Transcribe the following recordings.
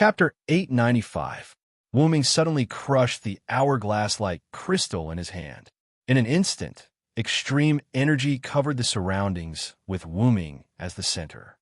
Chapter 895. Wooming suddenly crushed the hourglass-like crystal in his hand. In an instant, extreme energy covered the surroundings, with Wooming as the center.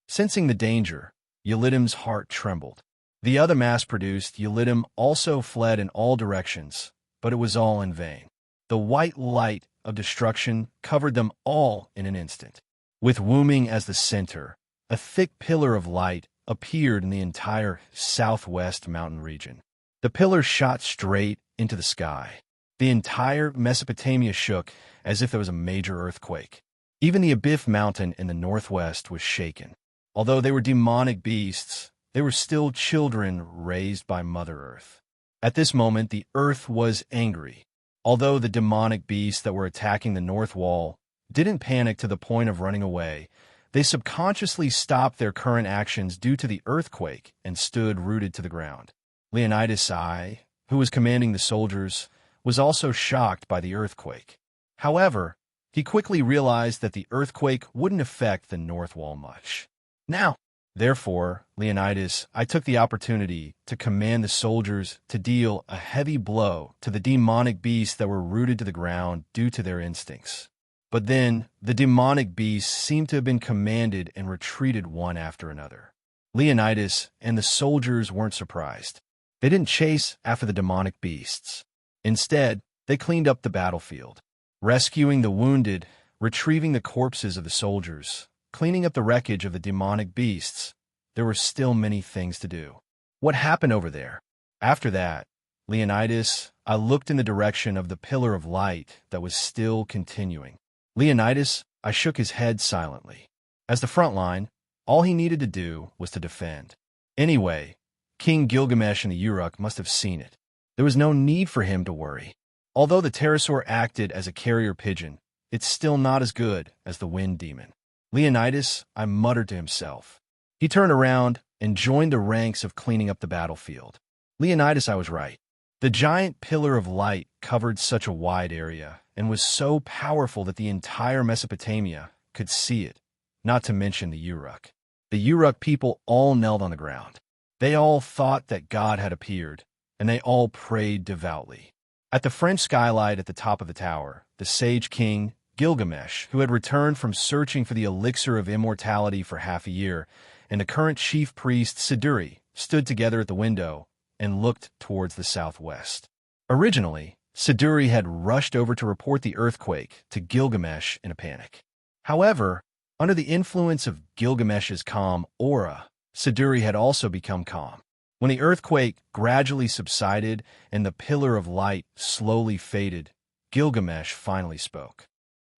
Sensing the danger, Yelidim's heart trembled. The other mass-produced Yelidim also fled in all directions, but it was all in vain. The white light of destruction covered them all in an instant. With Wooming as the center, a thick pillar of light appeared in the entire southwest mountain region. The pillar shot straight into the sky. The entire Mesopotamia shook as if there was a major earthquake. Even the Abif mountain in the northwest was shaken. Although they were demonic beasts, they were still children raised by Mother Earth. At this moment, the earth was angry. Although the demonic beasts that were attacking the north wall didn't panic to the point of running away, they subconsciously stopped their current actions due to the earthquake and stood rooted to the ground. Leonidas I, who was commanding the soldiers, was also shocked by the earthquake. However, he quickly realized that the earthquake wouldn't affect the north wall much. Now, therefore, Leonidas, I took the opportunity to command the soldiers to deal a heavy blow to the demonic beasts that were rooted to the ground due to their instincts. But then, the demonic beasts seemed to have been commanded and retreated one after another. Leonidas and the soldiers weren't surprised. They didn't chase after the demonic beasts. Instead, they cleaned up the battlefield, rescuing the wounded, retrieving the corpses of the soldiers, cleaning up the wreckage of the demonic beasts. There were still many things to do. What happened over there? After that, Leonidas, I looked in the direction of the pillar of light that was still continuing. Leonidas, I shook his head silently. As the front line, all he needed to do was to defend. Anyway, King Gilgamesh and the Uruk must have seen it. There was no need for him to worry. Although the pterosaur acted as a carrier pigeon, it's still not as good as the wind demon. Leonidas, I muttered to himself. He turned around and joined the ranks of cleaning up the battlefield. Leonidas, I was right. The giant pillar of light covered such a wide area and was so powerful that the entire Mesopotamia could see it, not to mention the Uruk. The Uruk people all knelt on the ground. They all thought that God had appeared, and they all prayed devoutly. At the French skylight at the top of the tower, the sage king, Gilgamesh, who had returned from searching for the elixir of immortality for half a year, and the current chief priest, Siduri, stood together at the window and looked towards the southwest. Originally, Siduri had rushed over to report the earthquake to Gilgamesh in a panic. However, under the influence of Gilgamesh's calm aura, Siduri had also become calm. When the earthquake gradually subsided and the pillar of light slowly faded, Gilgamesh finally spoke.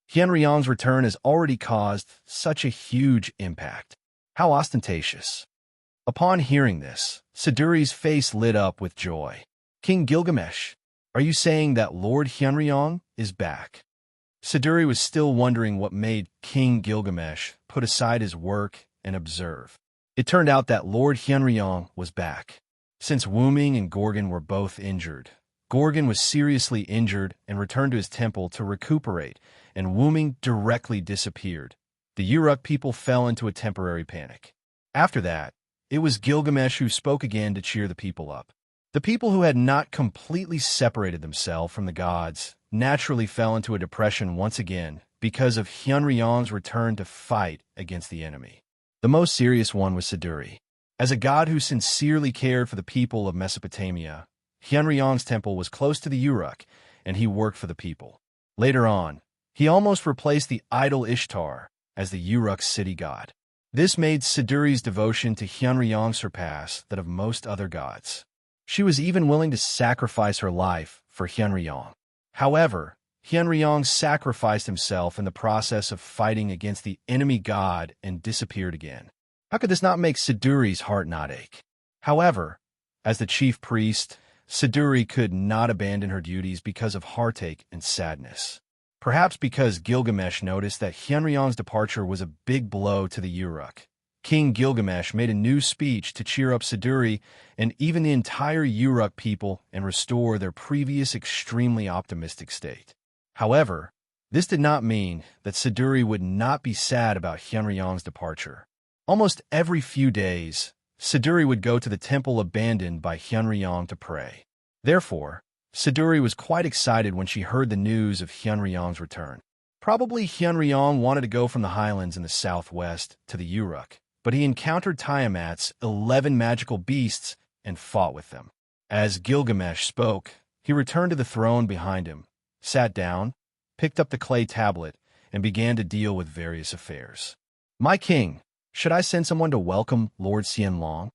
Hyunryong's return has already caused such a huge impact. How ostentatious. Upon hearing this, Siduri's face lit up with joy. King Gilgamesh, are you saying that Lord Hyunryong is back? Siduri was still wondering what made King Gilgamesh put aside his work and observe. It turned out that Lord Hyunryong was back. Since Wooming and Gorgon were both injured, Gorgon was seriously injured and returned to his temple to recuperate, and Wooming directly disappeared. The Uruk people fell into a temporary panic. After that, it was Gilgamesh who spoke again to cheer the people up. The people who had not completely separated themselves from the gods naturally fell into a depression once again because of Hyunryong's return to fight against the enemy. The most serious one was Siduri. As a god who sincerely cared for the people of Mesopotamia, Hyunryong's temple was close to the Uruk, and he worked for the people. Later on, he almost replaced the idol Ishtar as the Uruk's city god. This made Siduri's devotion to Hyunryong surpass that of most other gods. She was even willing to sacrifice her life for Hyunryong. However, Hyunryong sacrificed himself in the process of fighting against the enemy god and disappeared again. How could this not make Siduri's heart not ache? However, as the chief priest, Siduri could not abandon her duties because of heartache and sadness. Perhaps because Gilgamesh noticed that Hyunryong's departure was a big blow to the Uruk. King Gilgamesh made a new speech to cheer up Siduri and even the entire Uruk people and restore their previous extremely optimistic state. However, this did not mean that Siduri would not be sad about Hyunryong's departure. Almost every few days, Siduri would go to the temple abandoned by Hyunryong to pray. Therefore, Siduri was quite excited when she heard the news of Hyunryong's return. Probably Hyunryong wanted to go from the highlands in the southwest to the Uruk, but he encountered Tiamat's 11 magical beasts and fought with them. As Gilgamesh spoke, he returned to the throne behind him, sat down, picked up the clay tablet, and began to deal with various affairs. "My king, should I send someone to welcome Lord Xianlong?"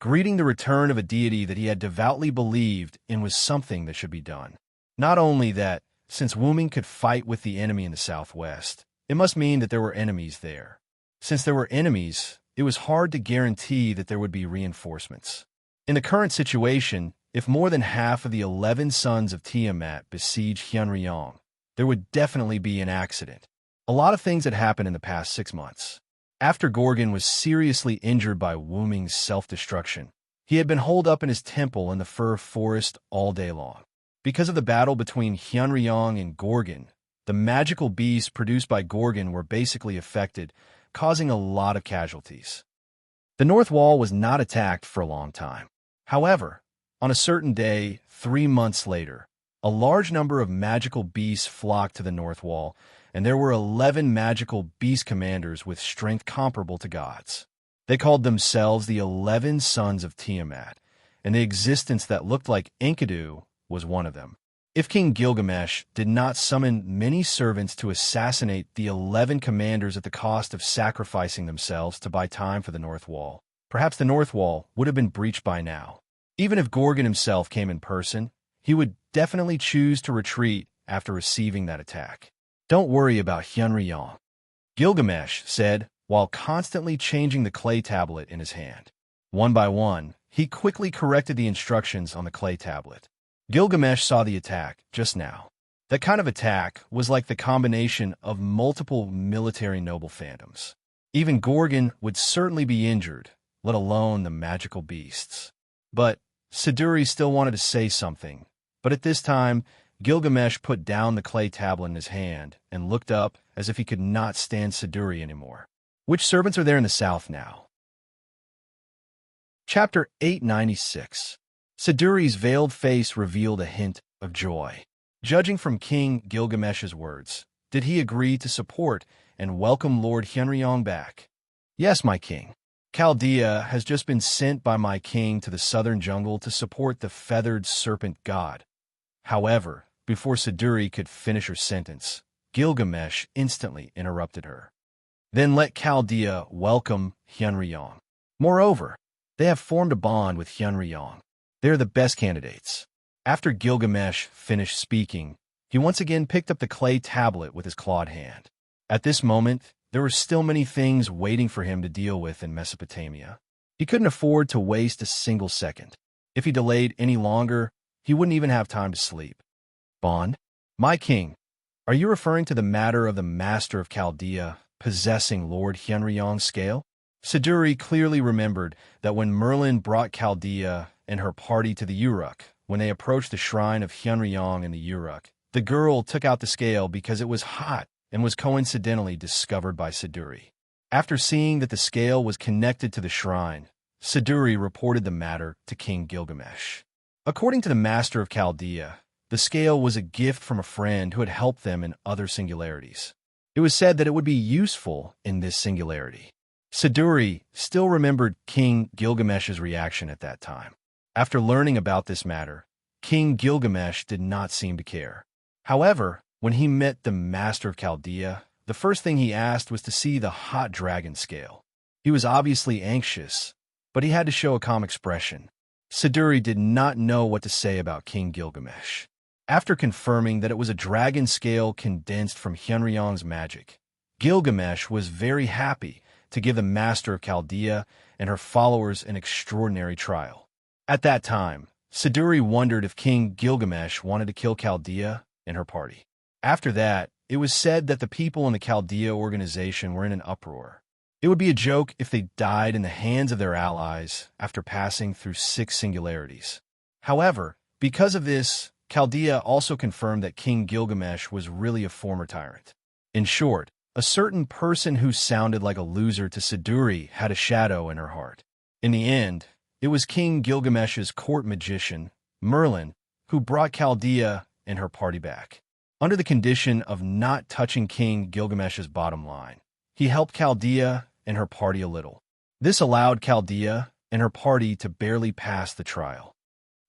Greeting the return of a deity that he had devoutly believed in was something that should be done. Not only that, since Wu Ming could fight with the enemy in the southwest, it must mean that there were enemies there. Since there were enemies, it was hard to guarantee that there would be reinforcements. In the current situation, if more than half of the 11 sons of Tiamat besieged Hyunryong, there would definitely be an accident. A lot of things had happened in the past 6 months. After Gorgon was seriously injured by Wu Ming's self-destruction, he had been holed up in his temple in the fir forest all day long. Because of the battle between Hyunryong and Gorgon, the magical beasts produced by Gorgon were basically affected, causing a lot of casualties. The North Wall was not attacked for a long time. However, on a certain day, 3 months later, a large number of magical beasts flocked to the North Wall, and there were 11 magical beast commanders with strength comparable to gods. They called themselves the 11 Sons of Tiamat, and the existence that looked like Enkidu was one of them. If King Gilgamesh did not summon many servants to assassinate the 11 commanders at the cost of sacrificing themselves to buy time for the North Wall, perhaps the North Wall would have been breached by now. Even if Gorgon himself came in person, he would definitely choose to retreat after receiving that attack. "Don't worry about Hyunryong," Gilgamesh said while constantly changing the clay tablet in his hand. One by one, he quickly corrected the instructions on the clay tablet. Gilgamesh saw the attack just now. That kind of attack was like the combination of multiple military noble phantoms. Even Gorgon would certainly be injured, let alone the magical beasts. But Siduri still wanted to say something, but at this time, Gilgamesh put down the clay tablet in his hand and looked up as if he could not stand Siduri anymore. Which servants are there in the south now? Chapter 896. Siduri's veiled face revealed a hint of joy. Judging from King Gilgamesh's words, did he agree to support and welcome Lord Hyunryong back? "Yes, my king. Chaldea has just been sent by my king to the southern jungle to support the feathered serpent god." However, before Siduri could finish her sentence, Gilgamesh instantly interrupted her. "Then let Chaldea welcome Hyunryong. Moreover, they have formed a bond with Hyunryong. They are the best candidates." After Gilgamesh finished speaking, he once again picked up the clay tablet with his clawed hand. At this moment, there were still many things waiting for him to deal with in Mesopotamia. He couldn't afford to waste a single second. If he delayed any longer, he wouldn't even have time to sleep. "Bond? My king, are you referring to the matter of the master of Chaldea possessing Lord Hyunryong's scale?" Siduri clearly remembered that when Merlin brought Chaldea and her party to the Uruk, when they approached the shrine of Hyunryong in the Uruk, the girl took out the scale because it was hot and was coincidentally discovered by Siduri. After seeing that the scale was connected to the shrine, Siduri reported the matter to King Gilgamesh. According to the master of Chaldea, the scale was a gift from a friend who had helped them in other singularities. It was said that it would be useful in this singularity. Siduri still remembered King Gilgamesh's reaction at that time. After learning about this matter, King Gilgamesh did not seem to care. However, when he met the master of Chaldea, the first thing he asked was to see the hot dragon scale. He was obviously anxious, but he had to show a calm expression. Siduri did not know what to say about King Gilgamesh. After confirming that it was a dragon scale condensed from Hyunryong's magic, Gilgamesh was very happy to give the master of Chaldea and her followers an extraordinary trial. At that time, Siduri wondered if King Gilgamesh wanted to kill Chaldea and her party. After that, it was said that the people in the Chaldea organization were in an uproar. It would be a joke if they died in the hands of their allies after passing through 6 singularities. However, because of this, Chaldea also confirmed that King Gilgamesh was really a former tyrant. In short, a certain person who sounded like a loser to Siduri had a shadow in her heart. In the end, it was King Gilgamesh's court magician, Merlin, who brought Chaldea and her party back. Under the condition of not touching King Gilgamesh's bottom line, he helped Chaldea and her party a little. This allowed Chaldea and her party to barely pass the trial.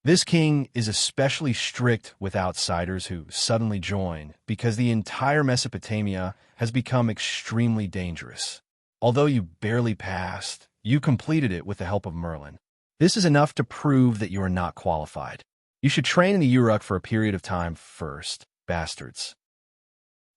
This king is especially strict with outsiders who suddenly join because the entire Mesopotamia has become extremely dangerous. Although you barely passed, you completed it with the help of Merlin. This is enough to prove that you are not qualified. You should train in the Uruk for a period of time first, bastards.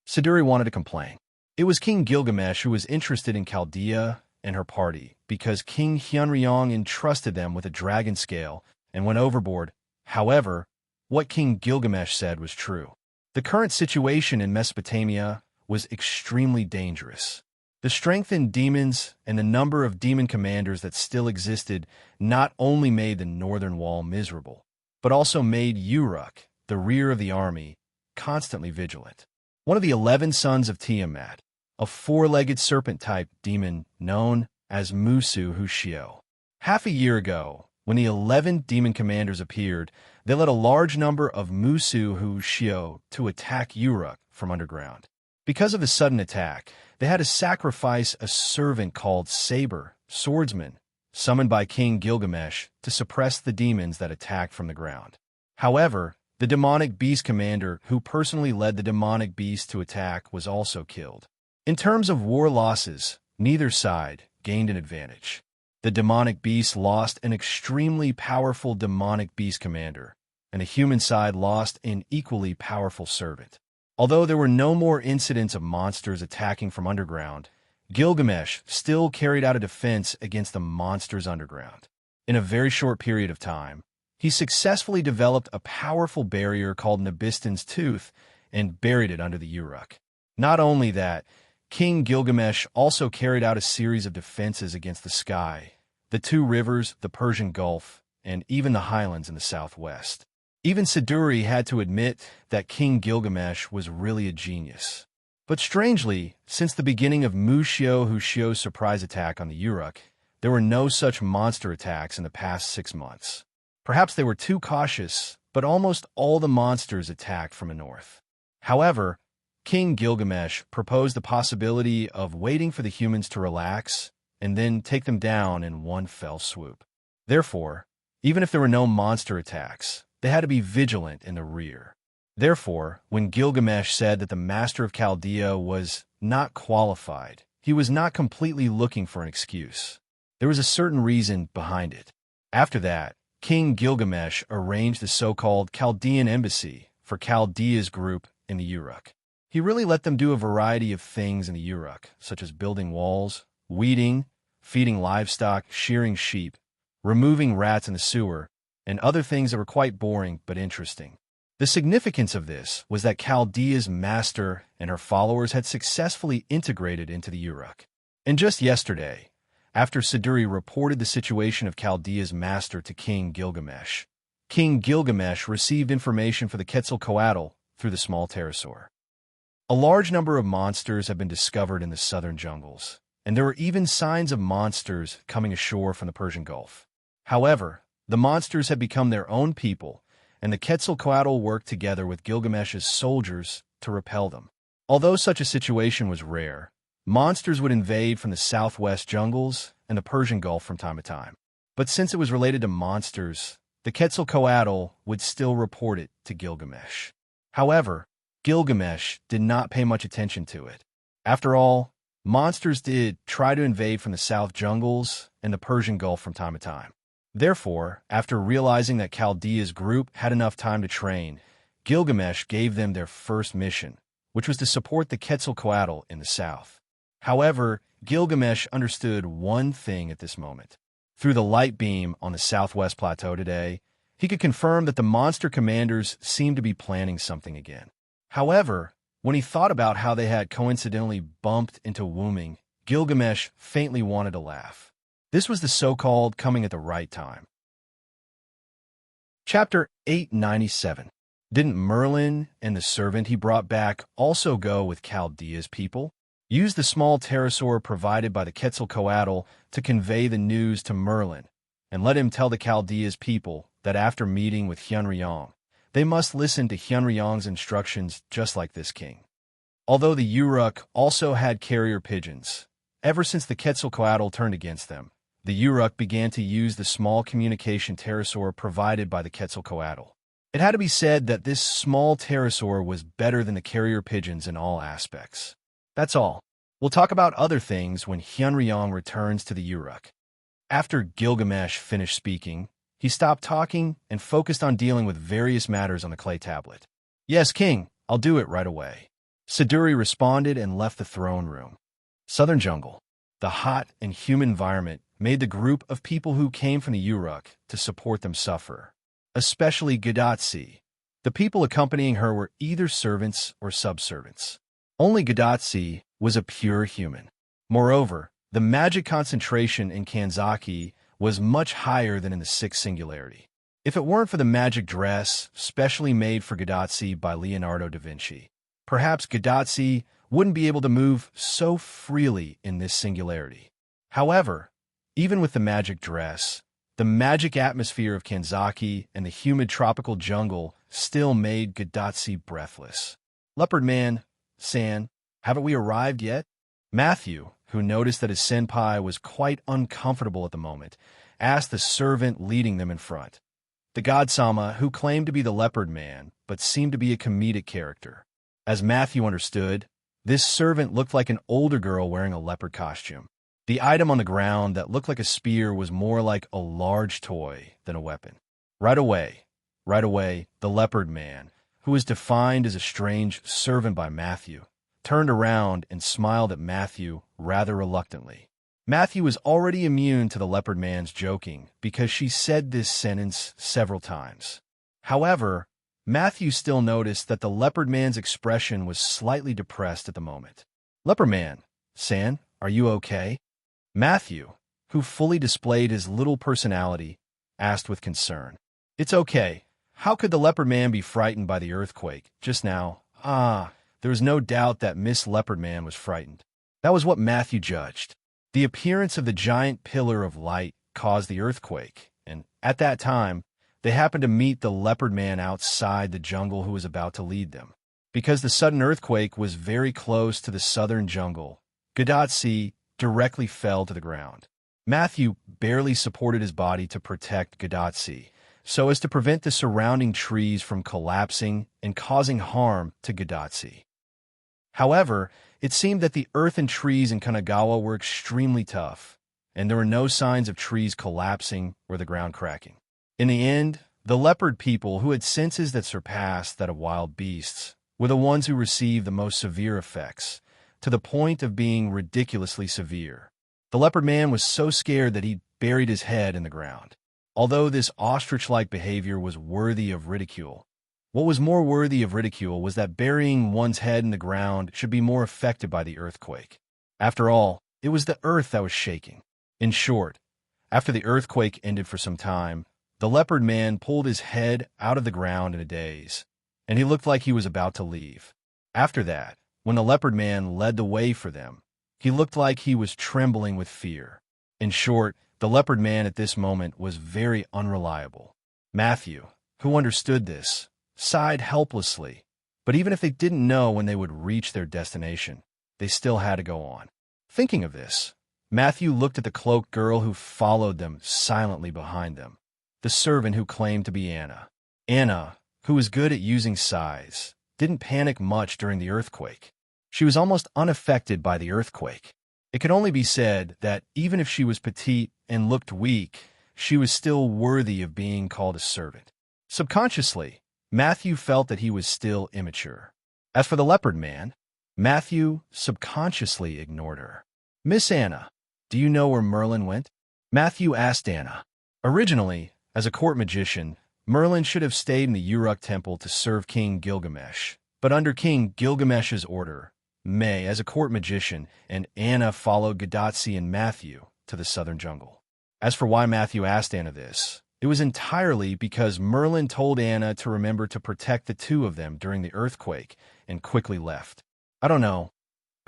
Siduri wanted to complain. It was King Gilgamesh who was interested in Chaldea and her party because King Hyunryong entrusted them with a dragon scale and went overboard. However, what King Gilgamesh said was true. The current situation in Mesopotamia was extremely dangerous. The strength in demons and the number of demon commanders that still existed not only made the northern wall miserable, but also made Uruk, the rear of the army, constantly vigilant. One of the 11 sons of Tiamat, a four-legged serpent-type demon known as Musu Hushio. Half a year ago, when the 11 demon commanders appeared, they led a large number of Musu Hushio to attack Uruk from underground. Because of the sudden attack, they had to sacrifice a servant called Saber, swordsman, summoned by King Gilgamesh to suppress the demons that attacked from the ground. However, the demonic beast commander who personally led the demonic beast to attack was also killed. In terms of war losses, neither side gained an advantage. The demonic beast lost an extremely powerful demonic beast commander, and the human side lost an equally powerful servant. Although there were no more incidents of monsters attacking from underground, Gilgamesh still carried out a defense against the monsters underground. In a very short period of time, he successfully developed a powerful barrier called Nabiston's Tooth and buried it under the Uruk. Not only that, King Gilgamesh also carried out a series of defenses against the sky, the two rivers, the Persian Gulf, and even the highlands in the southwest. Even Siduri had to admit that King Gilgamesh was really a genius. But strangely, since the beginning of Mushio Hushio's surprise attack on the Uruk, there were no such monster attacks in the past 6 months. Perhaps they were too cautious, but almost all the monsters attacked from the north. However, King Gilgamesh proposed the possibility of waiting for the humans to relax and then take them down in one fell swoop. Therefore, even if there were no monster attacks, they had to be vigilant in the rear. Therefore, when Gilgamesh said that the master of Chaldea was not qualified, he was not completely looking for an excuse. There was a certain reason behind it. After that, King Gilgamesh arranged the so-called Chaldean embassy for Chaldea's group in the Uruk. He really let them do a variety of things in the Uruk, such as building walls, weeding, feeding livestock, shearing sheep, removing rats in the sewer, and other things that were quite boring but interesting. The significance of this was that Chaldea's master and her followers had successfully integrated into the Uruk. And just yesterday, after Siduri reported the situation of Chaldea's master to King Gilgamesh, King Gilgamesh received information for the Quetzalcoatl through the small pterosaur. A large number of monsters have been discovered in the southern jungles, and there were even signs of monsters coming ashore from the Persian Gulf. However, the monsters had become their own people, and the Quetzalcoatl worked together with Gilgamesh's soldiers to repel them. Although such a situation was rare, monsters would invade from the southwest jungles and the Persian Gulf from time to time. But since it was related to monsters, the Quetzalcoatl would still report it to Gilgamesh. However, Gilgamesh did not pay much attention to it. After all, monsters did try to invade from the south jungles and the Persian Gulf from time to time. Therefore, after realizing that Chaldea's group had enough time to train, Gilgamesh gave them their first mission, which was to support the Quetzalcoatl in the south. However, Gilgamesh understood one thing at this moment. Through the light beam on the southwest plateau today, he could confirm that the monster commanders seemed to be planning something again. However, when he thought about how they had coincidentally bumped into Wuming, Gilgamesh faintly wanted to laugh. This was the so-called coming at the right time. Chapter 897. Didn't Merlin and the servant he brought back also go with Chaldea's people? used the small pterosaur provided by the Quetzalcoatl to convey the news to Merlin, and let him tell the Chaldea's people that after meeting with Hyunryong, they must listen to Hyunryong's instructions just like this king. Although the Uruk also had carrier pigeons, ever since the Quetzalcoatl turned against them, the Uruk began to use the small communication pterosaur provided by the Quetzalcoatl. It had to be said that this small pterosaur was better than the carrier pigeons in all aspects. That's all. We'll talk about other things when Hyunryong returns to the Uruk. After Gilgamesh finished speaking, he stopped talking and focused on dealing with various matters on the clay tablet. Yes, King, I'll do it right away. Siduri responded and left the throne room. Southern jungle. The hot and humid environment made the group of people who came from the Uruk to support them suffer, especially Gadatsi. The people accompanying her were either servants or subservants. Only Gadatsi was a pure human. Moreover, the magic concentration in Kanzaki was much higher than in the sixth singularity. If it weren't for the magic dress specially made for Gadatsi by Leonardo da Vinci, perhaps Gadatsi wouldn't be able to move so freely in this singularity. However, even with the magic dress, the magic atmosphere of Kanzaki and the humid tropical jungle still made Gadatsi breathless. Leopard Man, San, haven't we arrived yet? Matthew, who noticed that his senpai was quite uncomfortable at the moment, asked the servant leading them in front. The God-sama, who claimed to be the Leopard Man, but seemed to be a comedic character. As Matthew understood, this servant looked like an older girl wearing a leopard costume. The item on the ground that looked like a spear was more like a large toy than a weapon. Right away, the Leopard Man, who was defined as a strange servant by Matthew, turned around and smiled at Matthew rather reluctantly. Matthew was already immune to the Leopard Man's joking because she said this sentence several times. However, Matthew still noticed that the Leopard Man's expression was slightly depressed at the moment. Leopard Man, San, are you okay? Matthew, who fully displayed his little personality, asked with concern. It's okay. How could the Leopard Man be frightened by the earthquake just now? There was no doubt that Miss Leopard Man was frightened. That was what Matthew judged. The appearance of the giant pillar of light caused the earthquake, and at that time, they happened to meet the Leopard Man outside the jungle who was about to lead them. Because the sudden earthquake was very close to the southern jungle, Gadatsi directly fell to the ground. Matthew barely supported his body to protect Gadatsi, so as to prevent the surrounding trees from collapsing and causing harm to Gadatsi. However, it seemed that the earth and trees in Kanagawa were extremely tough, and there were no signs of trees collapsing or the ground cracking. In the end, the leopard people, who had senses that surpassed that of wild beasts, were the ones who received the most severe effects, to the point of being ridiculously severe. The Leopard Man was so scared that he buried his head in the ground. Although this ostrich-like behavior was worthy of ridicule, what was more worthy of ridicule was that burying one's head in the ground should be more affected by the earthquake. After all, it was the earth that was shaking. In short, after the earthquake ended for some time, the Leopard Man pulled his head out of the ground in a daze, and he looked like he was about to leave. After that, when the Leopard Man led the way for them, he looked like he was trembling with fear. In short, the Leopard Man at this moment was very unreliable. Matthew, who understood this, sighed helplessly, but even if they didn't know when they would reach their destination, they still had to go on. Thinking of this, Matthew looked at the cloaked girl who followed them silently behind them, the servant who claimed to be Anna. Anna, who was good at using sighs, didn't panic much during the earthquake. She was almost unaffected by the earthquake. It could only be said that even if she was petite and looked weak, she was still worthy of being called a servant. Subconsciously, Matthew felt that he was still immature. As for the Leopard Man, Matthew subconsciously ignored her. Miss Anna, do you know where Merlin went? Matthew asked Anna. Originally, as a court magician, Merlin should have stayed in the Uruk temple to serve King Gilgamesh. But under King Gilgamesh's order, May, as a court magician, and Anna followed Gadatsi and Matthew to the southern jungle. As for why Matthew asked Anna this, it was entirely because Merlin told Anna to remember to protect the two of them during the earthquake and quickly left. I don't know.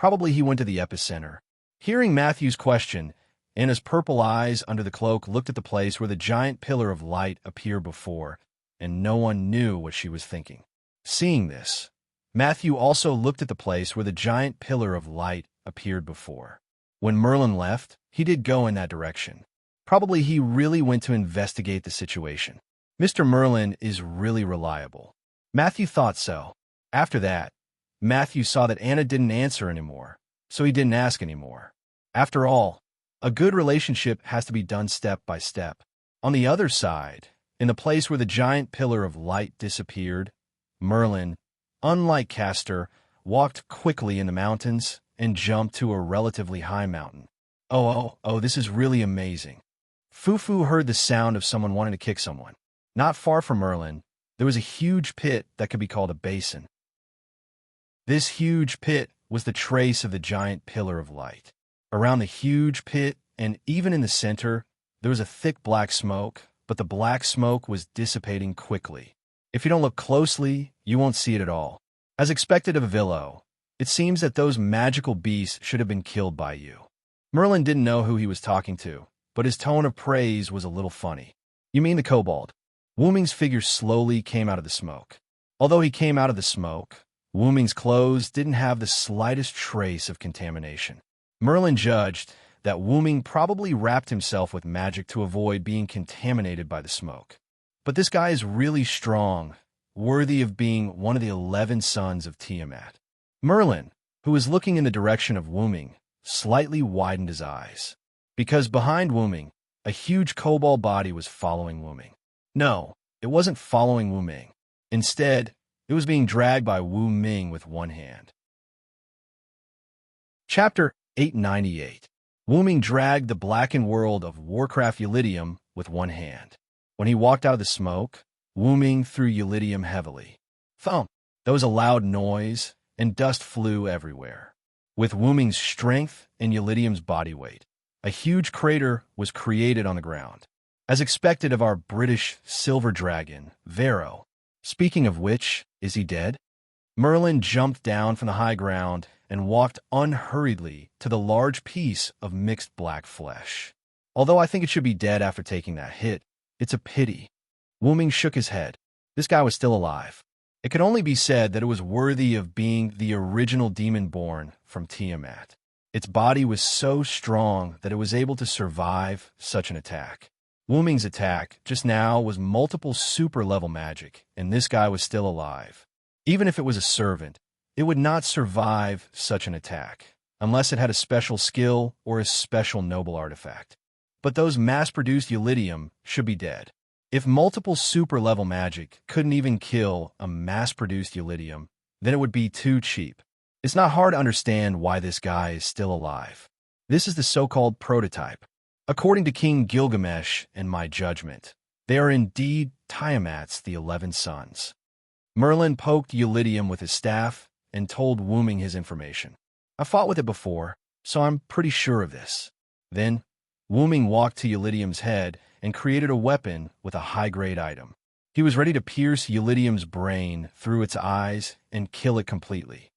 Probably he went to the epicenter. Hearing Matthew's question, Anna's purple eyes under the cloak looked at the place where the giant pillar of light appeared before, and no one knew what she was thinking. Seeing this, Matthew also looked at the place where the giant pillar of light appeared before. When Merlin left, he did go in that direction. Probably he really went to investigate the situation. Mr. Merlin is really reliable. Matthew thought so. After that, Matthew saw that Anna didn't answer anymore, so he didn't ask anymore. After all, a good relationship has to be done step by step. On the other side, in the place where the giant pillar of light disappeared, Merlin, unlike Castor, walked quickly in the mountains and jumped to a relatively high mountain. Oh, this is really amazing. Fufu heard the sound of someone wanting to kick someone. Not far from Merlin, there was a huge pit that could be called a basin. This huge pit was the trace of the giant pillar of light. Around the huge pit, and even in the center, there was a thick black smoke, but the black smoke was dissipating quickly. If you don't look closely, you won't see it at all. As expected of a Villo, it seems that those magical beasts should have been killed by you. Merlin didn't know who he was talking to, but his tone of praise was a little funny. You mean the kobold? Wuming's figure slowly came out of the smoke. Although he came out of the smoke, Wuming's clothes didn't have the slightest trace of contamination. Merlin judged that Wuming probably wrapped himself with magic to avoid being contaminated by the smoke. But this guy is really strong, worthy of being one of the 11 sons of Tiamat. Merlin, who was looking in the direction of Wuming, slightly widened his eyes. Because behind Wuming, a huge kobold body was following Wuming. No, it wasn't following Wuming. Instead, it was being dragged by Wu Ming with one hand. Chapter 898. Wuming dragged the blackened world of Warcraft Eulidium with one hand. When he walked out of the smoke, Wuming threw Eulidium heavily. Thump! There was a loud noise, and dust flew everywhere. With Wuming's strength and Eulidium's body weight, a huge crater was created on the ground. As expected of our British silver dragon, Vero. Speaking of which, is he dead? Merlin jumped down from the high ground and walked unhurriedly to the large piece of mixed black flesh. Although I think it should be dead after taking that hit, it's a pity. Wuming shook his head. This guy was still alive. It could only be said that it was worthy of being the original demon born from Tiamat. Its body was so strong that it was able to survive such an attack. Wuming's attack just now was multiple super-level magic, and this guy was still alive. Even if it was a servant, it would not survive such an attack, unless it had a special skill or a special noble artifact. But those mass-produced Eulidium should be dead. If multiple super-level magic couldn't even kill a mass-produced Eulidium, then it would be too cheap. It's not hard to understand why this guy is still alive. This is the so-called prototype. According to King Gilgamesh and my judgment, they are indeed Tiamat's the 11 sons. Merlin poked Eulidium with his staff and told Wuming his information. I fought with it before, so I'm pretty sure of this. Then, Wuming walked to Eulidium's head and created a weapon with a high-grade item. He was ready to pierce Eulidium's brain through its eyes and kill it completely.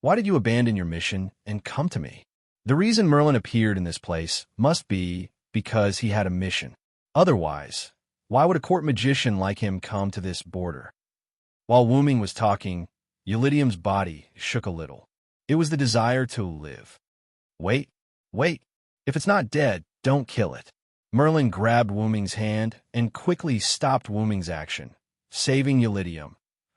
Why did you abandon your mission and come to me? The reason Merlin appeared in this place must be because he had a mission. Otherwise, why would a court magician like him come to this border? While Wuming was talking, Eulidium's body shook a little. It was the desire to live. Wait. If it's not dead, don't kill it. Merlin grabbed Wuming's hand and quickly stopped Wuming's action, saving Eulidium,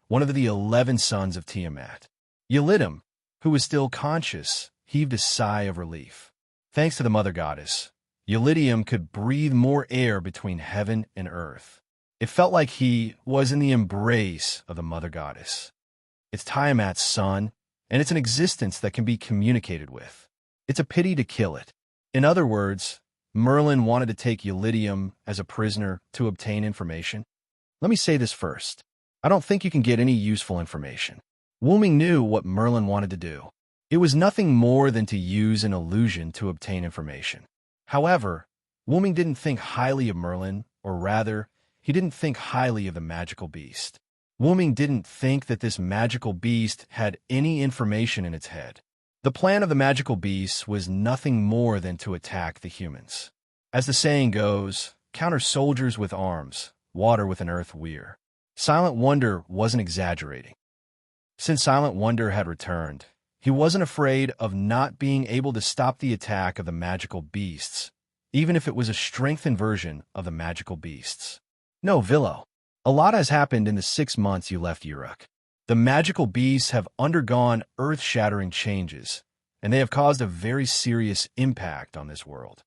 one of the 11 sons of Tiamat. Eulidium, who was still conscious, heaved a sigh of relief. Thanks to the Mother Goddess, Eulidium could breathe more air between heaven and earth. It felt like he was in the embrace of the Mother Goddess. It's Tiamat's son, and it's an existence that can be communicated with. It's a pity to kill it. In other words, Merlin wanted to take Eulidium as a prisoner to obtain information. Let me say this first. I don't think you can get any useful information. Wuming knew what Merlin wanted to do. It was nothing more than to use an illusion to obtain information. However, Wuming didn't think highly of Merlin, or rather, he didn't think highly of the magical beast. Wuming didn't think that this magical beast had any information in its head. The plan of the magical beasts was nothing more than to attack the humans. As the saying goes, counter soldiers with arms, water with an earth weir. Silent Wonder wasn't exaggerating. Since Silent Wonder had returned, he wasn't afraid of not being able to stop the attack of the magical beasts, even if it was a strengthened version of the magical beasts. No, Villo. A lot has happened in the 6 months you left Uruk. The magical beasts have undergone earth-shattering changes, and they have caused a very serious impact on this world.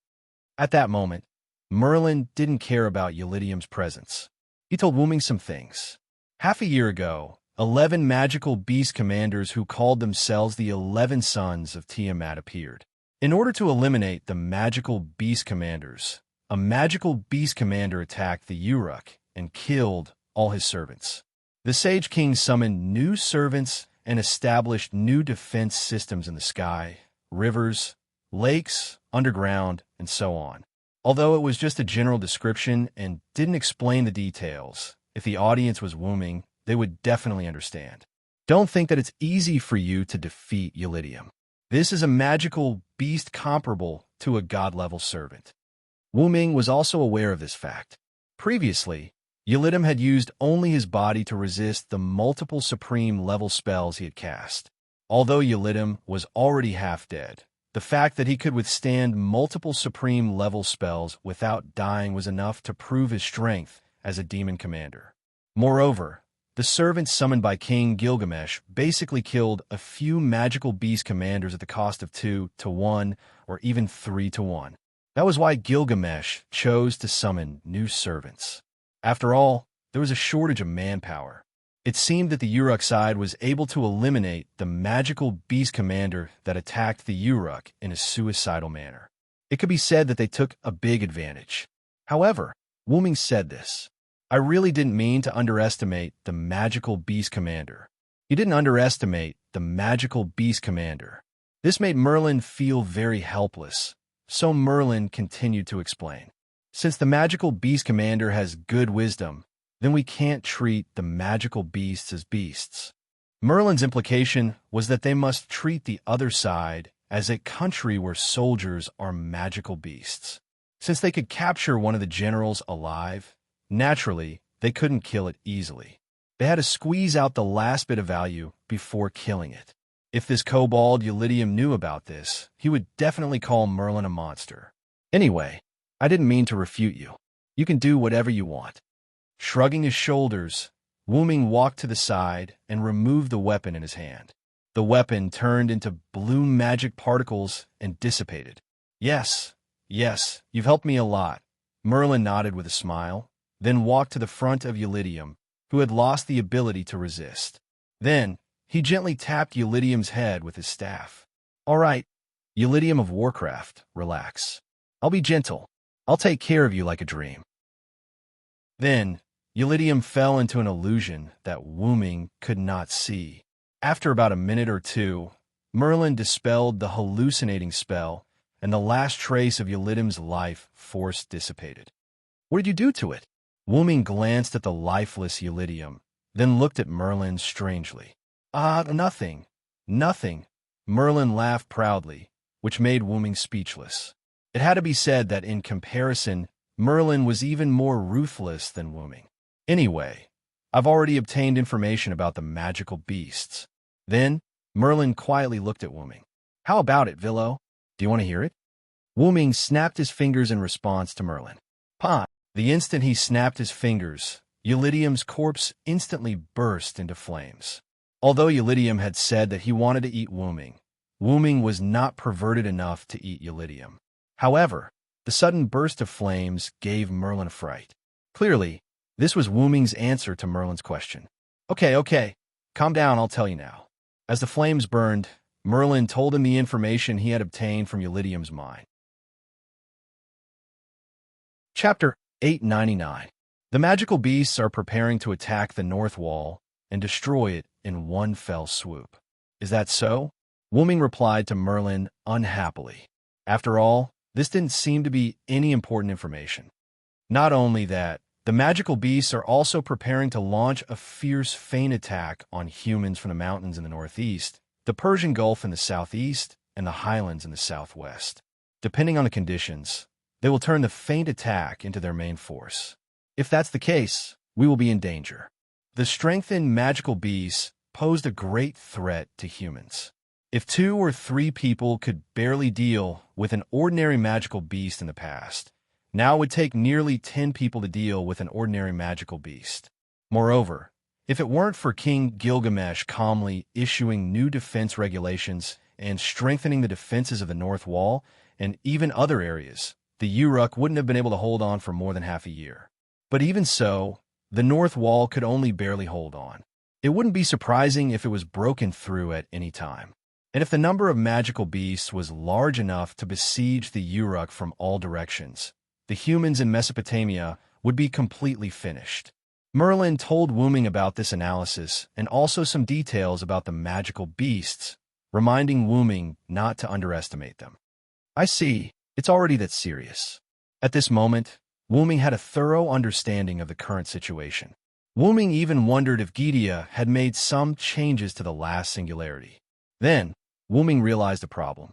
At that moment, Merlin didn't care about Eulydium's presence. He told Wu Ming some things. Half a year ago, 11 magical beast commanders who called themselves the 11 Sons of Tiamat appeared. In order to eliminate the magical beast commanders, a magical beast commander attacked the Uruk and killed all his servants. The Sage King summoned new servants and established new defense systems in the sky, rivers, lakes, underground, and so on. Although it was just a general description and didn't explain the details, if the audience was Wu Ming, they would definitely understand. Don't think that it's easy for you to defeat Eulydium. This is a magical beast comparable to a god-level servant. Wu Ming was also aware of this fact. Previously, Eulydium had used only his body to resist the multiple supreme-level spells he had cast. Although Eulydium was already half dead, the fact that he could withstand multiple supreme-level spells without dying was enough to prove his strength as a demon commander. Moreover, the servants summoned by King Gilgamesh basically killed a few magical beast commanders at the cost of 2 to 1 or even 3 to 1. That was why Gilgamesh chose to summon new servants. After all, there was a shortage of manpower. It seemed that the Uruk side was able to eliminate the magical beast commander that attacked the Uruk in a suicidal manner. It could be said that they took a big advantage. However, Wu Ming said this. I really didn't mean to underestimate the magical beast commander. You didn't underestimate the magical beast commander. This made Merlin feel very helpless, so Merlin continued to explain. Since the magical beast commander has good wisdom, then we can't treat the magical beasts as beasts. Merlin's implication was that they must treat the other side as a country where soldiers are magical beasts. Since they could capture one of the generals alive, naturally, they couldn't kill it easily. They had to squeeze out the last bit of value before killing it. If this kobold Eulydium knew about this, he would definitely call Merlin a monster. Anyway, I didn't mean to refute you. You can do whatever you want. Shrugging his shoulders, Wu Ming walked to the side and removed the weapon in his hand. The weapon turned into blue magic particles and dissipated. Yes, you've helped me a lot. Merlin nodded with a smile, then walked to the front of Eulydium, who had lost the ability to resist. Then, he gently tapped Eulydium's head with his staff. All right, Eulydium of Warcraft, relax. I'll be gentle. I'll take care of you like a dream. Then, Eulydium fell into an illusion that Wu Ming could not see. After about a minute or two, Merlin dispelled the hallucinating spell, and the last trace of Eulydium's life force dissipated. What did you do to it? Wu Ming glanced at the lifeless Eulydium, then looked at Merlin strangely. Nothing. Merlin laughed proudly, which made Wu Ming speechless. It had to be said that in comparison, Merlin was even more ruthless than Wu Ming. Anyway, I've already obtained information about the magical beasts. Then, Merlin quietly looked at Wu Ming. How about it, Villo? Do you want to hear it? Wu Ming snapped his fingers in response to Merlin. Pa! The instant he snapped his fingers, Eulydium's corpse instantly burst into flames. Although Eulydium had said that he wanted to eat Wu Ming was not perverted enough to eat Eulydium. However, the sudden burst of flames gave Merlin a fright. Clearly, this was Wu Ming's answer to Merlin's question. Okay, calm down, I'll tell you now. As the flames burned, Merlin told him the information he had obtained from Eulydium's mind. Chapter 899. The magical beasts are preparing to attack the north wall and destroy it in one fell swoop. Is that so? Wu Ming replied to Merlin unhappily. After all, this didn't seem to be any important information. Not only that, the magical beasts are also preparing to launch a fierce feint attack on humans from the mountains in the northeast, the Persian Gulf in the southeast, and the highlands in the southwest. Depending on the conditions, they will turn the faint attack into their main force. If that's the case, we will be in danger. The strengthened magical beasts posed a great threat to humans. If 2 or 3 people could barely deal with an ordinary magical beast in the past, now it would take nearly 10 people to deal with an ordinary magical beast. Moreover, if it weren't for King Gilgamesh calmly issuing new defense regulations and strengthening the defenses of the North Wall and even other areas, the Uruk wouldn't have been able to hold on for more than half a year. But even so, the North Wall could only barely hold on. It wouldn't be surprising if it was broken through at any time. And if the number of magical beasts was large enough to besiege the Uruk from all directions, the humans in Mesopotamia would be completely finished. Merlin told Wu Ming about this analysis and also some details about the magical beasts, reminding Wu Ming not to underestimate them. I see, it's already that serious. At this moment, Wu Ming had a thorough understanding of the current situation. Wu Ming even wondered if Gidia had made some changes to the last singularity. Then, Wu Ming realized a problem.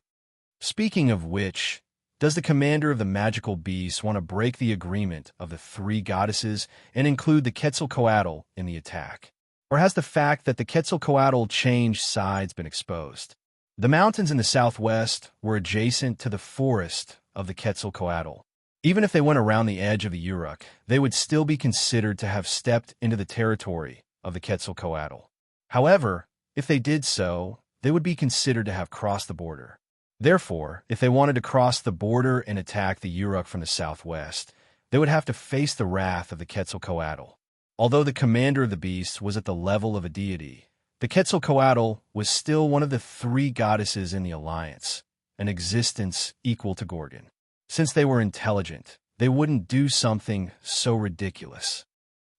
Speaking of which, does the commander of the magical beasts want to break the agreement of the 3 goddesses and include the Quetzalcoatl in the attack? Or has the fact that the Quetzalcoatl changed sides been exposed? The mountains in the southwest were adjacent to the forest of the Quetzalcoatl. Even if they went around the edge of the Uruk, they would still be considered to have stepped into the territory of the Quetzalcoatl. However, if they did so, they would be considered to have crossed the border. Therefore, if they wanted to cross the border and attack the Uruk from the southwest, they would have to face the wrath of the Quetzalcoatl. Although the commander of the beasts was at the level of a deity, the Quetzalcoatl was still one of the 3 goddesses in the alliance, an existence equal to Gorgon. Since they were intelligent, they wouldn't do something so ridiculous.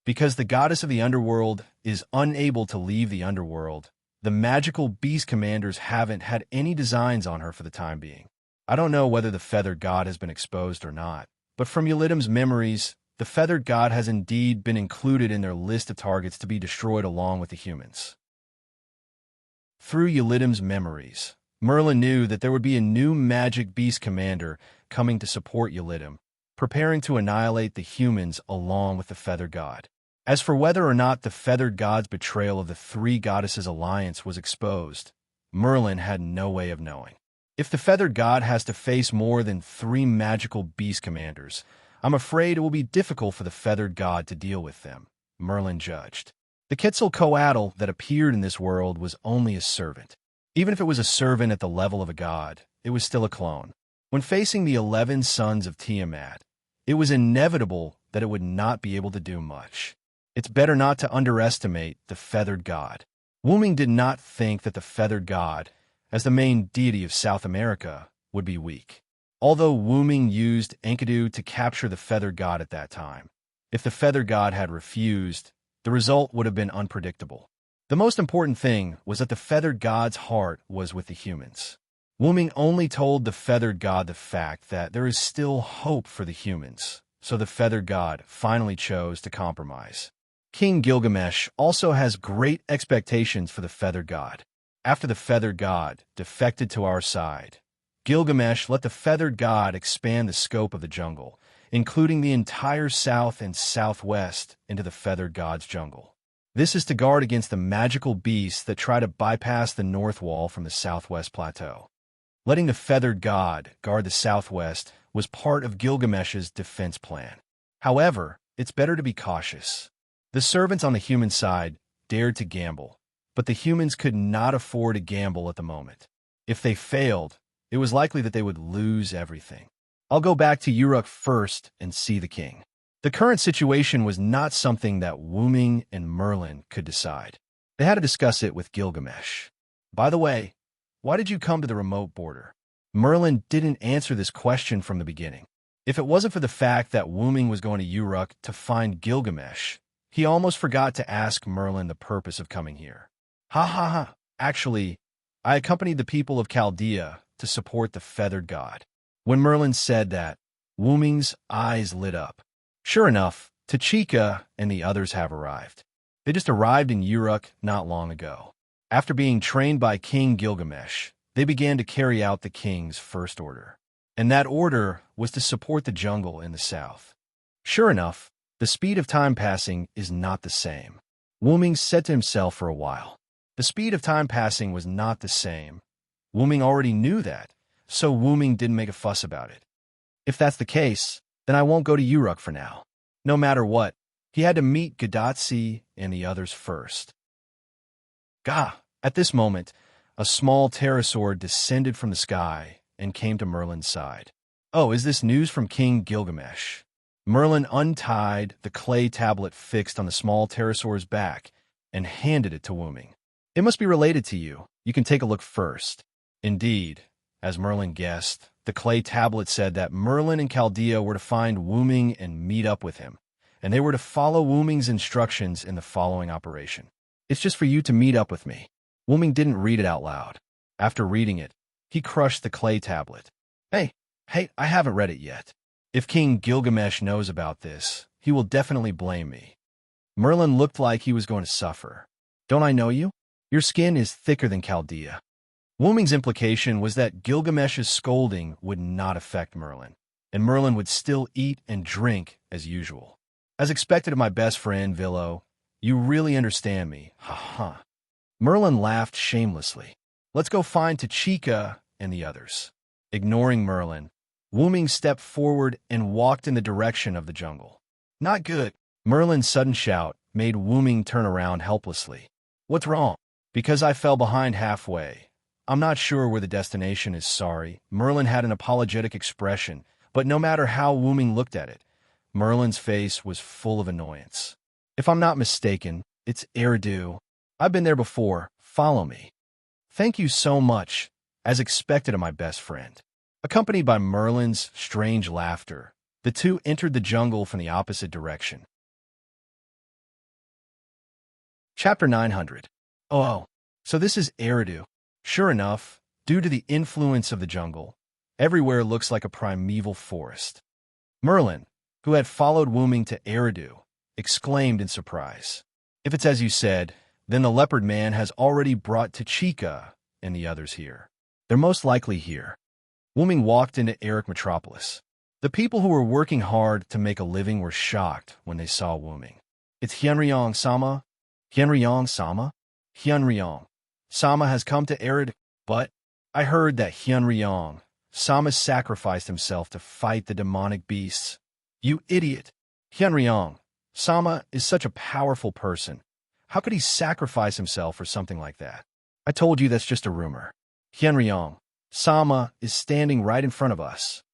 Because the goddess of the underworld is unable to leave the underworld, the magical beast commanders haven't had any designs on her for the time being. I don't know whether the feathered god has been exposed or not, but from Yulidim's memories, the feathered god has indeed been included in their list of targets to be destroyed along with the humans. Through Yulidim's memories, Merlin knew that there would be a new magic beast commander coming to support Yulidim, preparing to annihilate the humans along with the feathered god. As for whether or not the feathered god's betrayal of the 3 goddesses' alliance was exposed, Merlin had no way of knowing. If the feathered god has to face more than 3 magical beast commanders, I'm afraid it will be difficult for the feathered god to deal with them, Merlin judged. The Quetzalcoatl that appeared in this world was only a servant. Even if it was a servant at the level of a god, it was still a clone. When facing the 11 sons of Tiamat, it was inevitable that it would not be able to do much. It's better not to underestimate the feathered god. Wu Ming did not think that the feathered god, as the main deity of South America, would be weak. Although Wu Ming used Enkidu to capture the feathered god at that time, if the feathered god had refused, the result would have been unpredictable. The most important thing was that the feathered god's heart was with the humans. Wu Ming only told the feathered god the fact that there is still hope for the humans, so the feathered god finally chose to compromise. King Gilgamesh also has great expectations for the feathered god. After the feathered god defected to our side, Gilgamesh let the feathered god expand the scope of the jungle, including the entire south and southwest into the feathered god's jungle. This is to guard against the magical beasts that try to bypass the north wall from the southwest plateau. Letting the feathered god guard the southwest was part of Gilgamesh's defense plan. However, it's better to be cautious. The servants on the human side dared to gamble, but the humans could not afford to gamble at the moment. If they failed, it was likely that they would lose everything. I'll go back to Uruk first and see the king. The current situation was not something that Wu Ming and Merlin could decide. They had to discuss it with Gilgamesh. By the way, why did you come to the remote border? Merlin didn't answer this question from the beginning. If it wasn't for the fact that Wu Ming was going to Uruk to find Gilgamesh, he almost forgot to ask Merlin the purpose of coming here. Ha ha ha. Actually, I accompanied the people of Chaldea to support the feathered god. When Merlin said that, Wu Ming's eyes lit up. Sure enough, Tachika and the others have arrived. They just arrived in Uruk not long ago. After being trained by King Gilgamesh, they began to carry out the king's first order. And that order was to support the jungle in the south. Sure enough, the speed of time passing is not the same. Wuming said to himself for a while. The speed of time passing was not the same. Wuming already knew that, so Wuming didn't make a fuss about it. If that's the case, then I won't go to Uruk for now. No matter what, he had to meet Gadatsi and the others first. Gah! At this moment, a small pterosaur descended from the sky and came to Merlin's side. Oh, is this news from King Gilgamesh? Merlin untied the clay tablet fixed on the small pterosaur's back and handed it to Wuming. It must be related to you. You can take a look first. Indeed, as Merlin guessed, the clay tablet said that Merlin and Chaldea were to find Wuming and meet up with him, and they were to follow Wuming's instructions in the following operation. It's just for you to meet up with me. Wuming didn't read it out loud. After reading it, he crushed the clay tablet. Hey, I haven't read it yet. If King Gilgamesh knows about this, he will definitely blame me. Merlin looked like he was going to suffer. Don't I know you? Your skin is thicker than Chaldea. Wuming's implication was that Gilgamesh's scolding would not affect Merlin, and Merlin would still eat and drink as usual. As expected of my best friend, Villo, you really understand me, ha. Merlin laughed shamelessly. Let's go find Tachika and the others. Ignoring Merlin, Wuming stepped forward and walked in the direction of the jungle. Not good. Merlin's sudden shout made Wuming turn around helplessly. What's wrong? Because I fell behind halfway. I'm not sure where the destination is, sorry. Merlin had an apologetic expression, but no matter how Wuming looked at it, Merlin's face was full of annoyance. If I'm not mistaken, it's Eridu. I've been there before. Follow me. Thank you so much, as expected of my best friend. Accompanied by Merlin's strange laughter, the two entered the jungle from the opposite direction. Chapter 900. Oh, so this is Eridu. Sure enough, due to the influence of the jungle, everywhere looks like a primeval forest. Merlin, who had followed Wuming to Eridu, exclaimed in surprise. If it's as you said, then the leopard man has already brought Tachika and the others here. They're most likely here. Wuming walked into Eric Metropolis. The people who were working hard to make a living were shocked when they saw Wuming. It's Hyunryong-sama? Hyunryong-sama? Hyunryong-sama has come to Eridu, but I heard that Hyunryong-sama sacrificed himself to fight the demonic beasts. You idiot! Hyunryong-sama is such a powerful person. How could he sacrifice himself for something like that? I told you that's just a rumor. Hyunryong-sama is standing right in front of us.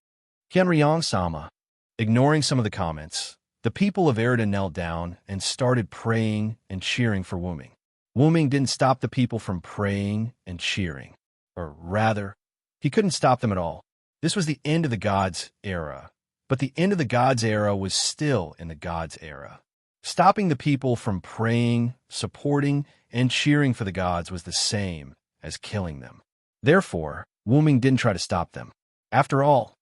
Hyunryong-sama. Ignoring some of the comments, the people of Eridu knelt down and started praying and cheering for Wuming. Wuming didn't stop the people from praying and cheering. Or rather, he couldn't stop them at all. This was the end of the gods' era. But the end of the gods' era was still in the gods' era. Stopping the people from praying, supporting, and cheering for the gods was the same as killing them. Therefore, Wuming didn't try to stop them. After all,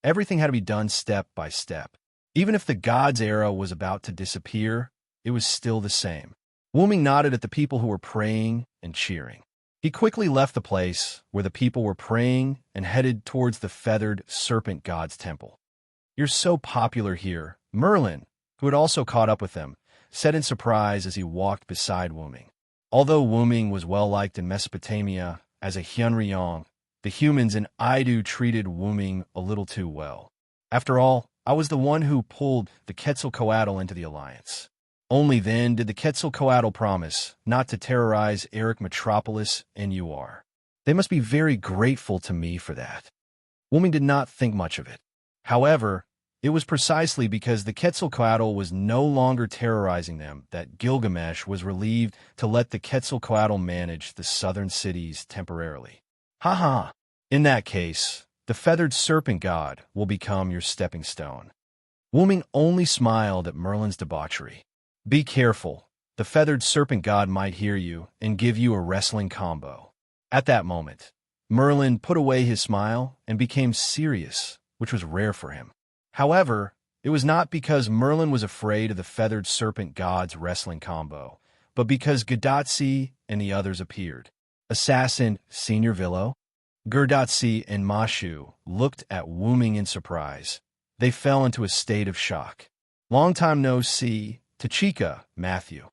everything had to be done step by step. Even if the gods' era was about to disappear, it was still the same. Wuming nodded at the people who were praying and cheering. He quickly left the place where the people were praying and headed towards the feathered serpent god's temple. You're so popular here, Merlin, who had also caught up with them, said in surprise as he walked beside Wuming. Although Wuming was well-liked in Mesopotamia as a Hyunryong, the humans in Idu treated Wuming a little too well. After all, I was the one who pulled the Quetzalcoatl into the alliance. Only then did the Quetzalcoatl promise not to terrorize Eric Metropolis and UR. They must be very grateful to me for that. Wuming did not think much of it. However, it was precisely because the Quetzalcoatl was no longer terrorizing them that Gilgamesh was relieved to let the Quetzalcoatl manage the southern cities temporarily. Haha. In that case, the feathered serpent god will become your stepping stone. Wuming only smiled at Merlin's debauchery. Be careful. The feathered serpent god might hear you and give you a wrestling combo. At that moment, Merlin put away his smile and became serious, which was rare for him. However, it was not because Merlin was afraid of the feathered serpent god's wrestling combo, but because Gadotsi and the others appeared. Assassin Senior Villo, Gurdatsi and Mashu looked at Wu Ming in surprise. They fell into a state of shock. Long time no see, Tachika, Matthew.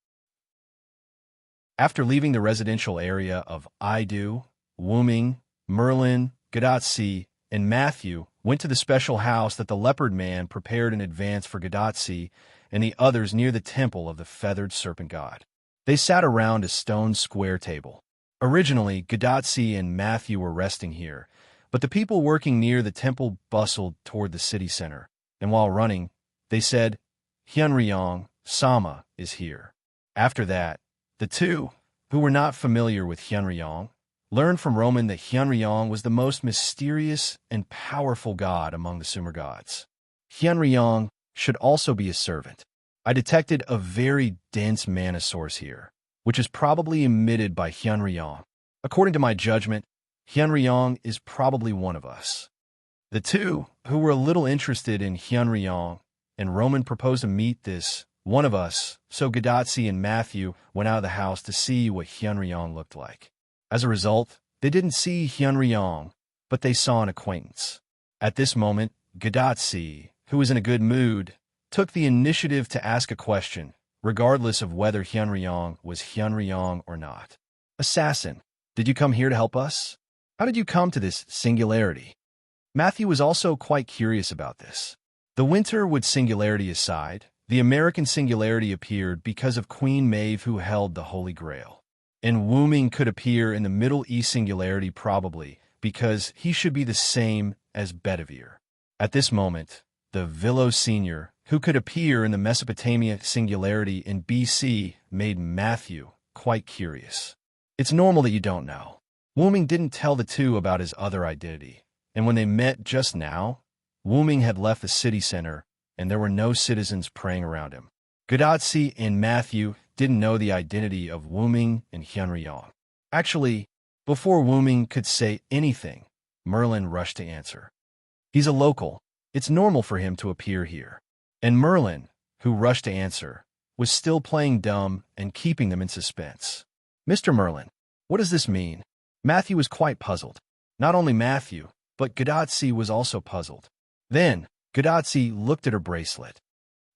After leaving the residential area of Idu, Wu Ming, Merlin, Gadotsi, and Matthew went to the special house that the leopard man prepared in advance for Gadotsi and the others near the temple of the feathered serpent god. They sat around a stone square table. Originally, Gadotsi and Matthew were resting here, but the people working near the temple bustled toward the city center, and while running, they said, Hyunryong, Sama, is here. After that, the two, who were not familiar with Hyunryong, learned from Roman that Hyunryong was the most mysterious and powerful god among the Sumer gods. Hyunryong should also be a servant. I detected a very dense mana source here, which is probably emitted by Hyunryong. According to my judgment, Hyunryong is probably one of us. The two, who were a little interested in Hyunryong, and Roman proposed to meet this one of us, so Gadotsi and Matthew went out of the house to see what Hyunryong looked like. As a result, they didn't see Hyunryong, but they saw an acquaintance. At this moment, Gadotsi, who was in a good mood, took the initiative to ask a question, regardless of whether Hyunryong was Hyunryong or not. Assassin, did you come here to help us? How did you come to this singularity? Matthew was also quite curious about this. The Winterwood singularity aside, the American singularity appeared because of Queen Maeve who held the Holy Grail. And Wu Ming could appear in the Middle East singularity probably because he should be the same as Bedivere. At this moment, the Villo Senior, who could appear in the Mesopotamia singularity in BC, made Matthew quite curious. It's normal that you don't know. Wu Ming didn't tell the two about his other identity, and when they met just now, Wu Ming had left the city center, and there were no citizens praying around him. Gadotsi and Matthew didn't know the identity of Wu Ming and Hyunryong. Actually, before Wu Ming could say anything, Merlin rushed to answer. He's a local. It's normal for him to appear here. And Merlin, who rushed to answer, was still playing dumb and keeping them in suspense. Mr. Merlin, what does this mean? Matthew was quite puzzled. Not only Matthew, but Gadotsi was also puzzled. Then, Gadotsi looked at her bracelet.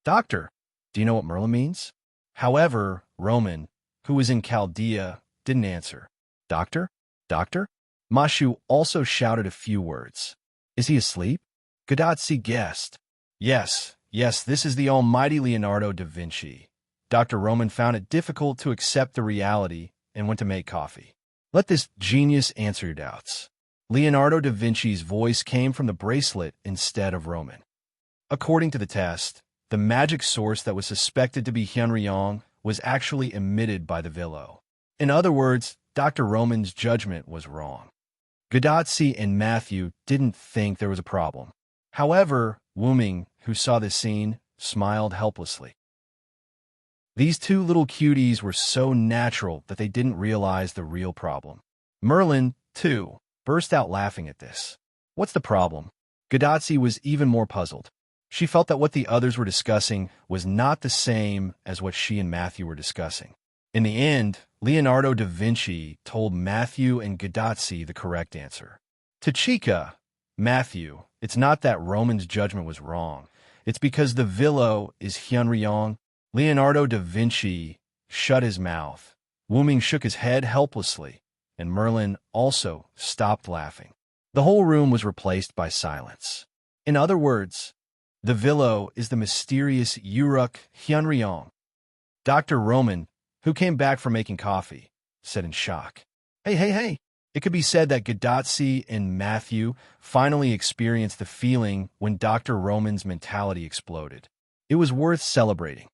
Doctor, do you know what Merlin means? However, Roman, who was in Chaldea, didn't answer. Doctor? Doctor? Mashu also shouted a few words. Is he asleep? Gadotsi guessed. Yes, this is the almighty Leonardo da Vinci. Dr. Roman found it difficult to accept the reality and went to make coffee. Let this genius answer your doubts. Leonardo da Vinci's voice came from the bracelet instead of Roman. According to the test, the magic source that was suspected to be Hyunryong was actually emitted by the Villo. In other words, Dr. Roman's judgment was wrong. Gadotsi and Matthew didn't think there was a problem. However, Wu Ming, who saw this scene, smiled helplessly. These two little cuties were so natural that they didn't realize the real problem. Merlin, too, burst out laughing at this. What's the problem? Gadotsi was even more puzzled. She felt that what the others were discussing was not the same as what she and Matthew were discussing. In the end, Leonardo da Vinci told Matthew and Gadotsi the correct answer. Tachika, Matthew, it's not that Roman's judgment was wrong. It's because the Villo is Hyunryong. Leonardo da Vinci shut his mouth. Wu Ming shook his head helplessly, and Merlin also stopped laughing. The whole room was replaced by silence. In other words, the Villo is the mysterious Uruk Hyunryong. Dr. Roman, who came back from making coffee, said in shock, Hey. It could be said that Gadotsi and Matthew finally experienced the feeling when Dr. Roman's mentality exploded. It was worth celebrating.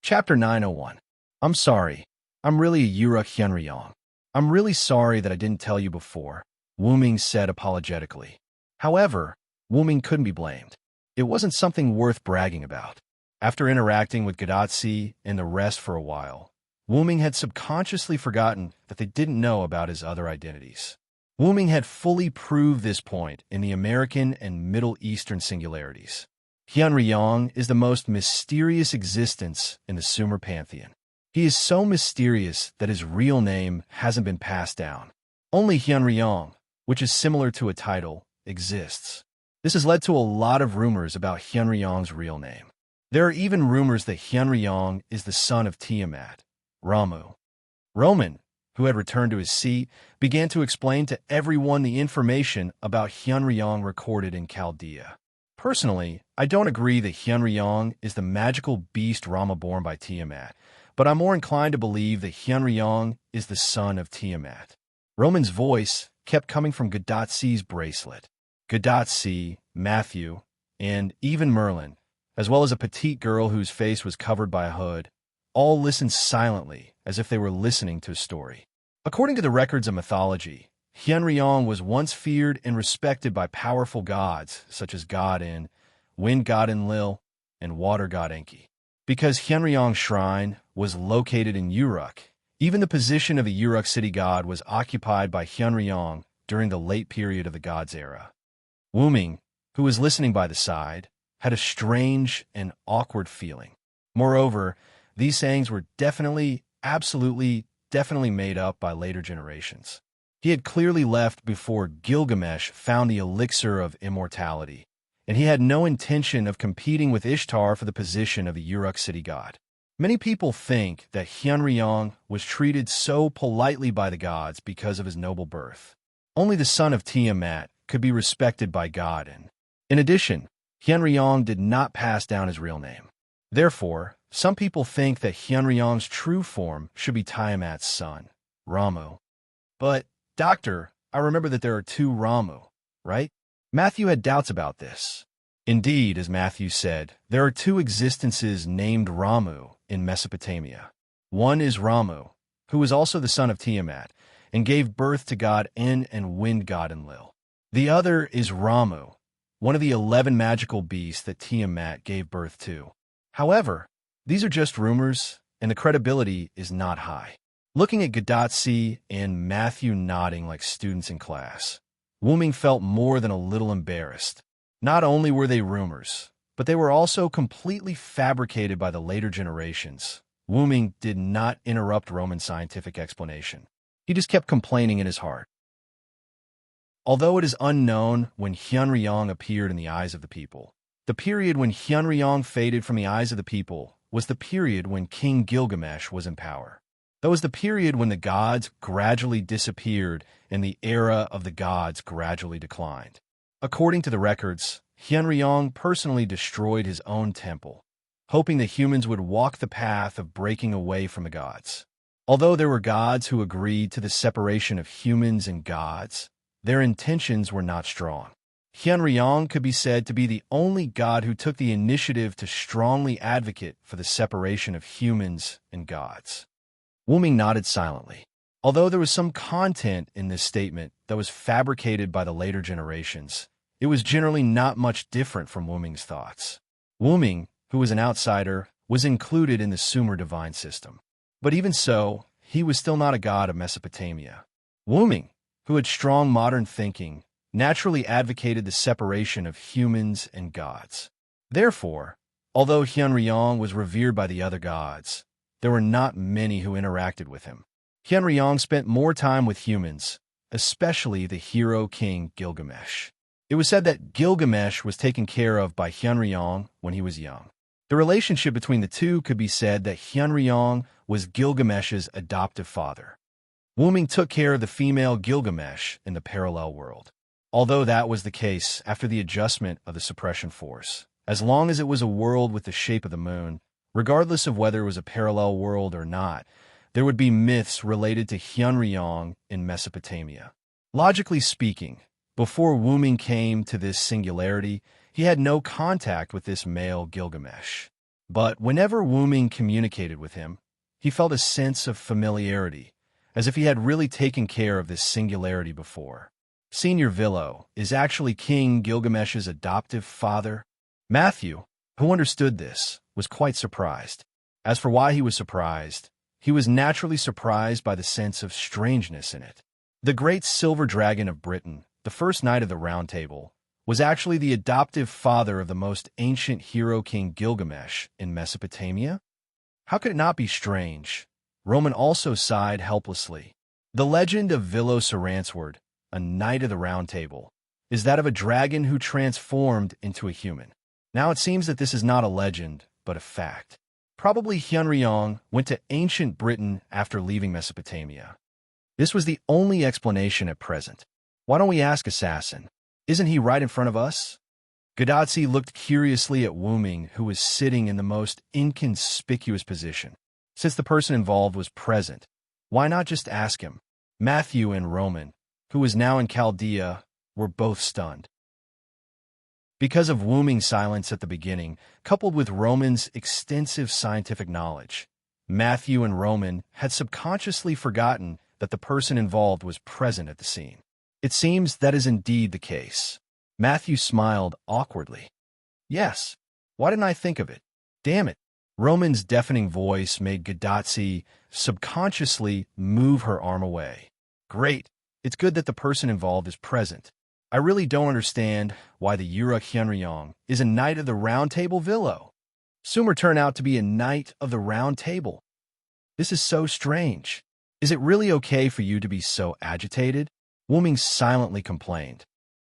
Chapter 901. I'm sorry. I'm really a Uruk Hyunryong. I'm really sorry that I didn't tell you before, Wu Ming said apologetically. However, Wu Ming couldn't be blamed. It wasn't something worth bragging about. After interacting with Gadotsi and the rest for a while, Wu Ming had subconsciously forgotten that they didn't know about his other identities. Wu Ming had fully proved this point in the American and Middle Eastern singularities. Hyunryong is the most mysterious existence in the Sumer pantheon. He is so mysterious that his real name hasn't been passed down. Only Hyunryong, which is similar to a title, exists. This has led to a lot of rumors about Hyunryong's real name. There are even rumors that Hyunryong is the son of Tiamat, Ramu. Roman, who had returned to his seat, began to explain to everyone the information about Hyunryong recorded in Chaldea. Personally, I don't agree that Hyunryong is the magical beast Rama born by Tiamat, but I'm more inclined to believe that Hyunryong is the son of Tiamat. Roman's voice kept coming from Gadatzi's bracelet. Gadatzi, Matthew, and even Merlin, as well as a petite girl whose face was covered by a hood, all listened silently as if they were listening to a story. According to the records of mythology, Hyunryong was once feared and respected by powerful gods such as God In, wind god Enlil, and water god Enki. Because Hyunryong's shrine was located in Uruk, even the position of the Uruk city god was occupied by Hyunryong during the late period of the gods' era. Wuming, who was listening by the side, had a strange and awkward feeling. Moreover, these sayings were definitely made up by later generations. He had clearly left before Gilgamesh found the elixir of immortality, and he had no intention of competing with Ishtar for the position of the Uruk city god. Many people think that Hyunryong was treated so politely by the gods because of his noble birth. Only the son of Tiamat could be respected by God. In addition, Hyunryong did not pass down his real name. Therefore, some people think that Hyunryong's true form should be Tiamat's son, Ramu. But, Doctor, I remember that there are two Ramu, right? Matthew had doubts about this. Indeed, as Matthew said, there are two existences named Ramu in Mesopotamia. One is Ramu, who was also the son of Tiamat, and gave birth to god En and wind god Enlil. The other is Ramu, one of the 11 magical beasts that Tiamat gave birth to. However, these are just rumors, and the credibility is not high. Looking at Gadatzi and Matthew nodding like students in class, Wuming felt more than a little embarrassed. Not only were they rumors, but they were also completely fabricated by the later generations. Wuming did not interrupt Roman's scientific explanation. He just kept complaining in his heart. Although it is unknown when Hyunryong appeared in the eyes of the people, the period when Hyunryong faded from the eyes of the people was the period when King Gilgamesh was in power. That was the period when the gods gradually disappeared and the era of the gods gradually declined. According to the records, Hyunryong personally destroyed his own temple, hoping that humans would walk the path of breaking away from the gods. Although there were gods who agreed to the separation of humans and gods, their intentions were not strong. Hyunryong could be said to be the only god who took the initiative to strongly advocate for the separation of humans and gods. Wuming nodded silently. Although there was some content in this statement that was fabricated by the later generations, it was generally not much different from Wuming's thoughts. Wuming, who was an outsider, was included in the Sumer divine system. But even so, he was still not a god of Mesopotamia. Wuming, who had strong modern thinking, naturally advocated the separation of humans and gods. Therefore, although Hyunryong was revered by the other gods, there were not many who interacted with him. Hyunryong spent more time with humans, especially the hero king Gilgamesh. It was said that Gilgamesh was taken care of by Hyunryong when he was young. The relationship between the two could be said that Hyunryong was Gilgamesh's adoptive father. Wuming took care of the female Gilgamesh in the parallel world. Although that was the case after the adjustment of the suppression force, as long as it was a world with the shape of the moon, regardless of whether it was a parallel world or not, there would be myths related to Hyunryong in Mesopotamia. Logically speaking, before Wuming came to this singularity, he had no contact with this male Gilgamesh. But whenever Wuming communicated with him, he felt a sense of familiarity, as if he had really taken care of this singularity before. Senior Villo is actually King Gilgamesh's adoptive father. Matthew, who understood this, was quite surprised. As for why he was surprised, he was naturally surprised by the sense of strangeness in it. The great silver dragon of Britain, the first knight of the Round Table, was actually the adoptive father of the most ancient hero king Gilgamesh in Mesopotamia? How could it not be strange? Roman also sighed helplessly. The legend of Vilo Saransword, a knight of the Round Table, is that of a dragon who transformed into a human. Now it seems that this is not a legend, but a fact. Probably Hyunryong went to ancient Britain after leaving Mesopotamia. This was the only explanation at present. Why don't we ask Assassin? Isn't he right in front of us? Gadotsi looked curiously at Wuming, who was sitting in the most inconspicuous position. Since the person involved was present, why not just ask him? Matthew and Roman, who was now in Chaldea, were both stunned. Because of Wuming's silence at the beginning, coupled with Roman's extensive scientific knowledge, Matthew and Roman had subconsciously forgotten that the person involved was present at the scene. It seems that is indeed the case. Matthew smiled awkwardly. Yes, why didn't I think of it? Damn it. Roman's deafening voice made Gadotsi subconsciously move her arm away. Great. It's good that the person involved is present. I really don't understand why the Yura Hyunryong is a knight of the Round Table Vilo. Sumer turned out to be a knight of the Round Table. This is so strange. Is it really okay for you to be so agitated? Wuming silently complained.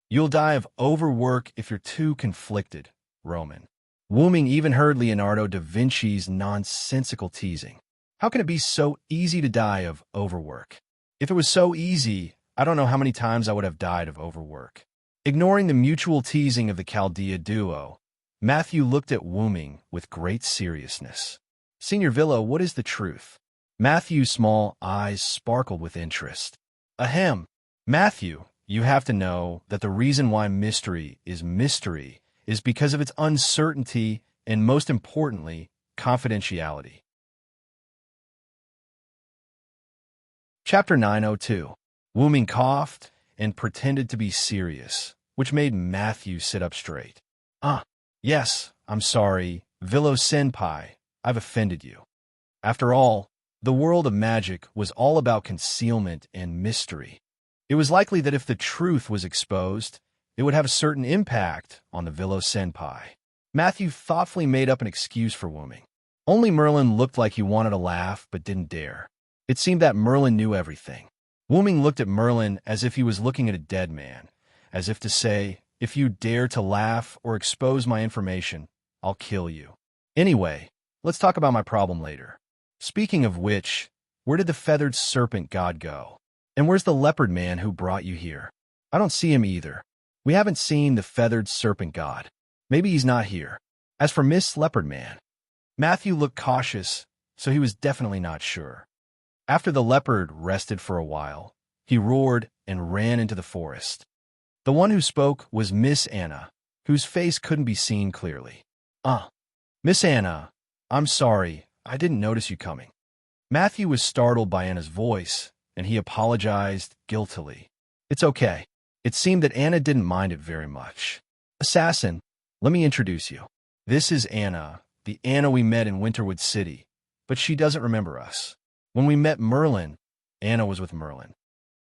You'll die of overwork if you're too conflicted, Roman. Wuming even heard Leonardo da Vinci's nonsensical teasing. How can it be so easy to die of overwork? If it was so easy, I don't know how many times I would have died of overwork. Ignoring the mutual teasing of the Chaldea duo, Matthew looked at Wuming with great seriousness. Senior Vilo, what is the truth? Matthew's small eyes sparkled with interest. Ahem. Matthew, you have to know that the reason why mystery is because of its uncertainty and, most importantly, confidentiality. Chapter 902. Wuming coughed and pretended to be serious, which made Matthew sit up straight. Yes, I'm sorry, Vilo Senpai, I've offended you. After all, the world of magic was all about concealment and mystery. It was likely that if the truth was exposed, it would have a certain impact on the Vilo Senpai. Matthew thoughtfully made up an excuse for Wuming. Only Merlin looked like he wanted to laugh but didn't dare. It seemed that Merlin knew everything. Wuming looked at Merlin as if he was looking at a dead man, as if to say, if you dare to laugh or expose my information, I'll kill you. Anyway, let's talk about my problem later. Speaking of which, where did the feathered serpent god go? And where's the leopard man who brought you here? I don't see him either. We haven't seen the feathered serpent god. Maybe he's not here. As for Miss Leopard Man, Matthew looked cautious, so he was definitely not sure. After the leopard rested for a while, he roared and ran into the forest. The one who spoke was Miss Anna, whose face couldn't be seen clearly. Miss Anna, I'm sorry, I didn't notice you coming. Matthew was startled by Anna's voice, and he apologized guiltily. It's okay. It seemed that Anna didn't mind it very much. Assassin, let me introduce you. This is Anna, the Anna we met in Winterwood City, but she doesn't remember us. When we met Merlin, Anna was with Merlin.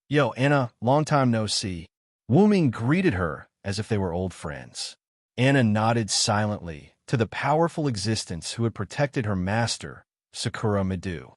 Yo, Anna, long time no see. Wuming greeted her as if they were old friends. Anna nodded silently to the powerful existence who had protected her master, Sakura Midu.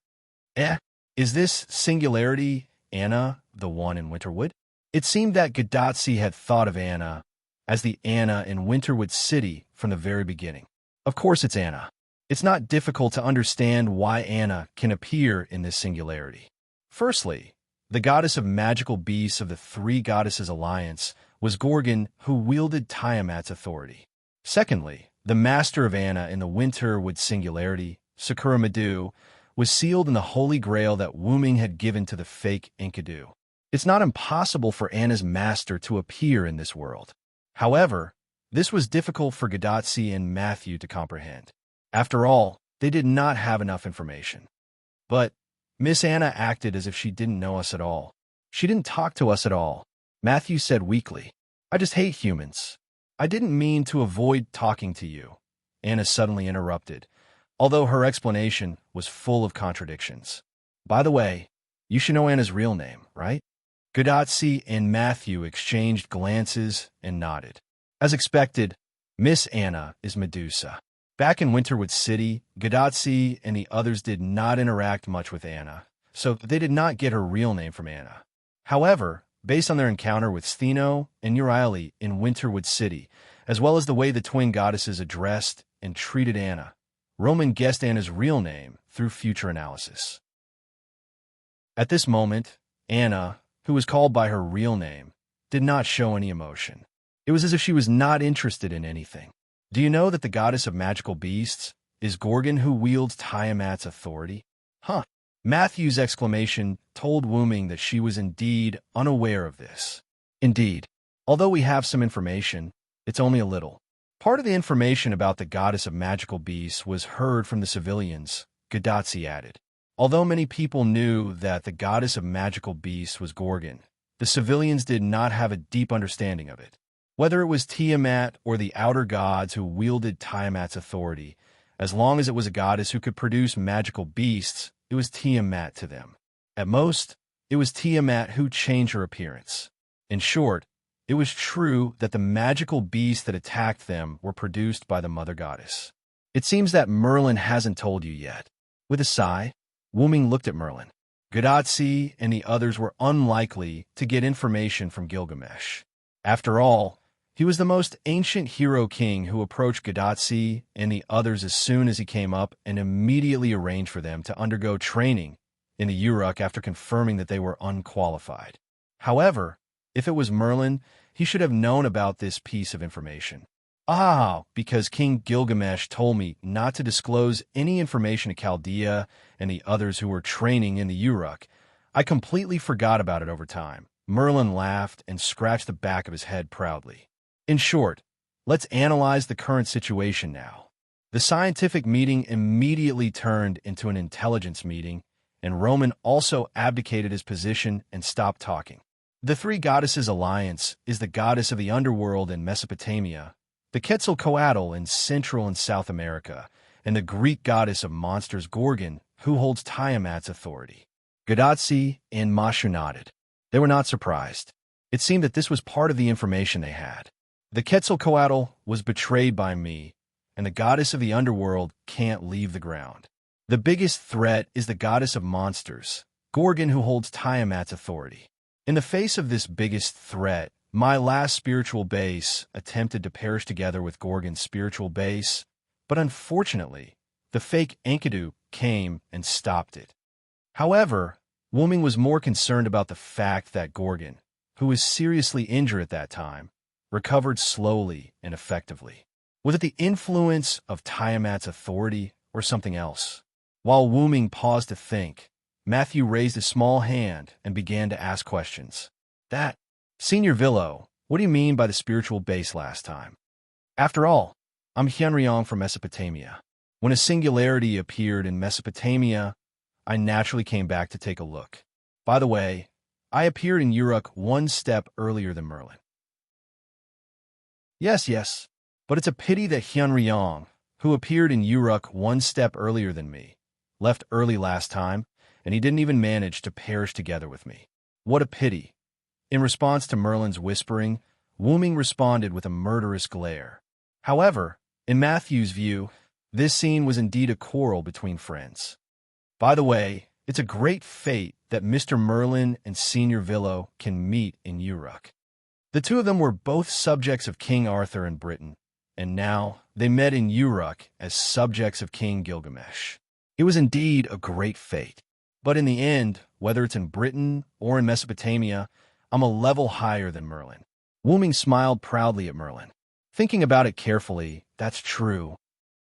Is this singularity Anna, the one in Winterwood? It seemed that Gadotsi had thought of Anna as the Anna in Winterwood City from the very beginning. Of course it's Anna. It's not difficult to understand why Anna can appear in this singularity. Firstly, the goddess of magical beasts of the Three Goddesses Alliance was Gorgon, who wielded Tiamat's authority. Secondly, the master of Anna in the Winterwood singularity, Sakura Midu, was sealed in the Holy Grail that Wuming had given to the fake Enkidu. It's not impossible for Anna's master to appear in this world. However, this was difficult for Gadotsi and Matthew to comprehend. After all, they did not have enough information. But Miss Anna acted as if she didn't know us at all. She didn't talk to us at all. Matthew said weakly, I just hate humans. I didn't mean to avoid talking to you. Anna suddenly interrupted, although her explanation was full of contradictions. By the way, you should know Anna's real name, right? Gadotsi and Matthew exchanged glances and nodded. As expected, Miss Anna is Medusa. Back in Winterwood City, Gadotsi and the others did not interact much with Anna, so they did not get her real name from Anna. However, based on their encounter with Stheno and Euryale in Winterwood City, as well as the way the twin goddesses addressed and treated Anna, Roman guessed Anna's real name through future analysis. At this moment, Anna, who was called by her real name, did not show any emotion. It was as if she was not interested in anything. Do you know that the goddess of magical beasts is Gorgon, who wields Tiamat's authority? Huh. Matthew's exclamation told Wooming that she was indeed unaware of this. Indeed, although we have some information, it's only a little. Part of the information about the goddess of magical beasts was heard from the civilians, Gadotsi added. Although many people knew that the goddess of magical beasts was Gorgon, the civilians did not have a deep understanding of it. Whether it was Tiamat or the outer gods who wielded Tiamat's authority, as long as it was a goddess who could produce magical beasts, it was Tiamat to them. At most, it was Tiamat who changed her appearance. In short, it was true that the magical beasts that attacked them were produced by the mother goddess. It seems that Merlin hasn't told you yet. With a sigh, Wooming looked at Merlin. Gadotsi and the others were unlikely to get information from Gilgamesh. After all, he was the most ancient hero king who approached Gadotsi and the others as soon as he came up and immediately arranged for them to undergo training in the Uruk after confirming that they were unqualified. However, if it was Merlin, he should have known about this piece of information. Because King Gilgamesh told me not to disclose any information to Chaldea and the others who were training in the Uruk, I completely forgot about it over time. Merlin laughed and scratched the back of his head proudly. In short, let's analyze the current situation now. The scientific meeting immediately turned into an intelligence meeting, and Roman also abdicated his position and stopped talking. The three goddesses' alliance is the goddess of the underworld in Mesopotamia, the Quetzalcoatl in Central and South America, and the Greek goddess of monsters Gorgon, who holds Tiamat's authority. Gadotsi and Mashu nodded. They were not surprised. It seemed that this was part of the information they had. The Quetzalcoatl was betrayed by me, and the goddess of the underworld can't leave the ground. The biggest threat is the goddess of monsters, Gorgon, who holds Tiamat's authority. In the face of this biggest threat, my last spiritual base attempted to perish together with Gorgon's spiritual base, but unfortunately, the fake Enkidu came and stopped it. However, Wooming was more concerned about the fact that Gorgon, who was seriously injured at that time, recovered slowly and effectively. Was it the influence of Tiamat's authority or something else? While Wooming paused to think, Matthew raised a small hand and began to ask questions. Senior Villo, what do you mean by the spiritual base last time? After all, I'm Hyunryong from Mesopotamia. When a singularity appeared in Mesopotamia, I naturally came back to take a look. By the way, I appeared in Uruk one step earlier than Merlin. Yes, but it's a pity that Hyunryong, who appeared in Uruk one step earlier than me, left early last time, and he didn't even manage to perish together with me. What a pity. In response to Merlin's whispering, Wooming responded with a murderous glare. However, in Matthew's view, this scene was indeed a quarrel between friends. By the way, it's a great fate that Mr. Merlin and Senior Villo can meet in Uruk. The two of them were both subjects of King Arthur in Britain, and now they met in Uruk as subjects of King Gilgamesh. It was indeed a great fate. But in the end, whether it's in Britain or in Mesopotamia, I'm a level higher than Merlin. Wooming smiled proudly at Merlin. Thinking about it carefully, that's true.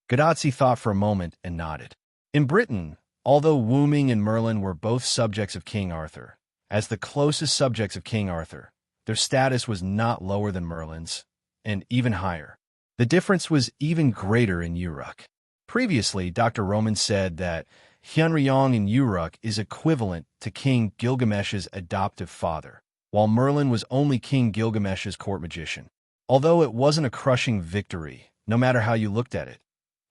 Gadotsi thought for a moment and nodded. In Britain, although Wooming and Merlin were both subjects of King Arthur, as the closest subjects of King Arthur, their status was not lower than Merlin's, and even higher. The difference was even greater in Uruk. Previously, Dr. Roman said that Hyunryong in Uruk is equivalent to King Gilgamesh's adoptive father, while Merlin was only King Gilgamesh's court magician. Although it wasn't a crushing victory, no matter how you looked at it,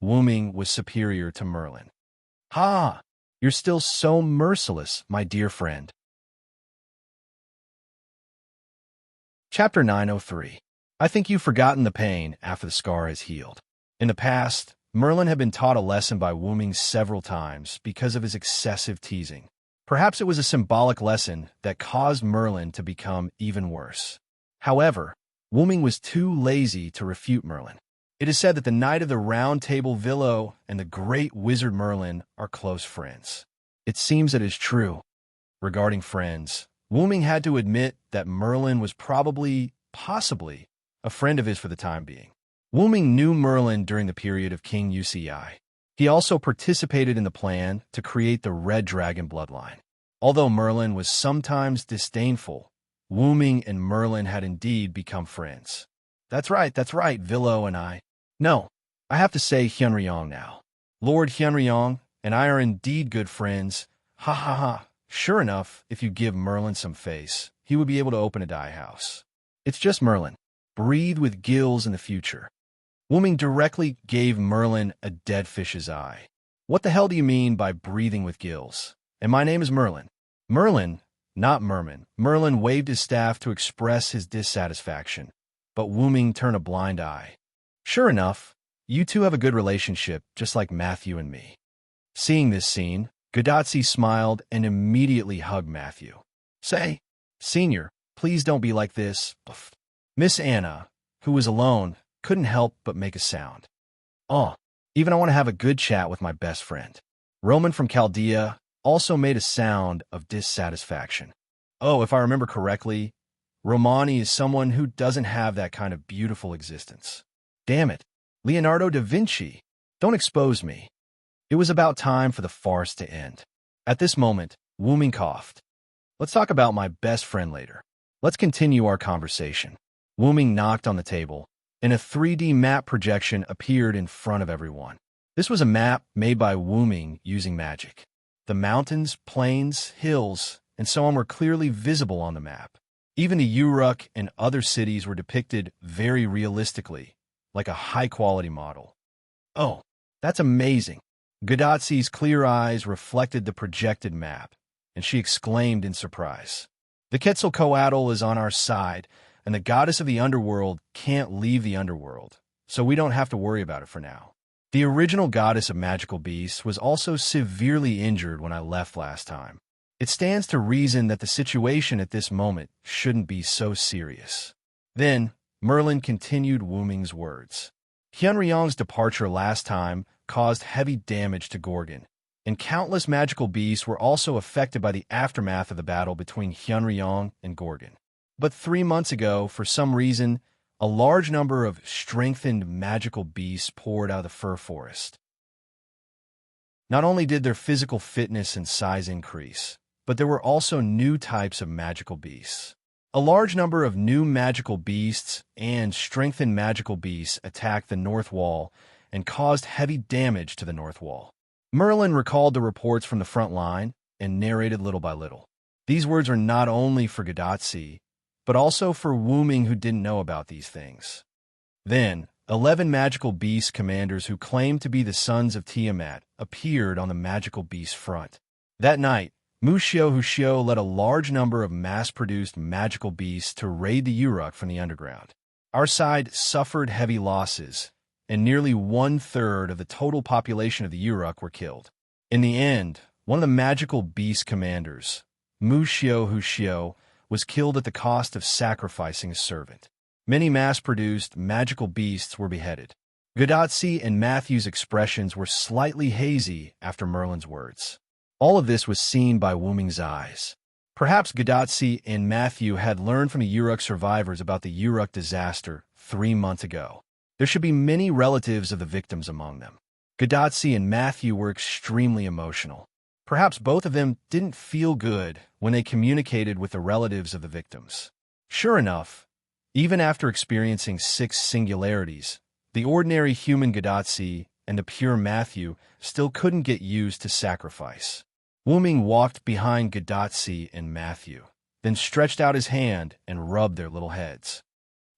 Wooming was superior to Merlin. You're still so merciless, my dear friend. Chapter 903. I think you've forgotten the pain after the scar has healed. In the past, Merlin had been taught a lesson by Wooming several times because of his excessive teasing. Perhaps it was a symbolic lesson that caused Merlin to become even worse. However, Wooming was too lazy to refute Merlin. It is said that the Knight of the Round Table Villo and the great wizard Merlin are close friends. It seems it is true. Regarding friends, Wooming had to admit that Merlin was possibly, a friend of his for the time being. Wooming knew Merlin during the period of King UCI. He also participated in the plan to create the Red Dragon bloodline. Although Merlin was sometimes disdainful, Wooming and Merlin had indeed become friends. That's right, Villo and I. No, I have to say Hyunryong now. Lord Hyunryong and I are indeed good friends. Ha ha ha. Sure enough, if you give Merlin some face, he would be able to open a dye house. It's just Merlin. Breathe with gills in the future. Wooming directly gave Merlin a dead fish's eye. What the hell do you mean by breathing with gills? And my name is Merlin. Merlin, not Merman. Merlin waved his staff to express his dissatisfaction, but Wooming turned a blind eye. Sure enough, you two have a good relationship, just like Matthew and me. Seeing this scene, Godatsi smiled and immediately hugged Matthew. Say, Senior, please don't be like this. Miss Anna, who was alone, couldn't help but make a sound. Oh, even I want to have a good chat with my best friend. Roman from Chaldea also made a sound of dissatisfaction. Oh, if I remember correctly, Romani is someone who doesn't have that kind of beautiful existence. Damn it, Leonardo da Vinci, don't expose me. It was about time for the farce to end. At this moment, Wooming coughed. Let's talk about my best friend later. Let's continue our conversation. Wooming knocked on the table, and a 3D map projection appeared in front of everyone. This was a map made by Wooming using magic. The mountains, plains, hills, and so on were clearly visible on the map. Even the Uruk and other cities were depicted very realistically, like a high-quality model. Oh, that's amazing. Godatsi's clear eyes reflected the projected map, and she exclaimed in surprise. The Quetzalcoatl is on our side, and the goddess of the underworld can't leave the underworld, so we don't have to worry about it for now. The original goddess of magical beasts was also severely injured when I left last time. It stands to reason that the situation at this moment shouldn't be so serious. Then, Merlin continued Wooming's words. Hyunryong's departure last time caused heavy damage to Gorgon, and countless magical beasts were also affected by the aftermath of the battle between Hyunryong and Gorgon. But 3 months ago, for some reason, a large number of strengthened magical beasts poured out of the fir forest. Not only did their physical fitness and size increase, but there were also new types of magical beasts. A large number of new magical beasts and strengthened magical beasts attacked the north wall and caused heavy damage to the north wall. Merlin recalled the reports from the front line and narrated little by little. These words are not only for Godatsi, but also for Wooming who didn't know about these things. Then, 11 magical beast commanders who claimed to be the sons of Tiamat appeared on the magical beast front. That night, Mushio Hushio led a large number of mass-produced magical beasts to raid the Uruk from the underground. Our side suffered heavy losses, and nearly 1/3 of the total population of the Uruk were killed. In the end, one of the magical beast commanders, Mushio Hushio, was killed at the cost of sacrificing a servant. Many mass-produced magical beasts were beheaded. Godatsi and Matthew's expressions were slightly hazy after Merlin's words. All of this was seen by Wooming's eyes. Perhaps Godatsi and Matthew had learned from the Uruk survivors about the Uruk disaster 3 months ago. There should be many relatives of the victims among them. Godatsi and Matthew were extremely emotional. Perhaps both of them didn't feel good when they communicated with the relatives of the victims. Sure enough, even after experiencing 6 singularities, the ordinary human Godatsi and the pure Matthew still couldn't get used to sacrifice. Wooming walked behind Godatsi and Matthew, then stretched out his hand and rubbed their little heads.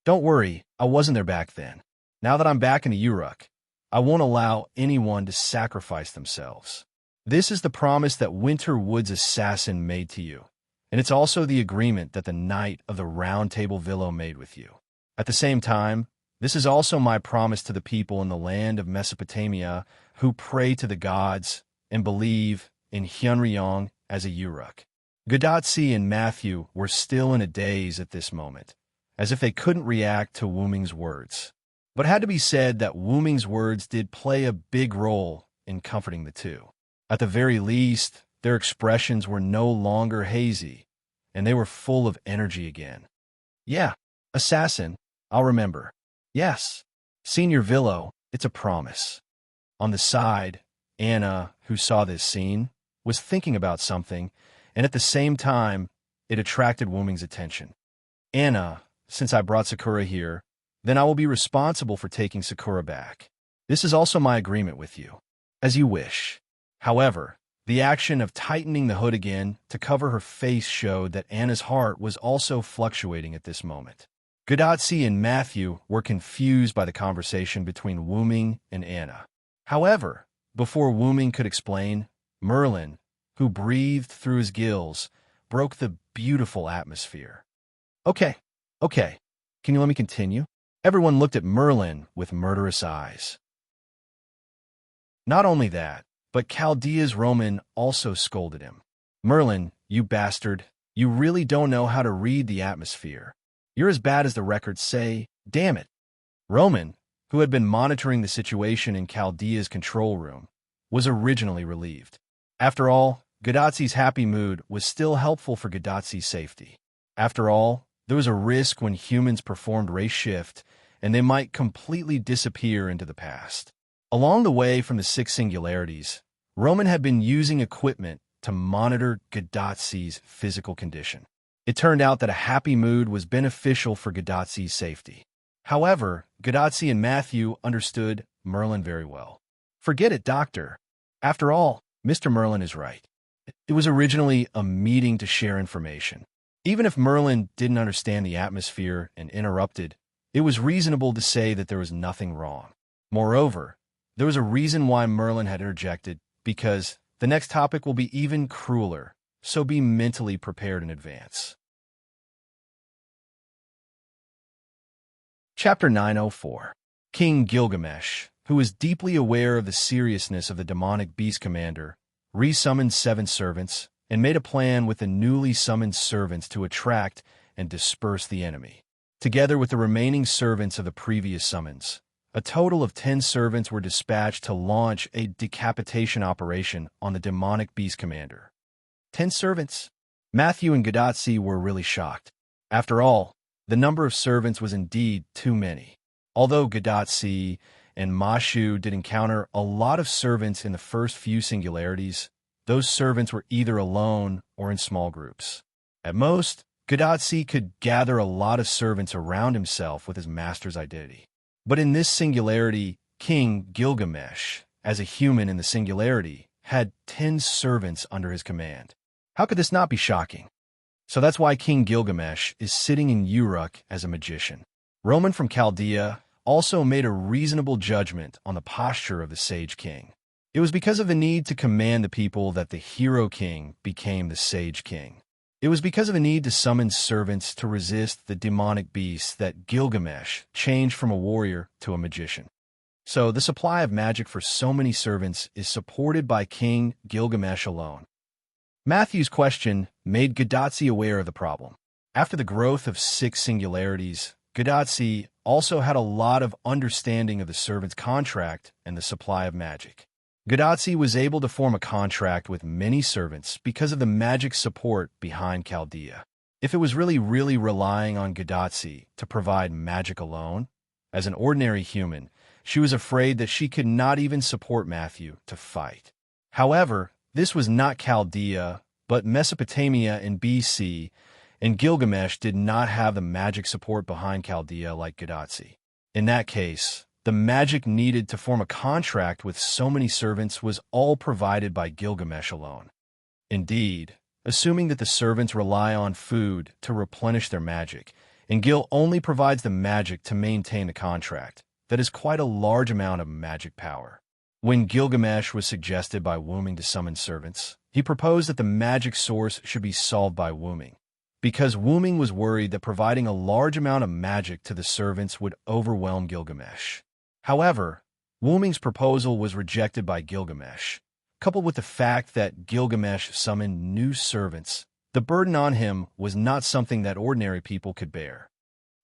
Don't worry, I wasn't there back then. Now that I'm back in the Uruk, I won't allow anyone to sacrifice themselves. This is the promise that Winterwood's assassin made to you, and it's also the agreement that the Knight of the Round Table Villo made with you. At the same time, this is also my promise to the people in the land of Mesopotamia who pray to the gods and believe in Hyunryong as a Uruk. Gadatsi and Matthew were still in a daze at this moment, as if they couldn't react to Wuming's words. But it had to be said that Wuming's words did play a big role in comforting the two. At the very least, their expressions were no longer hazy, and they were full of energy again. Yeah, assassin, I'll remember. Yes, Senior Villo, it's a promise. On the side, Anna, who saw this scene, was thinking about something, and at the same time, it attracted Wuming's attention. Anna, since I brought Sakura here, then I will be responsible for taking Sakura back. This is also my agreement with you. As you wish. However, the action of tightening the hood again to cover her face showed that Anna's heart was also fluctuating at this moment. Gadatsi and Matthew were confused by the conversation between Wuming and Anna. However, before Wuming could explain, Merlin, who breathed through his gills, broke the beautiful atmosphere. Okay. Can you let me continue? Everyone looked at Merlin with murderous eyes. Not only that, but Chaldea's Roman also scolded him. Merlin, you bastard, you really don't know how to read the atmosphere. You're as bad as the records say, damn it. Roman, who had been monitoring the situation in Chaldea's control room, was originally relieved. After all, Gadatsi's happy mood was still helpful for Gadatsi's safety. After all, there was a risk when humans performed race shift, and they might completely disappear into the past. Along the way from the 6 singularities, Roman had been using equipment to monitor Gadatsi's physical condition. It turned out that a happy mood was beneficial for Gadatsi's safety. However, Gadatsi and Matthew understood Merlin very well. Forget it, Doctor. After all, Mr. Merlin is right. It was originally a meeting to share information. Even if Merlin didn't understand the atmosphere and interrupted, it was reasonable to say that there was nothing wrong. Moreover, there was a reason why Merlin had interjected, because the next topic will be even crueler, so be mentally prepared in advance. Chapter 904. King Gilgamesh, who was deeply aware of the seriousness of the demonic beast commander, resummoned 7 servants and made a plan with the newly summoned servants to attract and disperse the enemy. Together with the remaining servants of the previous summons, a total of 10 servants were dispatched to launch a decapitation operation on the demonic beast commander. 10 servants? Matthew and Gadatsi were really shocked. After all, the number of servants was indeed too many. Although Gadatsi and Mashu did encounter a lot of servants in the first few singularities, those servants were either alone or in small groups. At most, Gadatsi could gather a lot of servants around himself with his master's identity. But in this singularity, King Gilgamesh, as a human in the singularity, had 10 servants under his command. How could this not be shocking? So that's why King Gilgamesh is sitting in Uruk as a magician. Roman from Chaldea also made a reasonable judgment on the posture of the sage king. It was because of the need to command the people that the hero king became the sage king. It was because of a need to summon servants to resist the demonic beasts that Gilgamesh changed from a warrior to a magician. So the supply of magic for so many servants is supported by King Gilgamesh alone. Matthew's question made Gadatsi aware of the problem. After the growth of 6 singularities, Gadatsi also had a lot of understanding of the servant's contract and the supply of magic. Gadatsi was able to form a contract with many servants because of the magic support behind Chaldea. If it was really relying on Gadatsi to provide magic alone, as an ordinary human, she was afraid that she could not even support Matthew to fight. However, this was not Chaldea, but Mesopotamia in BC, and Gilgamesh did not have the magic support behind Chaldea like Gadatsi. In that case, the magic needed to form a contract with so many servants was all provided by Gilgamesh alone. Indeed, assuming that the servants rely on food to replenish their magic, and Gil only provides the magic to maintain the contract, that is quite a large amount of magic power. When Gilgamesh was suggested by Wuming to summon servants, he proposed that the magic source should be solved by Wuming. because Wu Ming was worried that providing a large amount of magic to the servants would overwhelm Gilgamesh. However, Wu Ming's proposal was rejected by Gilgamesh. Coupled with the fact that Gilgamesh summoned new servants, the burden on him was not something that ordinary people could bear.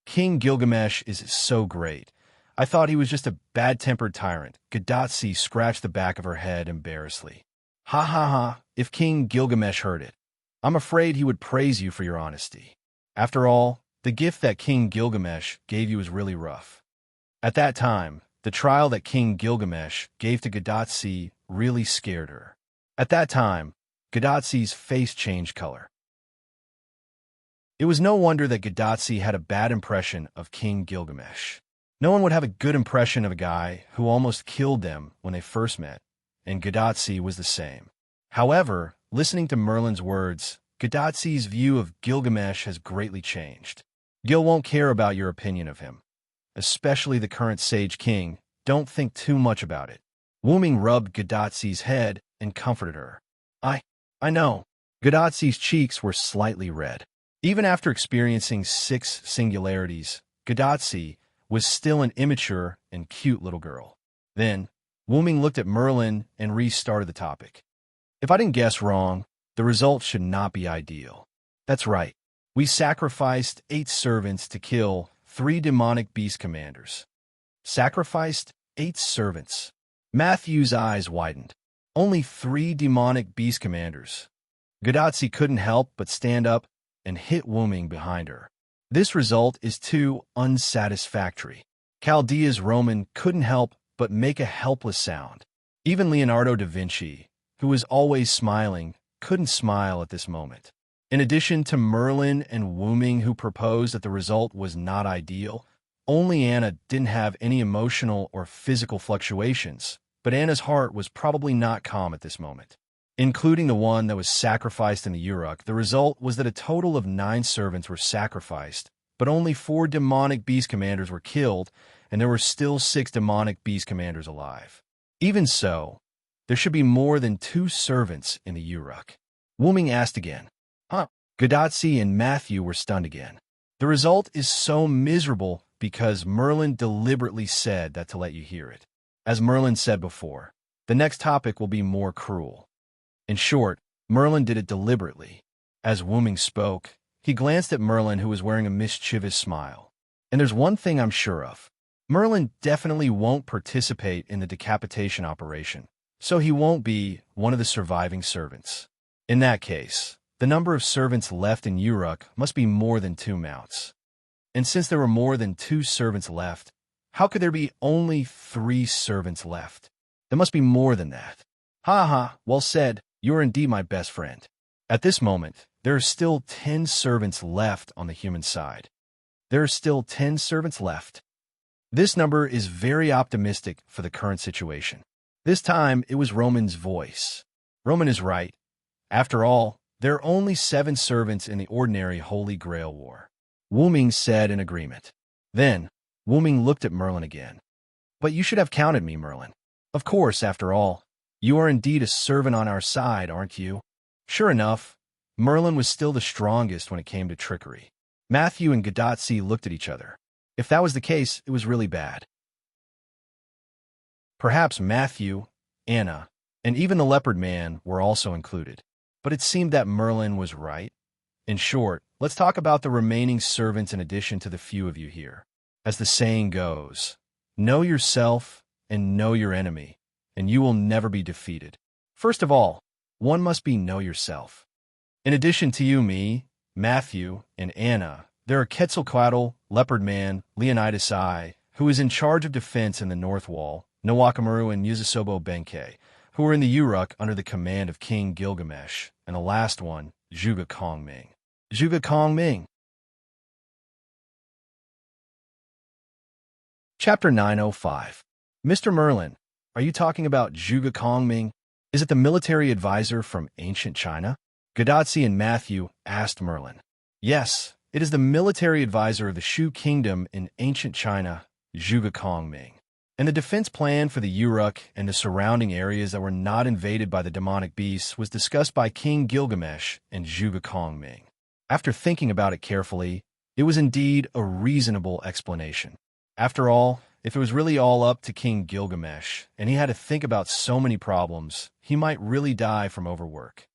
King Gilgamesh is so great. I thought he was just a bad-tempered tyrant. Gadatsi scratched the back of her head embarrassedly. Ha ha ha, if King Gilgamesh heard it. I'm afraid he would praise you for your honesty. After all, the gift that King Gilgamesh gave you is really rough. At that time, the trial that King Gilgamesh gave to Gadatsi really scared her. At that time, Gadatsi's face changed color. It was no wonder that Gadatsi had a bad impression of King Gilgamesh. No one would have a good impression of a guy who almost killed them when they first met, and Gadatsi was the same. However, listening to Merlin's words, Gadatsi's view of Gilgamesh has greatly changed. Gil won't care about your opinion of him. Especially the current Sage King, don't think too much about it. Wu Ming rubbed Gadatsi's head and comforted her. I know. Gadatsi's cheeks were slightly red. Even after experiencing 6 singularities, Gadatsi was still an immature and cute little girl. Then, Wu Ming looked at Merlin and restarted the topic. If I didn't guess wrong, the result should not be ideal. That's right. We sacrificed 8 servants to kill 3 demonic beast commanders. Sacrificed 8 servants. Matthew's eyes widened. Only 3 demonic beast commanders. Gadatsi couldn't help but stand up and hit Wu Ming behind her. This result is too unsatisfactory. Chaldea's Roman couldn't help but make a helpless sound. Even Leonardo da Vinci, who was always smiling, couldn't smile at this moment. In addition to Merlin and Wu Ming, who proposed that the result was not ideal, only Anna didn't have any emotional or physical fluctuations, but Anna's heart was probably not calm at this moment. Including the one that was sacrificed in the Uruk, the result was that a total of 9 servants were sacrificed, but only 4 demonic beast commanders were killed, and there were still 6 demonic beast commanders alive. Even so, there should be more than 2 servants in the Uruk. Wu Ming asked again. Gadatsi and Matthew were stunned again. The result is so miserable because Merlin deliberately said that to let you hear it. As Merlin said before, the next topic will be more cruel. In short, Merlin did it deliberately. As Wu Ming spoke, he glanced at Merlin, who was wearing a mischievous smile. And there's one thing I'm sure of. Merlin definitely won't participate in the decapitation operation, so he won't be one of the surviving servants. In that case, the number of servants left in Uruk must be more than 2 mounts. And since there were more than 2 servants left, how could there be only 3 servants left? There must be more than that. Ha ha, well said, you are indeed my best friend. At this moment, there are still 10 servants left on the human side. There are still 10 servants left. This number is very optimistic for the current situation. This time, it was Roman's voice. Roman is right. After all, there are only 7 servants in the ordinary Holy Grail War. Wu Ming said in agreement. Then, Wu Ming looked at Merlin again. But you should have counted me, Merlin. Of course, after all, you are indeed a servant on our side, aren't you? Sure enough, Merlin was still the strongest when it came to trickery. Matthew and Gadatsi looked at each other. If that was the case, it was really bad. Perhaps Matthew, Anna, and even the leopard man were also included. But it seemed that Merlin was right. In short, let's talk about the remaining servants in addition to the few of you here. As the saying goes, know yourself and know your enemy, and you will never be defeated. First of all, one must be know yourself. In addition to you, me, Matthew, and Anna, there are Quetzalcoatl, Leopard Man, Leonidas I, who is in charge of defense in the North Wall, Nawakamaru and Yuzusobo Benkei, who are in the Uruk under the command of King Gilgamesh, and the last one, Zhuge Kongming. Zhuge Kongming. Chapter 905. Mr. Merlin, are you talking about Zhuge Kongming? Is it the military advisor from ancient China? Gadatsi and Matthew asked Merlin. Yes, it is the military advisor of the Shu Kingdom in ancient China, Zhuge Kongming. And the defense plan for the Uruk and the surrounding areas that were not invaded by the demonic beasts was discussed by King Gilgamesh and Zhuge Kongming. After thinking about it carefully, it was indeed a reasonable explanation. After all, if it was really all up to King Gilgamesh, and he had to think about so many problems, he might really die from overwork.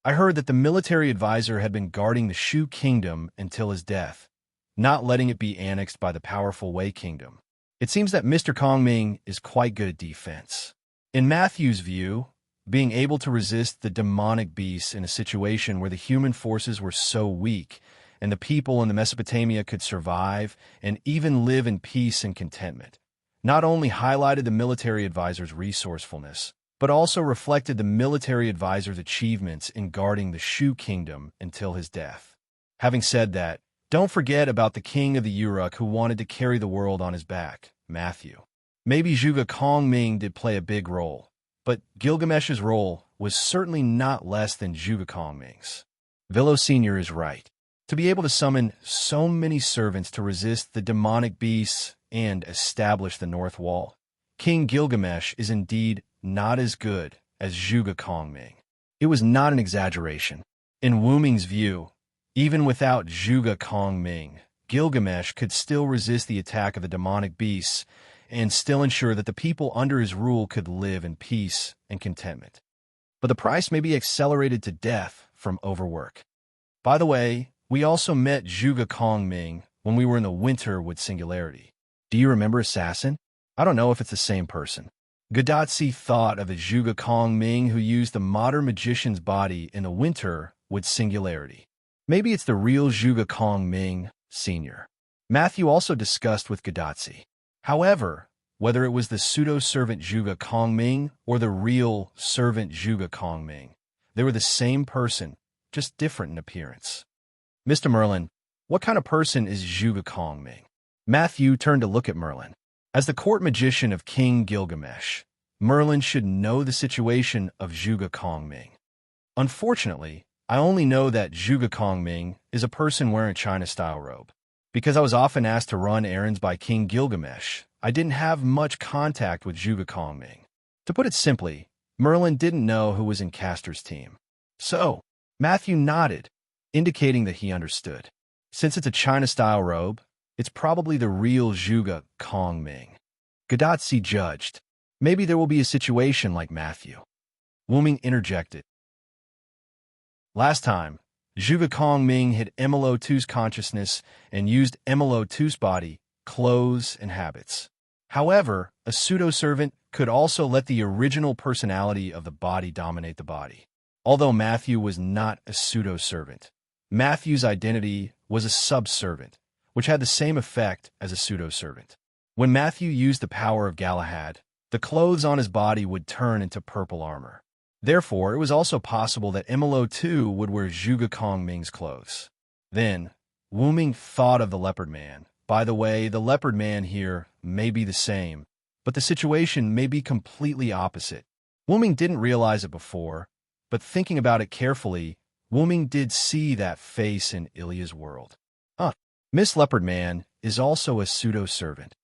I heard that the military advisor had been guarding the Shu kingdom until his death, not letting it be annexed by the powerful Wei kingdom. It seems that Mr. Kongming is quite good at defense. In Matthew's view, being able to resist the demonic beasts in a situation where the human forces were so weak and the people in the Mesopotamia could survive and even live in peace and contentment, not only highlighted the military advisor's resourcefulness, but also reflected the military advisor's achievements in guarding the Shu kingdom until his death. Having said that, don't forget about the king of the Uruk who wanted to carry the world on his back, Matthew. Maybe Zhuge Kongming did play a big role, but Gilgamesh's role was certainly not less than Zhuge Kongming's. Villo Sr. is right. To be able to summon so many servants to resist the demonic beasts and establish the North Wall, King Gilgamesh is indeed not as good as Zhuge Kongming. It was not an exaggeration. In Wu Ming's view, even without Zhuge Kongming, Gilgamesh could still resist the attack of the demonic beasts and still ensure that the people under his rule could live in peace and contentment. But the price may be accelerated to death from overwork. By the way, we also met Zhuge Kongming when we were in the Winterwood Singularity. Do you remember Assassin? I don't know if it's the same person. Gadatsi thought of a Zhuge Kongming who used the modern magician's body in the Winterwood Singularity. Maybe it's the real Zhuge Kongming Sr. Matthew also discussed with Gadatsi. However, whether it was the pseudo-servant Zhuge Kongming or the real servant Zhuge Kongming, they were the same person, just different in appearance. Mr. Merlin, what kind of person is Zhuge Kongming? Matthew turned to look at Merlin. As the court magician of King Gilgamesh, Merlin should know the situation of Zhuge Kongming. Unfortunately, I only know that Zhuge Kongming is a person wearing a China-style robe. Because I was often asked to run errands by King Gilgamesh, I didn't have much contact with Zhuge Kongming. To put it simply, Merlin didn't know who was in Castor's team. So, Matthew nodded, indicating that he understood. Since it's a China-style robe, it's probably the real Zhuge Kongming. Gadatsi judged. Maybe there will be a situation like Matthew. Wu Ming interjected. Last time, Zhuge Kongming hid MLO2's consciousness and used MLO2's body, clothes, and habits. However, a pseudo-servant could also let the original personality of the body dominate the body. Although Matthew was not a pseudo-servant, Matthew's identity was a sub-servant, which had the same effect as a pseudo-servant. When Matthew used the power of Galahad, the clothes on his body would turn into purple armor. Therefore, it was also possible that MLO2 would wear Zhuge Kongming's clothes. Then, Wu Ming thought of the Leopard Man. By the way, the Leopard Man here may be the same, but the situation may be completely opposite. Wu Ming didn't realize it before, but thinking about it carefully, Wu Ming did see that face in Ilya's world. Miss Leopard Man is also a pseudo-servant.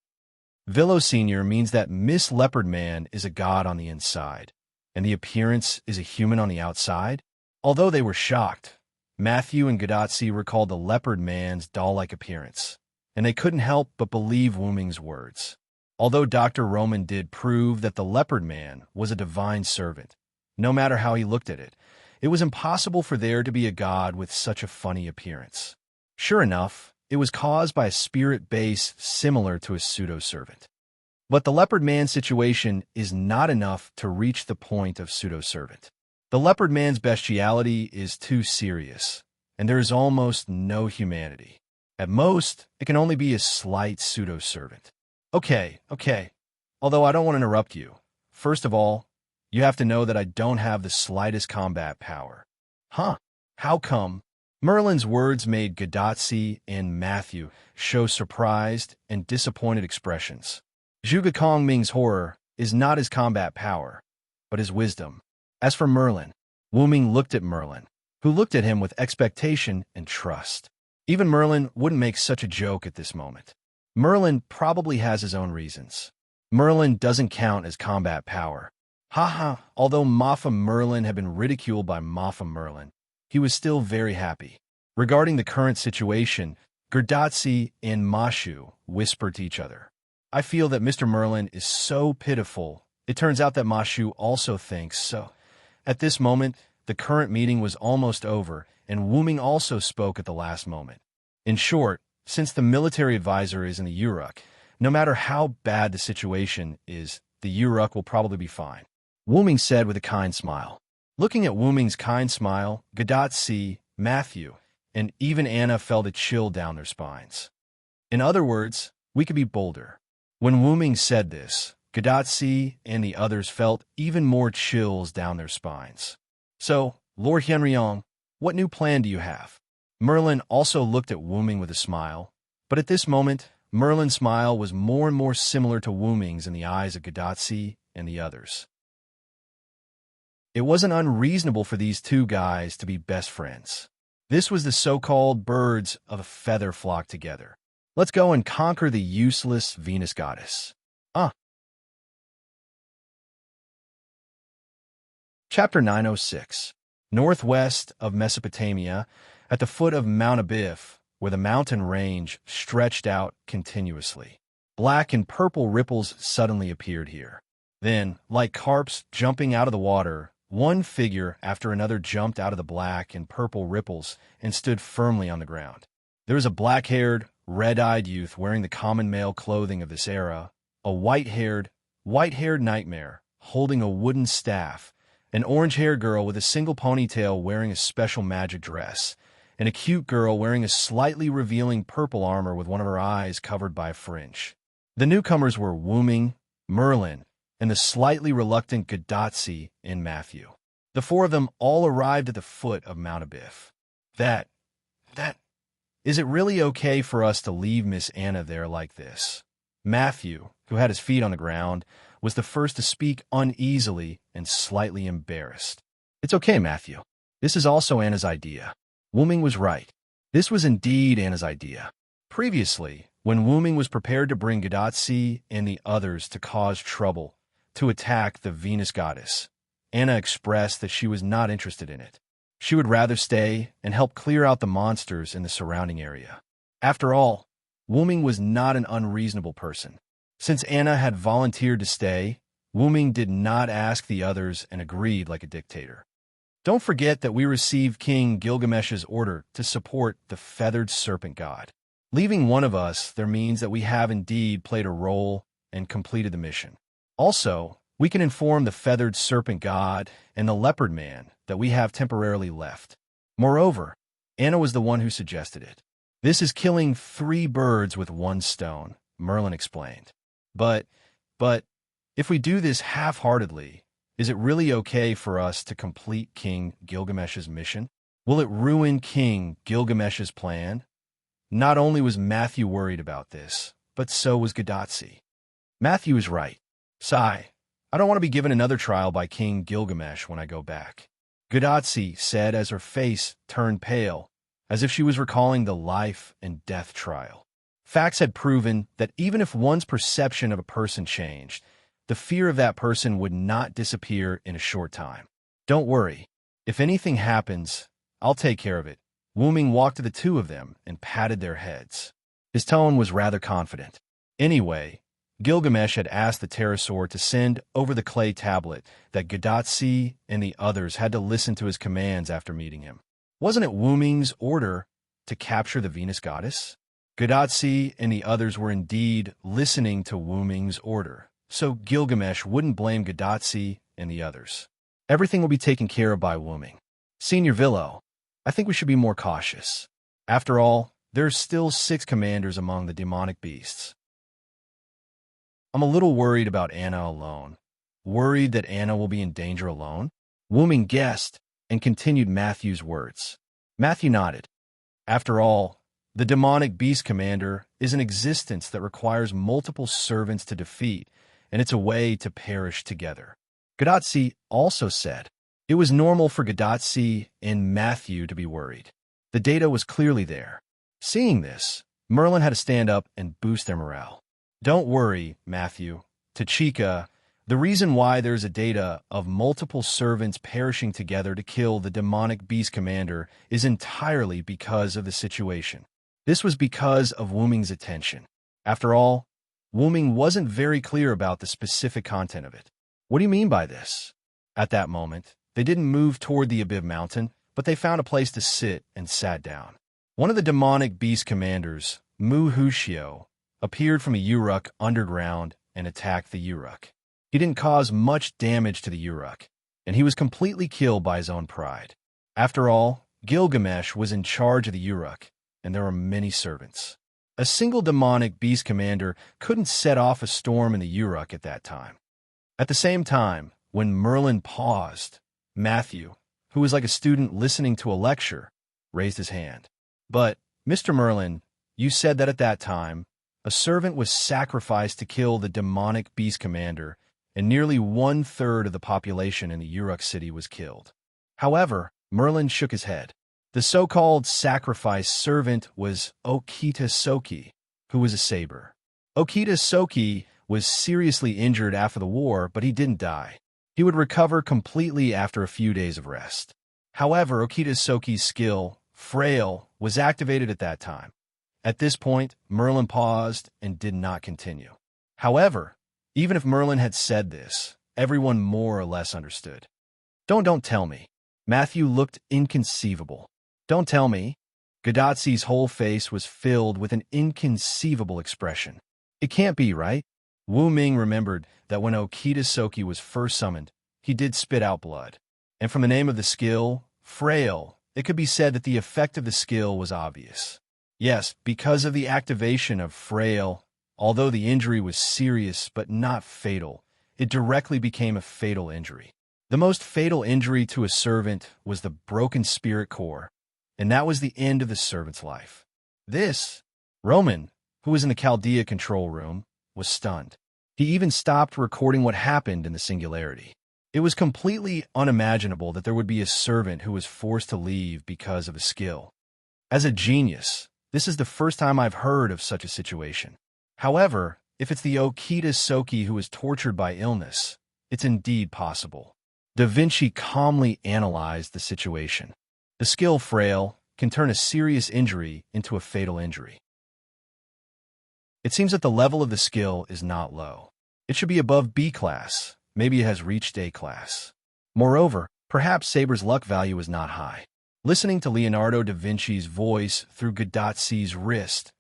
Villo Sr. means that Miss Leopard Man is a god on the inside, and the appearance is a human on the outside? Although they were shocked, Matthew and Gadatsi recalled the Leopard Man's doll-like appearance, and they couldn't help but believe Wu Ming's words. Although Dr. Roman did prove that the Leopard Man was a divine servant, no matter how he looked at it, it was impossible for there to be a god with such a funny appearance. Sure enough, it was caused by a spirit base similar to a pseudo-servant. But the Leopard Man situation is not enough to reach the point of pseudo-servant. The Leopard Man's bestiality is too serious, and there is almost no humanity. At most, it can only be a slight pseudo-servant. Okay. Although I don't want to interrupt you. First of all, you have to know that I don't have the slightest combat power. Huh? How come? Merlin's words made Gadatsi and Matthew show surprised and disappointed expressions. Zhuge Kongming's horror is not his combat power, but his wisdom. As for Merlin, Wu Ming looked at Merlin, who looked at him with expectation and trust. Even Merlin wouldn't make such a joke at this moment. Merlin probably has his own reasons. Merlin doesn't count as combat power. Haha, although Maffa Merlin had been ridiculed by Maffa Merlin, he was still very happy. Regarding the current situation, Gerdatsi and Mashu whispered to each other. I feel that Mr. Merlin is so pitiful. It turns out that Mashu also thinks so. At this moment, the current meeting was almost over, and Wu Ming also spoke at the last moment. In short, since the military advisor is in the Uruk, no matter how bad the situation is, the Uruk will probably be fine. Wu Ming said with a kind smile. Looking at Wu Ming's kind smile, Gerdatsi, Matthew, and even Anna felt a chill down their spines. In other words, we could be bolder. When Wu Ming said this, Gerdatsi and the others felt even more chills down their spines. So, Lord Henryong, what new plan do you have? Merlin also looked at Wu Ming with a smile, but at this moment, Merlin's smile was more and more similar to Wu Ming's in the eyes of Gerdatsi and the others. It wasn't unreasonable for these two guys to be best friends. This was the so-called birds of a feather flock together. Let's go and conquer the useless Venus goddess. Chapter 906. Northwest of Mesopotamia, at the foot of Mount Abif, where the mountain range stretched out continuously. Black and purple ripples suddenly appeared here. Then, like carps jumping out of the water, one figure after another jumped out of the black and purple ripples and stood firmly on the ground. There was a black-haired, red-eyed youth wearing the common male clothing of this era, a white-haired nightmare holding a wooden staff, an orange-haired girl with a single ponytail wearing a special magic dress, and a cute girl wearing a slightly revealing purple armor with one of her eyes covered by a fringe. The newcomers were Wu Ming, Merlin, and the slightly reluctant Gerdatsi and Matthew. The four of them all arrived at the foot of Mount Abif. Is it really okay for us to leave Miss Anna there like this? Matthew, who had his feet on the ground, was the first to speak uneasily and slightly embarrassed. It's okay, Matthew. This is also Anna's idea. Wu Ming was right. This was indeed Anna's idea. Previously, when Wu Ming was prepared to bring Gerdatsi and the others to cause trouble, to attack the Venus goddess, Anna expressed that she was not interested in it. She would rather stay and help clear out the monsters in the surrounding area. After all, Wu Ming was not an unreasonable person. Since Anna had volunteered to stay, Wu Ming did not ask the others and agreed like a dictator. Don't forget that we received King Gilgamesh's order to support the feathered serpent god. Leaving one of us there means that we have indeed played a role and completed the mission. Also, we can inform the feathered serpent god and the leopard man that we have temporarily left. Moreover, Anna was the one who suggested it. This is killing 3 birds with 1 stone, Merlin explained. But, if we do this half-heartedly, is it really okay for us to complete King Gilgamesh's mission? Will it ruin King Gilgamesh's plan? Not only was Matthew worried about this, but so was Gerdatsi. Matthew is right. Sigh, I don't want to be given another trial by King Gilgamesh when I go back. Gerdatsi said as her face turned pale, as if she was recalling the life and death trial. Facts had proven that even if one's perception of a person changed, the fear of that person would not disappear in a short time. Don't worry. If anything happens, I'll take care of it. Wu Ming walked to the two of them and patted their heads. His tone was rather confident. Anyway, Gilgamesh had asked the pterosaur to send over the clay tablet that Gerdatsi and the others had to listen to his commands after meeting him. Wasn't it Wu Ming's order to capture the Venus goddess? Gerdatsi and the others were indeed listening to Wu Ming's order, so Gilgamesh wouldn't blame Gerdatsi and the others. Everything will be taken care of by Wu Ming. Senior Villo, I think we should be more cautious. After all, there are still 6 commanders among the demonic beasts. I'm a little worried about Anna alone. Worried that Anna will be in danger alone? Wu Ming guessed and continued Matthew's words. Matthew nodded. After all, the demonic beast commander is an existence that requires multiple servants to defeat, and it's a way to perish together. Gerdatsi also said it was normal for Gerdatsi and Matthew to be worried. The data was clearly there. Seeing this, Merlin had to stand up and boost their morale. Don't worry, Matthew. Tachika, The reason why there's a data of multiple servants perishing together to kill the demonic beast commander is entirely because of the situation. This was because of Wu Ming's attention. After all, Wu Ming wasn't very clear about the specific content of it. What do you mean by this? At that moment, they didn't move toward the Abib Mountain, but they found a place to sit and sat down. One of the demonic beast commanders, Mu Huxiao, appeared from a Uruk underground and attacked the Uruk. He didn't cause much damage to the Uruk, and he was completely killed by his own pride. After all, Gilgamesh was in charge of the Uruk, and there were many servants. A single demonic beast commander couldn't set off a storm in the Uruk at that time. At the same time, when Merlin paused, Matthew, who was like a student listening to a lecture, raised his hand. But, Mr. Merlin, you said that at that time, a servant was sacrificed to kill the demonic beast commander, and nearly 1/3 of the population in the Uruk city was killed. However, Merlin shook his head. The so-called sacrifice servant was Okita Soki, who was a saber. Okita Soki was seriously injured after the war, but he didn't die. He would recover completely after a few days of rest. However, Okita Soki's skill, Frail, was activated at that time. At this point, Merlin paused and did not continue. However, even if Merlin had said this, everyone more or less understood. Don't tell me. Matthew looked inconceivable. Don't tell me. Gadatsi's whole face was filled with an inconceivable expression. It can't be, right? Wu Ming remembered that when Okita Soki was first summoned, he did spit out blood. And from the name of the skill, Frail, it could be said that the effect of the skill was obvious. Yes, because of the activation of Frail, although the injury was serious but not fatal, it directly became a fatal injury. The most fatal injury to a servant was the broken spirit core, and that was the end of the servant's life. This, Roman, who was in the Chaldea control room, was stunned. He even stopped recording what happened in the singularity. It was completely unimaginable that there would be a servant who was forced to leave because of a skill. As a genius, this is the first time I've heard of such a situation. However, if it's the Okita Soki who was tortured by illness, it's indeed possible. Da Vinci calmly analyzed the situation. The skill Frail can turn a serious injury into a fatal injury. It seems that the level of the skill is not low. It should be above B class. Maybe it has reached A class. Moreover, perhaps Saber's luck value is not high. Listening to Leonardo da Vinci's voice through Gadatsi's wrist,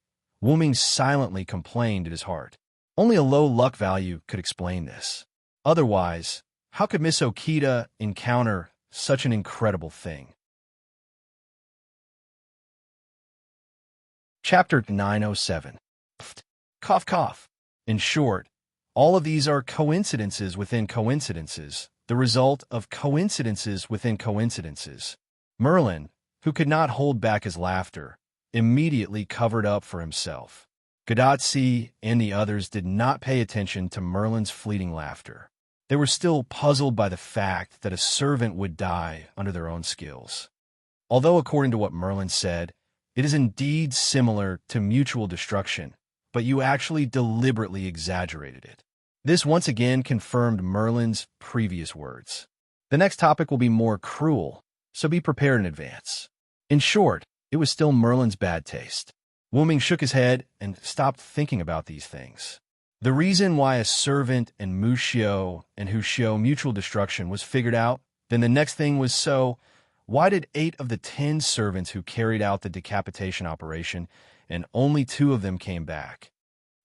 Wu Ming silently complained at his heart. Only a low luck value could explain this. Otherwise, how could Miss Okita encounter such an incredible thing? Chapter 907. Cough, cough. In short, all of these are coincidences within coincidences, the result of coincidences within coincidences. Merlin, who could not hold back his laughter, immediately covered up for himself. Gadatsi and the others did not pay attention to Merlin's fleeting laughter. They were still puzzled by the fact that a servant would die under their own skills. Although according to what Merlin said, it is indeed similar to mutual destruction, but you actually deliberately exaggerated it. This once again confirmed Merlin's previous words. The next topic will be more cruel, so be prepared in advance. In short, it was still Merlin's bad taste. Wu Ming shook his head and stopped thinking about these things. The reason why a servant and Muxiao and Huxiao mutual destruction was figured out, then the next thing was why did 8 of the 10 servants who carried out the decapitation operation and only 2 of them came back?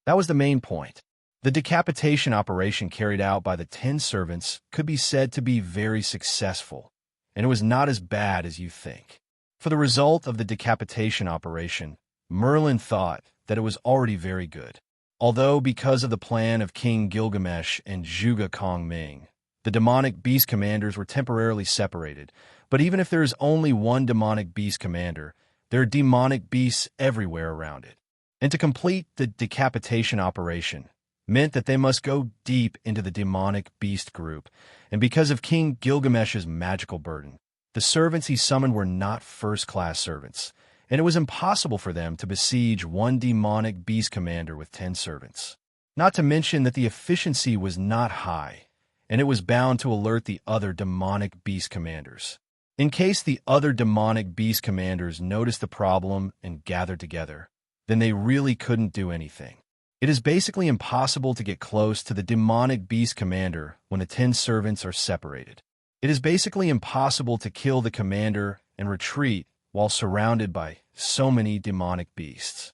That was the main point. The decapitation operation carried out by the 10 servants could be said to be very successful, and it was not as bad as you think. For the result of the decapitation operation, Merlin thought that it was already very good. Although because of the plan of King Gilgamesh and Zhuge Kongming, the demonic beast commanders were temporarily separated, but even if there is only one demonic beast commander, there are demonic beasts everywhere around it. And to complete the decapitation operation meant that they must go deep into the demonic beast group, and because of King Gilgamesh's magical burden, the servants he summoned were not first-class servants, and it was impossible for them to besiege one demonic beast commander with 10 servants. Not to mention that the efficiency was not high, and it was bound to alert the other demonic beast commanders. In case the other demonic beast commanders noticed the problem and gathered together, then they really couldn't do anything. It is basically impossible to get close to the demonic beast commander when the 10 servants are separated. It is basically impossible to kill the commander and retreat while surrounded by so many demonic beasts.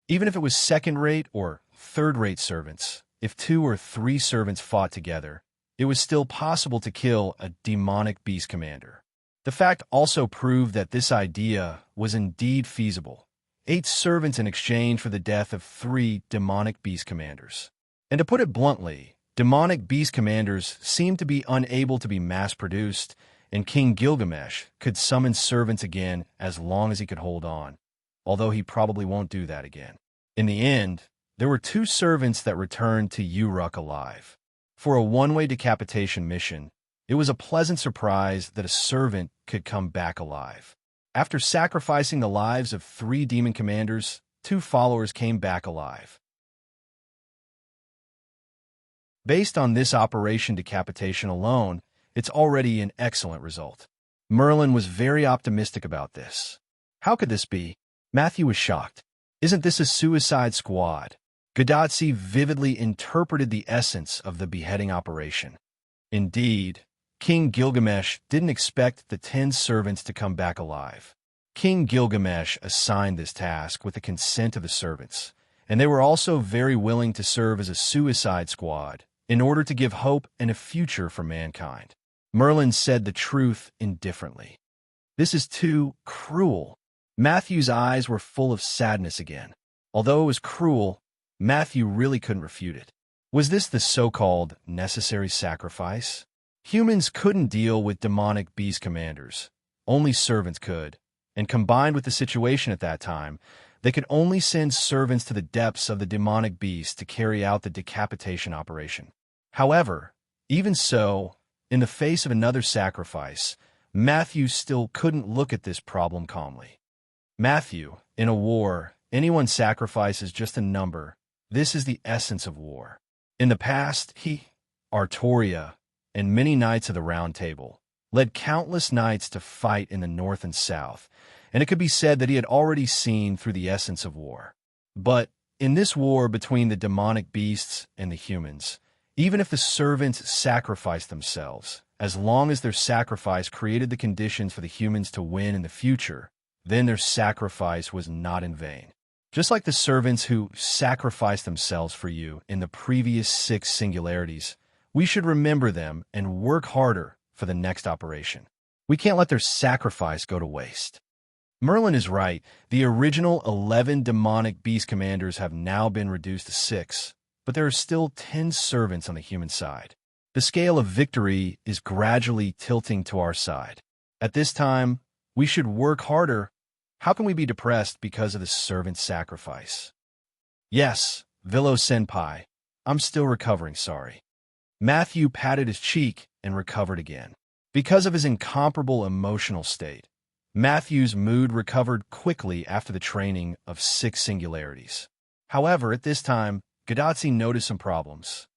Even if it was second-rate or third-rate servants, if 2 or 3 servants fought together, it was still possible to kill a demonic beast commander. The fact also proved that this idea was indeed feasible. 8 servants in exchange for the death of 3 demonic beast commanders. And to put it bluntly, demonic beast commanders seemed to be unable to be mass-produced, and King Gilgamesh could summon servants again as long as he could hold on, although he probably won't do that again. In the end, there were 2 servants that returned to Uruk alive. For a one-way decapitation mission, it was a pleasant surprise that a servant could come back alive. After sacrificing the lives of 3 demon commanders, 2 followers came back alive. Based on this operation decapitation alone, it's already an excellent result. Merlin was very optimistic about this. How could this be? Matthew was shocked. Isn't this a suicide squad? Gadotsi vividly interpreted the essence of the beheading operation. Indeed, King Gilgamesh didn't expect the 10 servants to come back alive. King Gilgamesh assigned this task with the consent of the servants, and they were also very willing to serve as a suicide squad in order to give hope and a future for mankind. Merlin said the truth indifferently. This is too cruel. Matthew's eyes were full of sadness again. Although it was cruel, Matthew really couldn't refute it. Was this the so-called necessary sacrifice? Humans couldn't deal with demonic beast commanders. Only servants could. And combined with the situation at that time, they could only send servants to the depths of the demonic beast to carry out the decapitation operation. However, even so, in the face of another sacrifice, Matthew still couldn't look at this problem calmly. Matthew, in a war, anyone sacrifice is just a number. This is the essence of war. In the past, he, Artoria, and many knights of the Round Table led countless knights to fight in the north and south, and it could be said that he had already seen through the essence of war. But in this war between the demonic beasts and the humans, even if the servants sacrificed themselves, as long as their sacrifice created the conditions for the humans to win in the future, then their sacrifice was not in vain. Just like the servants who sacrificed themselves for you in the previous 6 singularities, we should remember them and work harder for the next operation. We can't let their sacrifice go to waste. Merlin is right. The original 11 demonic beast commanders have now been reduced to 6, but there are still 10 servants on the human side. The scale of victory is gradually tilting to our side. At this time, we should work harder. How can we be depressed because of the servant sacrifice? Yes, Vilo-senpai, I'm still recovering, sorry. Matthew patted his cheek and recovered again. Because of his incomparable emotional state, Matthew's mood recovered quickly after the training of 6 singularities. However, at this time, Gadotsi noticed some problems.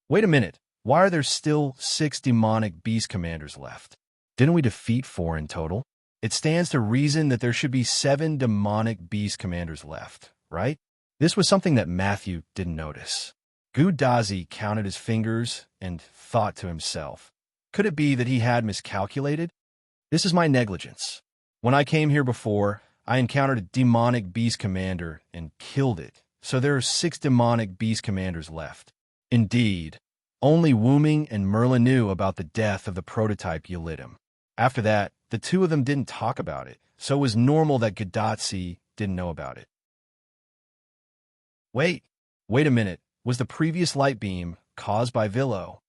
Wait a minute, why are there still 6 demonic beast commanders left? Didn't we defeat 4 in total? It stands to reason that there should be 7 demonic beast commanders left, right? This was something that Matthew didn't notice. Gadotsi counted his fingers and thought to himself, could it be that he had miscalculated? This is my negligence. When I came here before, I encountered a demonic beast commander and killed it, so there are 6 demonic beast commanders left. Indeed, only Wuming and Merlin knew about the death of the prototype Yelidim. After that, the 2 of them didn't talk about it, so it was normal that Gadotsi didn't know about it. Wait a minute, was the previous light beam caused by Vilo?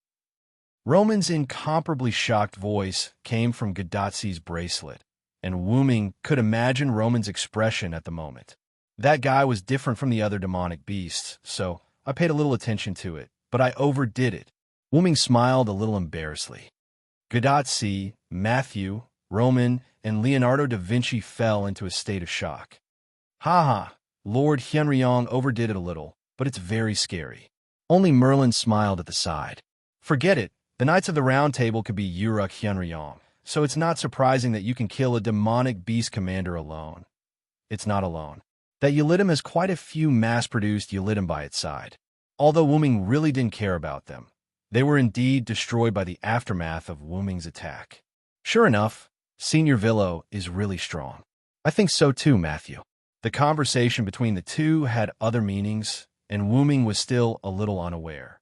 Roman's incomparably shocked voice came from Gadotsi's bracelet, and Wuming could imagine Roman's expression at the moment. That guy was different from the other demonic beasts, so I paid a little attention to it, but I overdid it. Wuming smiled a little embarrassedly. Gadotsi, Matthew, Roman, and Leonardo da Vinci fell into a state of shock. Ha! Lord Hyunryong overdid it a little, but it's very scary. Only Merlin smiled at the side. Forget it, The Knights of the Round Table could be Uruk Hyunryong, so it's not surprising that you can kill a demonic beast commander alone. It's not alone. That Yulidum has quite a few mass-produced Yulidum by its side. Although Wuming really didn't care about them, they were indeed destroyed by the aftermath of Wuming's attack. Sure enough, Senior Villo is really strong. I think so too, Matthew. The conversation between the two had other meanings, and Wuming was still a little unaware.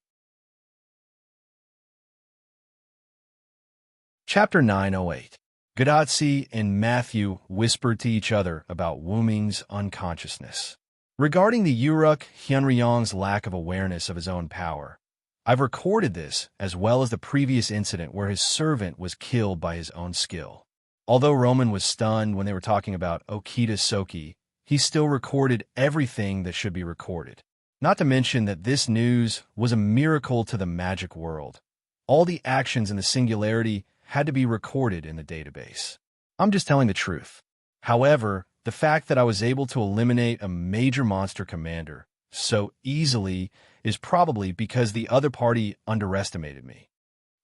Chapter 908. Gadotsi and Matthew whispered to each other about Wuming's unconsciousness. Regarding the Uruk Hyunryong's lack of awareness of his own power, I've recorded this as well as the previous incident where his servant was killed by his own skill. Although Roman was stunned when they were talking about Okita Soki, he still recorded everything that should be recorded. Not to mention that this news was a miracle to the magic world. All the actions in the singularity had to be recorded in the database. I'm just telling the truth. However, the fact that I was able to eliminate a major monster commander so easily is probably because the other party underestimated me.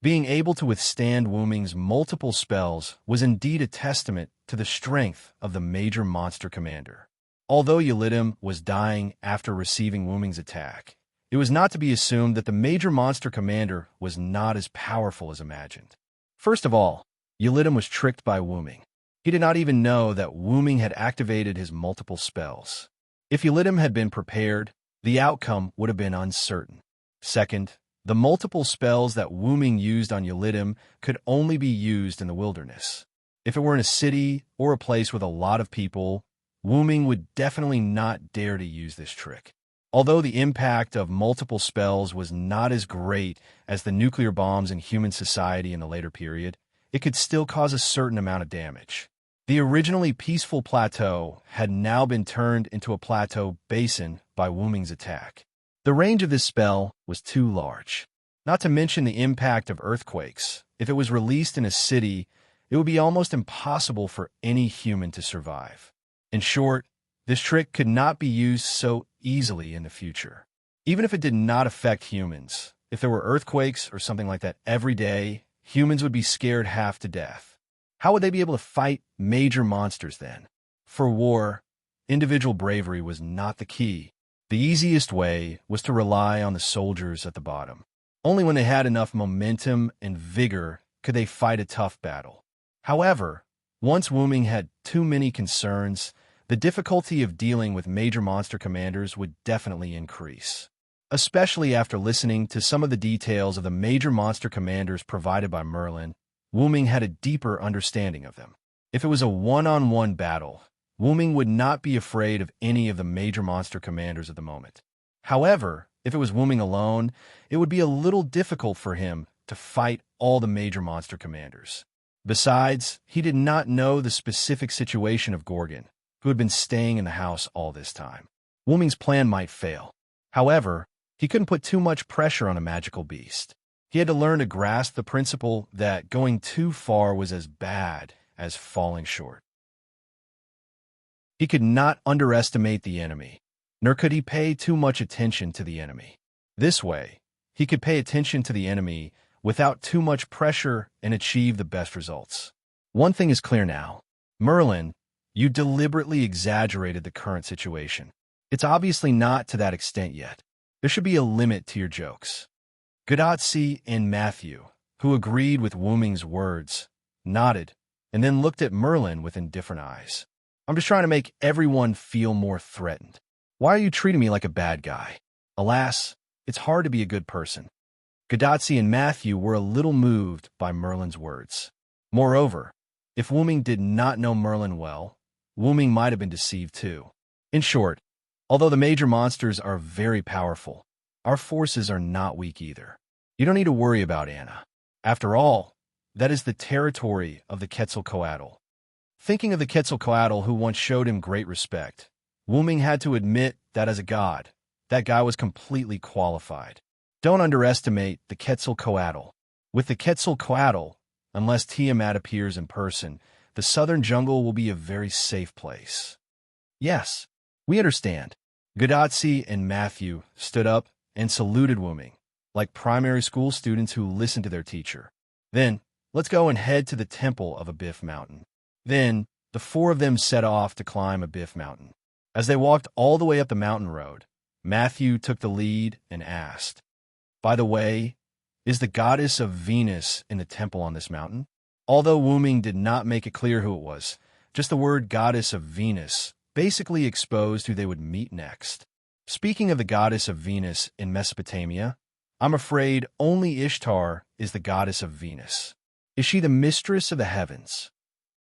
Being able to withstand Wuming's multiple spells was indeed a testament to the strength of the major monster commander. Although Yulidum was dying after receiving Wuming's attack, it was not to be assumed that the major monster commander was not as powerful as imagined. First of all, Yulidum was tricked by Wuming. He did not even know that Wuming had activated his multiple spells. If Yulidum had been prepared, the outcome would have been uncertain. Second, the multiple spells that Wuming used on Yulidum could only be used in the wilderness. If it were in a city or a place with a lot of people, Wuming would definitely not dare to use this trick. Although the impact of multiple spells was not as great as the nuclear bombs in human society in the later period, it could still cause a certain amount of damage. The originally peaceful plateau had now been turned into a plateau basin by Wuming's attack. The range of this spell was too large. Not to mention the impact of earthquakes. If it was released in a city, it would be almost impossible for any human to survive. In short, this trick could not be used so easily in the future. Even if it did not affect humans, if there were earthquakes or something like that every day, humans would be scared half to death. How would they be able to fight major monsters then? For war, individual bravery was not the key. The easiest way was to rely on the soldiers at the bottom. Only when they had enough momentum and vigor could they fight a tough battle. However, once Wuming had too many concerns, the difficulty of dealing with major monster commanders would definitely increase. Especially after listening to some of the details of the major monster commanders provided by Merlin, Wuming had a deeper understanding of them. If it was a one-on-one battle, Wuming would not be afraid of any of the major monster commanders at the moment. However, if it was Wuming alone, it would be a little difficult for him to fight all the major monster commanders. Besides, he did not know the specific situation of Gorgon, who had been staying in the house all this time. Wuming's plan might fail. However, he couldn't put too much pressure on a magical beast. He had to learn to grasp the principle that going too far was as bad as falling short. He could not underestimate the enemy, nor could he pay too much attention to the enemy. This way, he could pay attention to the enemy without too much pressure and achieve the best results. One thing is clear now. Merlin, you deliberately exaggerated the current situation. It's obviously not to that extent yet. There should be a limit to your jokes. Gadotsi and Matthew, who agreed with Wuming's words, nodded, and then looked at Merlin with indifferent eyes. I'm just trying to make everyone feel more threatened. Why are you treating me like a bad guy? Alas, it's hard to be a good person. Gadotsi and Matthew were a little moved by Merlin's words. Moreover, if Wuming did not know Merlin well, Wuming might have been deceived too. In short, although the major monsters are very powerful, our forces are not weak either. You don't need to worry about Anna. After all, that is the territory of the Quetzalcoatl. Thinking of the Quetzalcoatl who once showed him great respect, Wuming had to admit that as a god, that guy was completely qualified. Don't underestimate the Quetzalcoatl. With the Quetzalcoatl, unless Tiamat appears in person, the southern jungle will be a very safe place. Yes, we understand. Gadotsi and Matthew stood up and saluted Wuming, like primary school students who listen to their teacher. Then, let's go and head to the temple of Abiff Mountain. Then, the four of them set off to climb Abiff Mountain. As they walked all the way up the mountain road, Matthew took the lead and asked, "By the way, is the goddess of Venus in the temple on this mountain?" Although Wu Ming did not make it clear who it was, just the word goddess of Venus basically exposed who they would meet next. Speaking of the goddess of Venus in Mesopotamia, I'm afraid only Ishtar is the goddess of Venus. Is she the mistress of the heavens?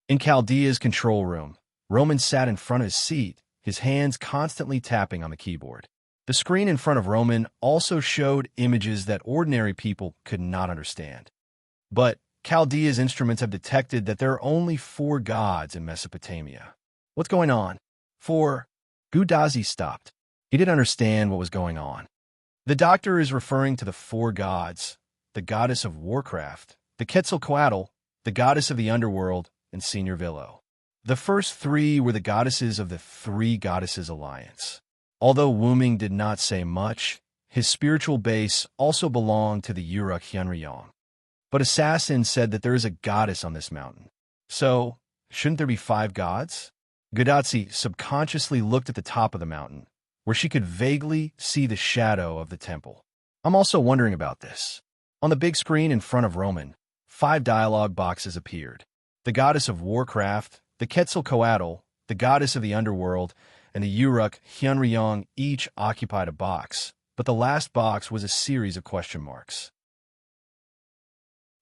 In Chaldea's control room, Roman sat in front of his seat, his hands constantly tapping on the keyboard. The screen in front of Roman also showed images that ordinary people could not understand. But Chaldea's instruments have detected that there are only 4 gods in Mesopotamia. What's going on? 4. Gudazi stopped. He didn't understand what was going on. The doctor is referring to the 4 gods, the goddess of warcraft, the Quetzalcoatl, the goddess of the underworld, and Senior Villo. The first 3 were the goddesses of the 3 Goddesses Alliance. Although Wu Ming did not say much, his spiritual base also belonged to the Uruk Hyunryong. But Assassin said that there is a goddess on this mountain. So, shouldn't there be 5 gods? Gudatsi subconsciously looked at the top of the mountain, where she could vaguely see the shadow of the temple. I'm also wondering about this. On the big screen in front of Roman, 5 dialogue boxes appeared. The goddess of warcraft, the Quetzalcoatl, the goddess of the underworld, and the Uruk Hyunryong each occupied a box, but the last box was a series of question marks.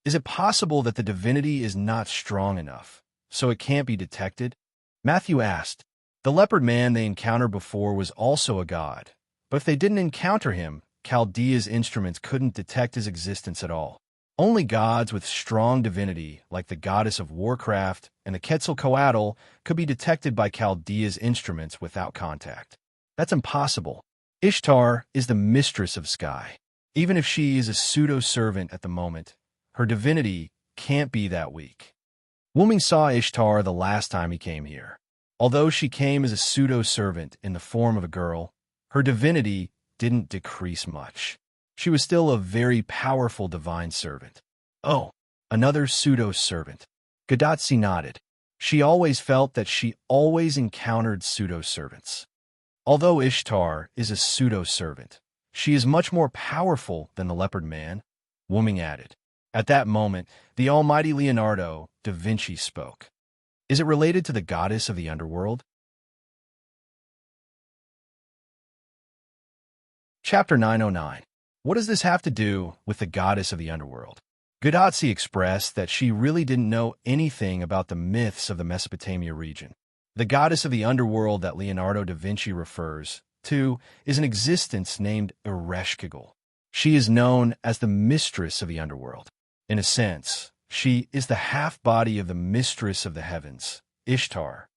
Is it possible that the divinity is not strong enough, so it can't be detected? Matthew asked. The leopard man they encountered before was also a god, but if they didn't encounter him, Chaldea's instruments couldn't detect his existence at all. Only gods with strong divinity, like the goddess of warcraft and the Quetzalcoatl, could be detected by Chaldea's instruments without contact. That's impossible. Ishtar is the mistress of sky. Even if she is a pseudo-servant at the moment, her divinity can't be that weak. Wu Ming saw Ishtar the last time he came here. Although she came as a pseudo-servant in the form of a girl, her divinity didn't decrease much. She was still a very powerful divine servant. Oh, another pseudo-servant. Gudatsi nodded. She always felt that she always encountered pseudo-servants. Although Ishtar is a pseudo-servant, she is much more powerful than the leopard man, Wu Ming added. At that moment, the almighty Leonardo da Vinci spoke. Is it related to the goddess of the underworld? Chapter 909. What does this have to do with the goddess of the underworld? Gudatsi expressed that she really didn't know anything about the myths of the Mesopotamia region. The goddess of the underworld that Leonardo da Vinci refers to is an existence named Ereshkigal. She is known as the mistress of the underworld. In a sense, she is the half-body of the mistress of the heavens, Ishtar.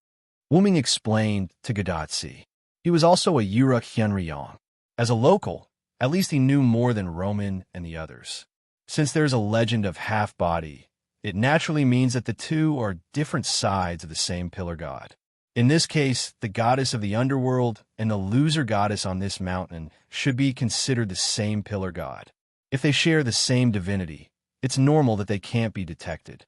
Wu Ming explained to Gudatsi. He was also a Uruk Hyunryong. As a local, at least he knew more than Roman and the others. Since there's a legend of half-body, it naturally means that the two are different sides of the same pillar god. In this case, the goddess of the underworld and the loser goddess on this mountain should be considered the same pillar god. If they share the same divinity, it's normal that they can't be detected.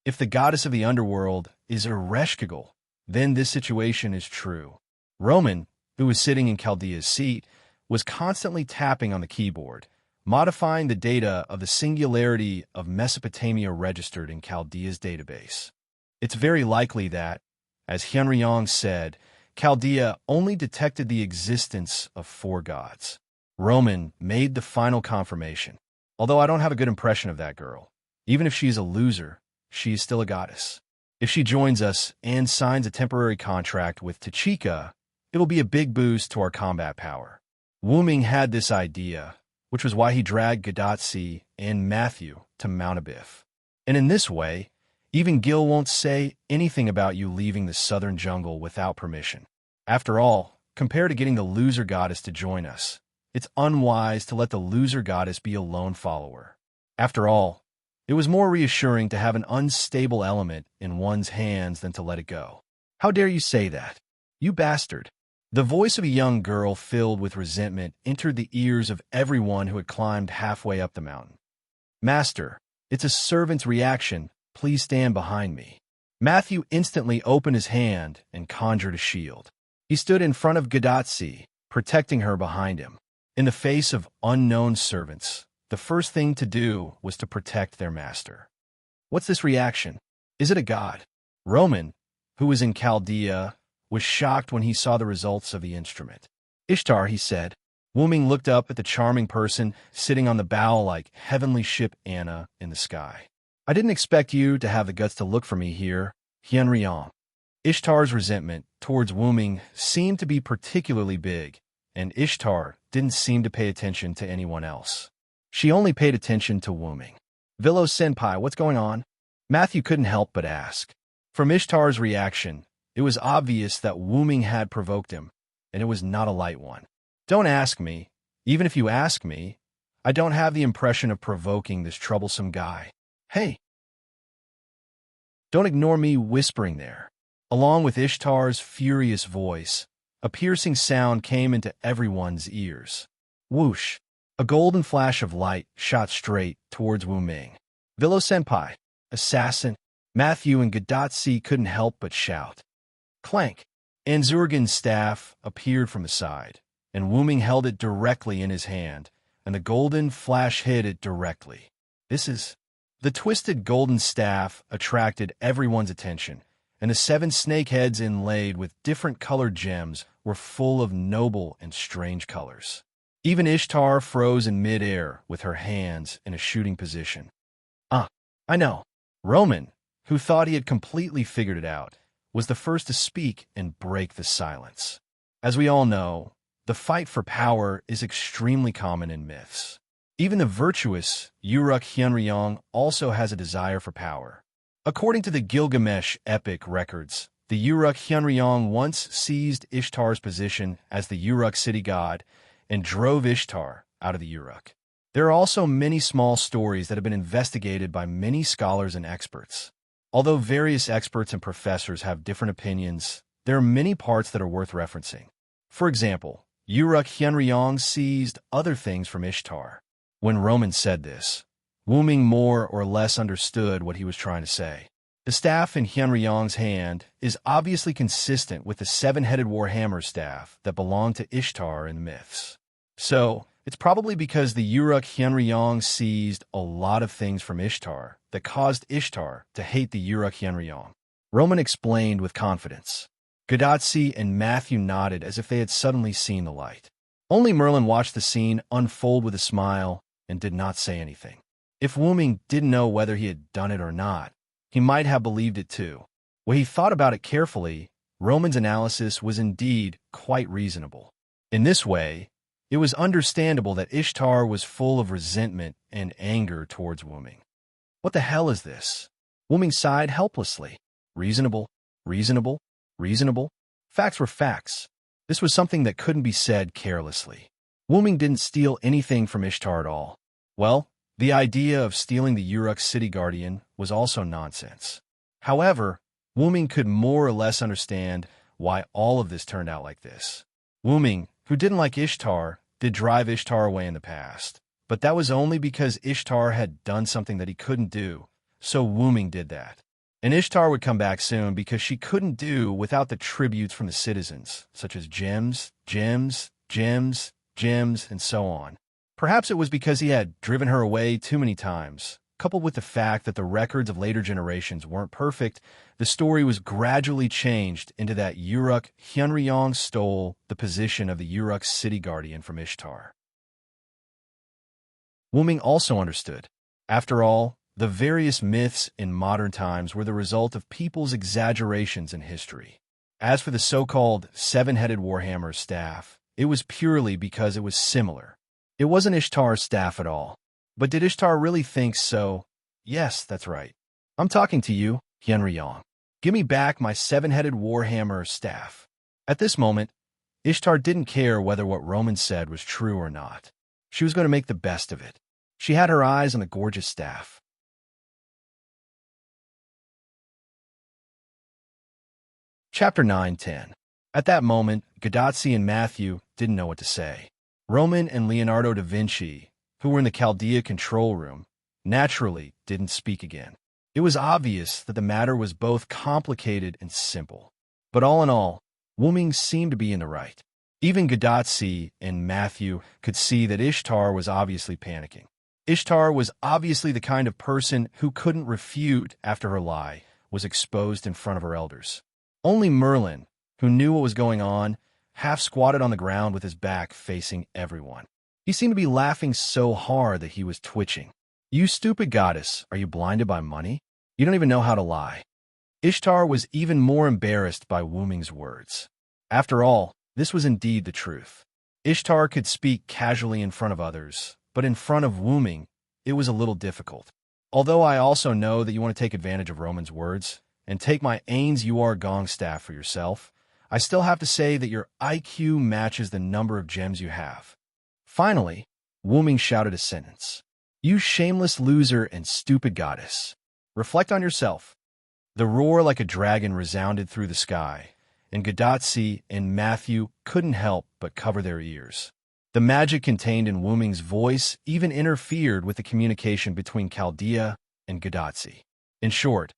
If the goddess of the underworld is Ereshkigal, then this situation is true. Roman, who was sitting in Chaldea's seat, was constantly tapping on the keyboard, modifying the data of the singularity of Mesopotamia registered in Chaldea's database. It's very likely that, as Hyunryong said, Chaldea only detected the existence of 4 gods. Roman made the final confirmation. Although I don't have a good impression of that girl. Even if she's a loser, she is still a goddess. If she joins us and signs a temporary contract with Tachika, it'll be a big boost to our combat power. Wu Ming had this idea, which was why he dragged Gudatsi and Matthew to Mount Abiff. And in this way, even Gil won't say anything about you leaving the southern jungle without permission. After all, compared to getting the loser goddess to join us, it's unwise to let the loser goddess be a lone follower. After all, it was more reassuring to have an unstable element in one's hands than to let it go. How dare you say that? You bastard. The voice of a young girl filled with resentment entered the ears of everyone who had climbed halfway up the mountain. Master, it's a servant's reaction. Please stand behind me. Matthew instantly opened his hand and conjured a shield. He stood in front of Gadotsi, protecting her behind him. In the face of unknown servants, the first thing to do was to protect their master. What's this reaction? Is it a god? Roman, who was in Chaldea, was shocked when he saw the results of the instrument. Ishtar, he said. Wuming looked up at the charming person sitting on the bow like heavenly ship Anna in the sky. I didn't expect you to have the guts to look for me here, Hyunryong. Ishtar's resentment towards Wuming seemed to be particularly big, and Ishtar didn't seem to pay attention to anyone else. She only paid attention to Wuming. Vilo-senpai, what's going on? Matthew couldn't help but ask. From Ishtar's reaction, it was obvious that Wuming had provoked him, and it was not a light one. Don't ask me. Even if you ask me, I don't have the impression of provoking this troublesome guy. Hey! Don't ignore me whispering there. Along with Ishtar's furious voice, a piercing sound came into everyone's ears. Whoosh! A golden flash of light shot straight towards Wuming. Vilo-senpai, assassin! Matthew and Gadotsi couldn't help but shout. Clank! Anzurgen's staff appeared from the side, and Wuming held it directly in his hand, and the golden flash hit it directly. The twisted golden staff attracted everyone's attention, and the 7 snake heads inlaid with different colored gems were full of noble and strange colors. Even Ishtar froze in midair with her hands in a shooting position. I know. Roman, who thought he had completely figured it out, was the first to speak and break the silence. As we all know, the fight for power is extremely common in myths. Even the virtuous Uruk Hyunryong also has a desire for power. According to the Gilgamesh epic records, the Uruk Hyunryong once seized Ishtar's position as the Uruk city god and drove Ishtar out of the Uruk. There are also many small stories that have been investigated by many scholars and experts. Although various experts and professors have different opinions, there are many parts that are worth referencing. For example, Uruk Hyunryong seized other things from Ishtar. When Roman said this, Wuming more or less understood what he was trying to say. The staff in Hyunryong's hand is obviously consistent with the 7-headed warhammer staff that belonged to Ishtar in the myths. So, it's probably because the Uruk Hyunryong seized a lot of things from Ishtar that caused Ishtar to hate the Uruk Hyunryong. Roman explained with confidence. Gadotsi and Matthew nodded as if they had suddenly seen the light. Only Merlin watched the scene unfold with a smile and did not say anything. If Wuming didn't know whether he had done it or not, he might have believed it too. When he thought about it carefully, Roman's analysis was indeed quite reasonable. In this way, it was understandable that Ishtar was full of resentment and anger towards Wuming. What the hell is this? Wuming sighed helplessly. Reasonable, reasonable, reasonable. Facts were facts. This was something that couldn't be said carelessly. Wuming didn't steal anything from Ishtar at all. Well, the idea of stealing the Uruk city guardian was also nonsense. However, Wuming could more or less understand why all of this turned out like this. Wuming, who didn't like Ishtar, did drive Ishtar away in the past. But that was only because Ishtar had done something that he couldn't do, so Wuming did that. And Ishtar would come back soon because she couldn't do without the tributes from the citizens, such as gems, gems, gems, gems, and so on. Perhaps it was because he had driven her away too many times. Coupled with the fact that the records of later generations weren't perfect, the story was gradually changed into that Uruk Hyunryong stole the position of the Uruk city guardian from Ishtar. Wuming also understood. After all, the various myths in modern times were the result of people's exaggerations in history. As for the so-called 7-headed warhammer staff, it was purely because it was similar. It wasn't Ishtar's staff at all. But did Ishtar really think so? Yes, that's right. I'm talking to you, Hyunryong. Give me back my 7-headed warhammer staff. At this moment, Ishtar didn't care whether what Roman said was true or not. She was going to make the best of it. She had her eyes on the gorgeous staff. Chapter 9-10. At that moment, Gadazzi and Matthew didn't know what to say. Roman and Leonardo da Vinci, who were in the Chaldea control room, naturally didn't speak again. It was obvious that the matter was both complicated and simple. But all in all, Wuming seemed to be in the right. Even Gadazzi and Matthew could see that Ishtar was obviously panicking. Ishtar was obviously the kind of person who couldn't refute after her lie was exposed in front of her elders. Only Merlin, who knew what was going on, half squatted on the ground with his back facing everyone. He seemed to be laughing so hard that he was twitching. "You stupid goddess, are you blinded by money? You don't even know how to lie." Ishtar was even more embarrassed by Wuming's words. After all, this was indeed the truth. Ishtar could speak casually in front of others, but in front of Wuming, it was a little difficult. Although I also know that you want to take advantage of Roman's words and take my Ains you are gong staff for yourself, I still have to say that your IQ matches the number of gems you have. Finally, Wuming shouted a sentence. "You shameless loser and stupid goddess. Reflect on yourself." The roar like a dragon resounded through the sky, and Gadazzi and Matthew couldn't help but cover their ears. The magic contained in Wuming's voice even interfered with the communication between Chaldea and Gadazzi. In short,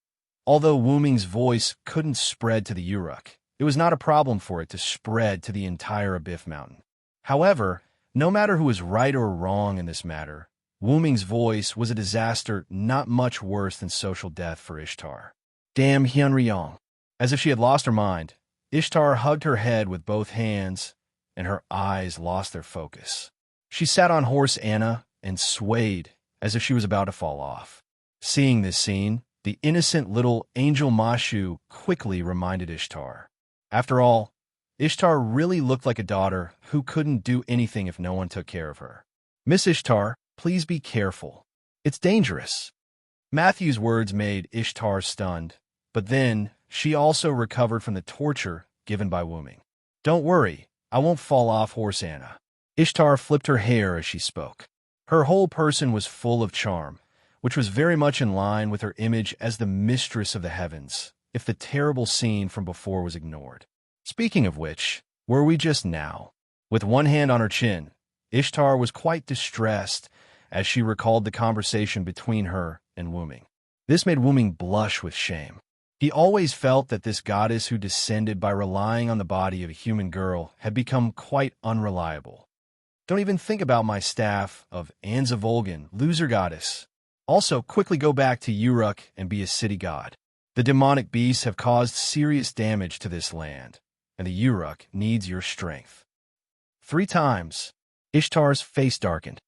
although Wuming's voice couldn't spread to the Uruk, it was not a problem for it to spread to the entire Abyss Mountain. However, no matter who was right or wrong in this matter, Wuming's voice was a disaster not much worse than social death for Ishtar. Damn Hyunryong. As if she had lost her mind, Ishtar hugged her head with both hands, and her eyes lost their focus. She sat on horse Anna and swayed as if she was about to fall off. Seeing this scene, the innocent little angel Mashu quickly reminded Ishtar. After all, Ishtar really looked like a daughter who couldn't do anything if no one took care of her. "Miss Ishtar, please be careful. It's dangerous." Matthew's words made Ishtar stunned, but then she also recovered from the torture given by Wuming. "Don't worry, I won't fall off horse Anna." Ishtar flipped her hair as she spoke. Her whole person was full of charm, which was very much in line with her image as the mistress of the heavens, if the terrible scene from before was ignored. Speaking of which, were we just now? With one hand on her chin, Ishtar was quite distressed as she recalled the conversation between her and Wuming. This made Wuming blush with shame. He always felt that this goddess who descended by relying on the body of a human girl had become quite unreliable. "Don't even think about my staff of Anza Volgan, loser goddess. Also, quickly go back to Uruk and be a city god. The demonic beasts have caused serious damage to this land, and the Uruk needs your strength." 3 times, Ishtar's face darkened.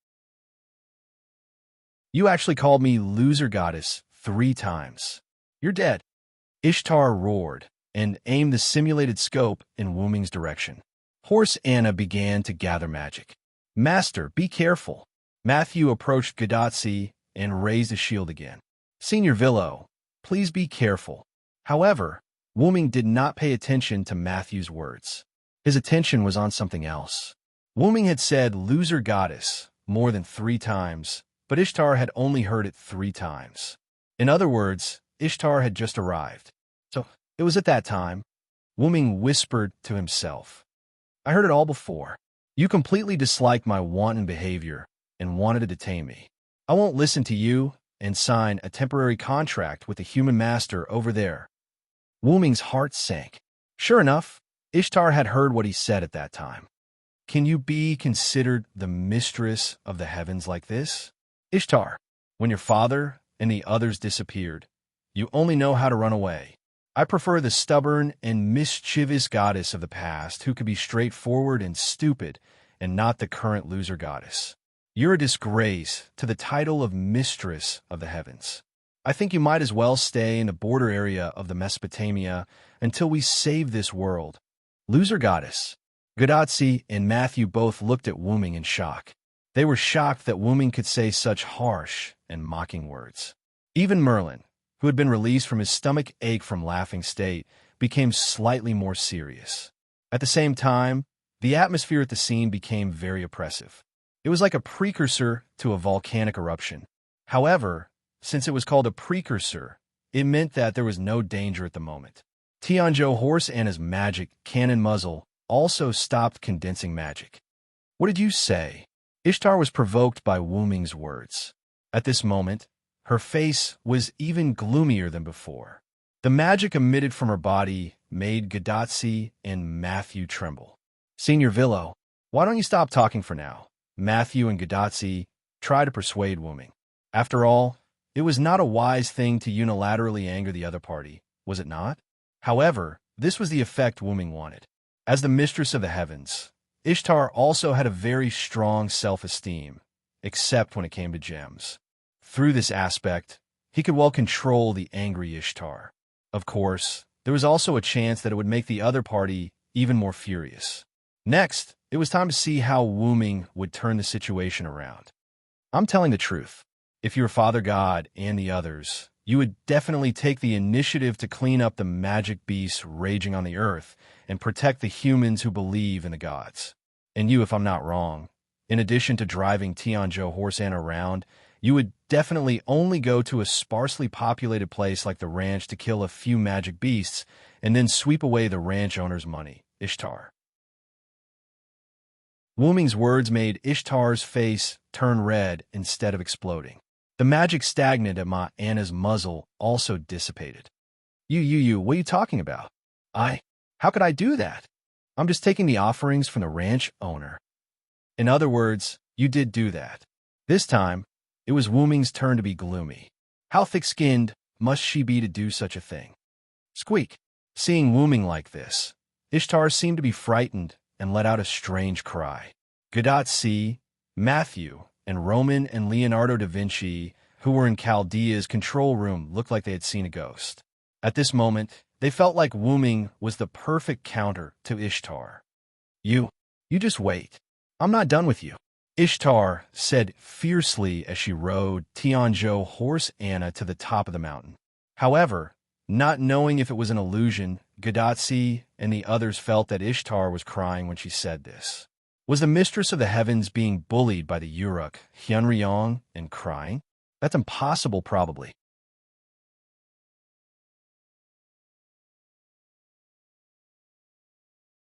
"You actually called me loser goddess 3 times. You're dead." Ishtar roared and aimed the simulated scope in Wuming's direction. Horse Anna began to gather magic. "Master, be careful." Matthew approached Gadazzi and raised a shield again. "Senior Villo, please be careful." However, Wuming did not pay attention to Matthew's words. His attention was on something else. Wuming had said loser goddess more than 3 times, but Ishtar had only heard it 3 times. In other words, Ishtar had just arrived. So it was at that time. Wuming whispered to himself, "I heard it all before. You completely disliked my wanton behavior and wanted to detain me. I won't listen to you and sign a temporary contract with the human master over there." Wuming's heart sank. Sure enough, Ishtar had heard what he said at that time. "Can you be considered the mistress of the heavens like this? Ishtar, when your father and the others disappeared, you only know how to run away. I prefer the stubborn and mischievous goddess of the past who could be straightforward and stupid and not the current loser goddess. You're a disgrace to the title of mistress of the heavens. I think you might as well stay in the border area of the Mesopotamia until we save this world. Loser goddess." Gadazzi and Matthew both looked at Wuming in shock. They were shocked that Wuming could say such harsh and mocking words. Even Merlin, who had been released from his stomach ache from laughing state, became slightly more serious. At the same time, the atmosphere at the scene became very oppressive. It was like a precursor to a volcanic eruption. However, since it was called a precursor, it meant that there was no danger at the moment. Tianzhou horse Anna's magic cannon muzzle also stopped condensing magic. What did you say? Ishtar was provoked by Wu Ming's words. At this moment, her face was even gloomier than before. The magic emitted from her body made Gadotsi and Matthew tremble. Senior Villo, why don't you stop talking for now? Matthew and Gadotsi tried to persuade Wu Ming. After all, it was not a wise thing to unilaterally anger the other party, was it not? However, this was the effect Wu Ming wanted. As the mistress of the heavens, Ishtar also had a very strong self-esteem, except when it came to gems. Through this aspect, he could well control the angry Ishtar. Of course, there was also a chance that it would make the other party even more furious. Next, it was time to see how Wu Ming would turn the situation around. I'm telling the truth. If you were Father God and the others, you would definitely take the initiative to clean up the magic beasts raging on the earth and protect the humans who believe in the gods. And you, if I'm not wrong, in addition to driving Tianzhou horse Anna around, you would definitely only go to a sparsely populated place like the ranch to kill a few magic beasts and then sweep away the ranch owner's money, Ishtar. Wu Ming's words made Ishtar's face turn red instead of exploding. The magic stagnant at Ma Anna's muzzle also dissipated. What are you talking about? How could I do that? I'm just taking the offerings from the ranch owner. In other words, you did do that. This time, it was Wu Ming's turn to be gloomy. How thick-skinned must she be to do such a thing? Squeak. Seeing Wu Ming like this, Ishtar seemed to be frightened and let out a strange cry. Gadotsi, Matthew, and Roman and Leonardo da Vinci, who were in Chaldea's control room, looked like they had seen a ghost. At this moment, they felt like Wu Ming was the perfect counter to Ishtar. You just wait. I'm not done with you, Ishtar said fiercely as she rode Tianzhou horse Anna to the top of the mountain. However, not knowing if it was an illusion, Gadotsi and the others felt that Ishtar was crying when she said this. Was the mistress of the heavens being bullied by the Uruk, Hyunryong, and crying? That's impossible, probably.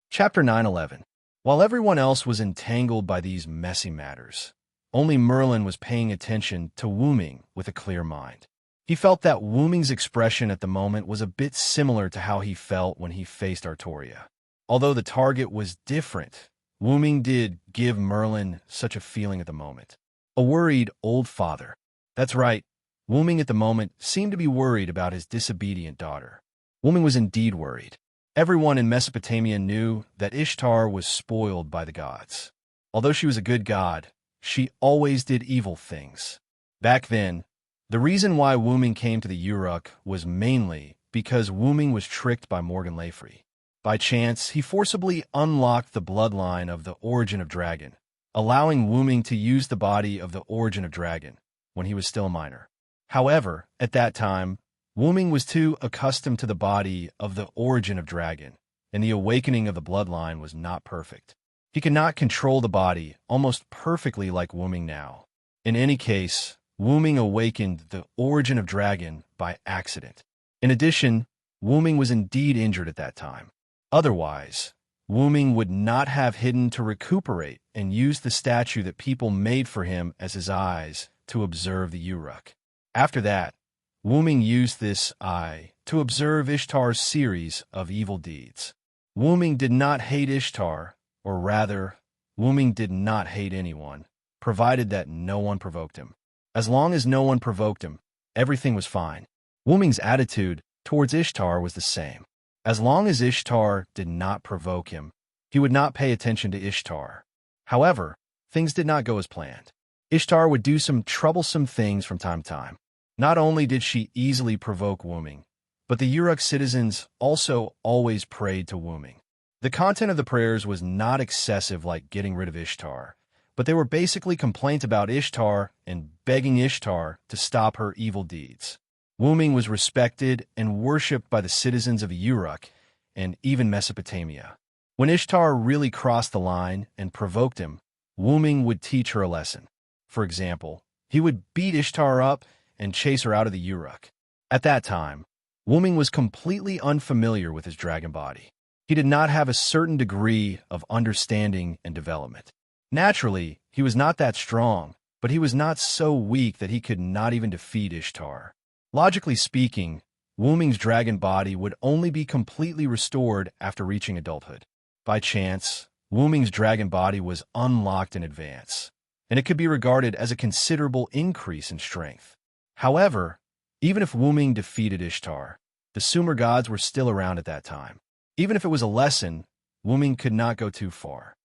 Chapter 9:11. While everyone else was entangled by these messy matters, only Merlin was paying attention to Wu Ming with a clear mind. He felt that Wu Ming's expression at the moment was a bit similar to how he felt when he faced Artoria. Although the target was different, Wu Ming did give Merlin such a feeling at the moment. A worried old father. That's right, Wu Ming at the moment seemed to be worried about his disobedient daughter. Wu Ming was indeed worried. Everyone in Mesopotamia knew that Ishtar was spoiled by the gods. Although she was a good god, she always did evil things. Back then, the reason why Wu Ming came to the Uruk was mainly because Wu Ming was tricked by Morgan Le Fay. By chance, he forcibly unlocked the bloodline of the Origin of Dragon, allowing Wu Ming to use the body of the Origin of Dragon when he was still a minor. However, at that time, Wu Ming was too accustomed to the body of the Origin of Dragon, and the awakening of the bloodline was not perfect. He could not control the body almost perfectly like Wu Ming now. In any case, Wu Ming awakened the Origin of Dragon by accident. In addition, Wu Ming was indeed injured at that time. Otherwise, Wu Ming would not have hidden to recuperate and use the statue that people made for him as his eyes to observe the Uruk. After that, Wu Ming used this eye to observe Ishtar's series of evil deeds. Wu Ming did not hate Ishtar, or rather, Wu Ming did not hate anyone, provided that no one provoked him. As long as no one provoked him, everything was fine. Wu Ming's attitude towards Ishtar was the same. As long as Ishtar did not provoke him, he would not pay attention to Ishtar. However, things did not go as planned. Ishtar would do some troublesome things from time to time. Not only did she easily provoke Wu Ming, but the Uruk citizens also always prayed to Wu Ming. The content of the prayers was not excessive like getting rid of Ishtar, but they were basically complaints about Ishtar and begging Ishtar to stop her evil deeds. Wu Ming was respected and worshipped by the citizens of Uruk and even Mesopotamia. When Ishtar really crossed the line and provoked him, Wu Ming would teach her a lesson. For example, he would beat Ishtar up and chase her out of the Uruk. At that time, Wuming was completely unfamiliar with his dragon body. He did not have a certain degree of understanding and development. Naturally, he was not that strong, but he was not so weak that he could not even defeat Ishtar. Logically speaking, Wuming's dragon body would only be completely restored after reaching adulthood. By chance, Wuming's dragon body was unlocked in advance, and it could be regarded as a considerable increase in strength. However, even if Wuming defeated Ishtar, the Sumer gods were still around at that time. Even if it was a lesson, Wuming could not go too far.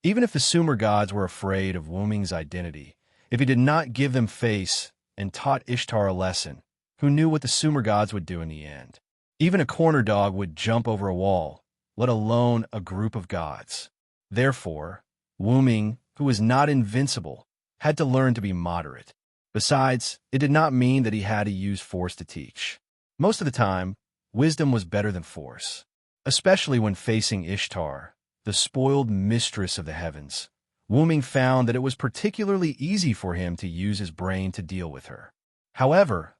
Even if the Sumer gods were afraid of Wuming's identity, if he did not give them face and taught Ishtar a lesson, who knew what the Sumer gods would do in the end? Even a corner dog would jump over a wall, let alone a group of gods. Therefore, Wuming, who was not invincible, had to learn to be moderate. Besides, it did not mean that he had to use force to teach. Most of the time, wisdom was better than force, especially when facing Ishtar, the spoiled mistress of the heavens. Wuming found that it was particularly easy for him to use his brain to deal with her. However,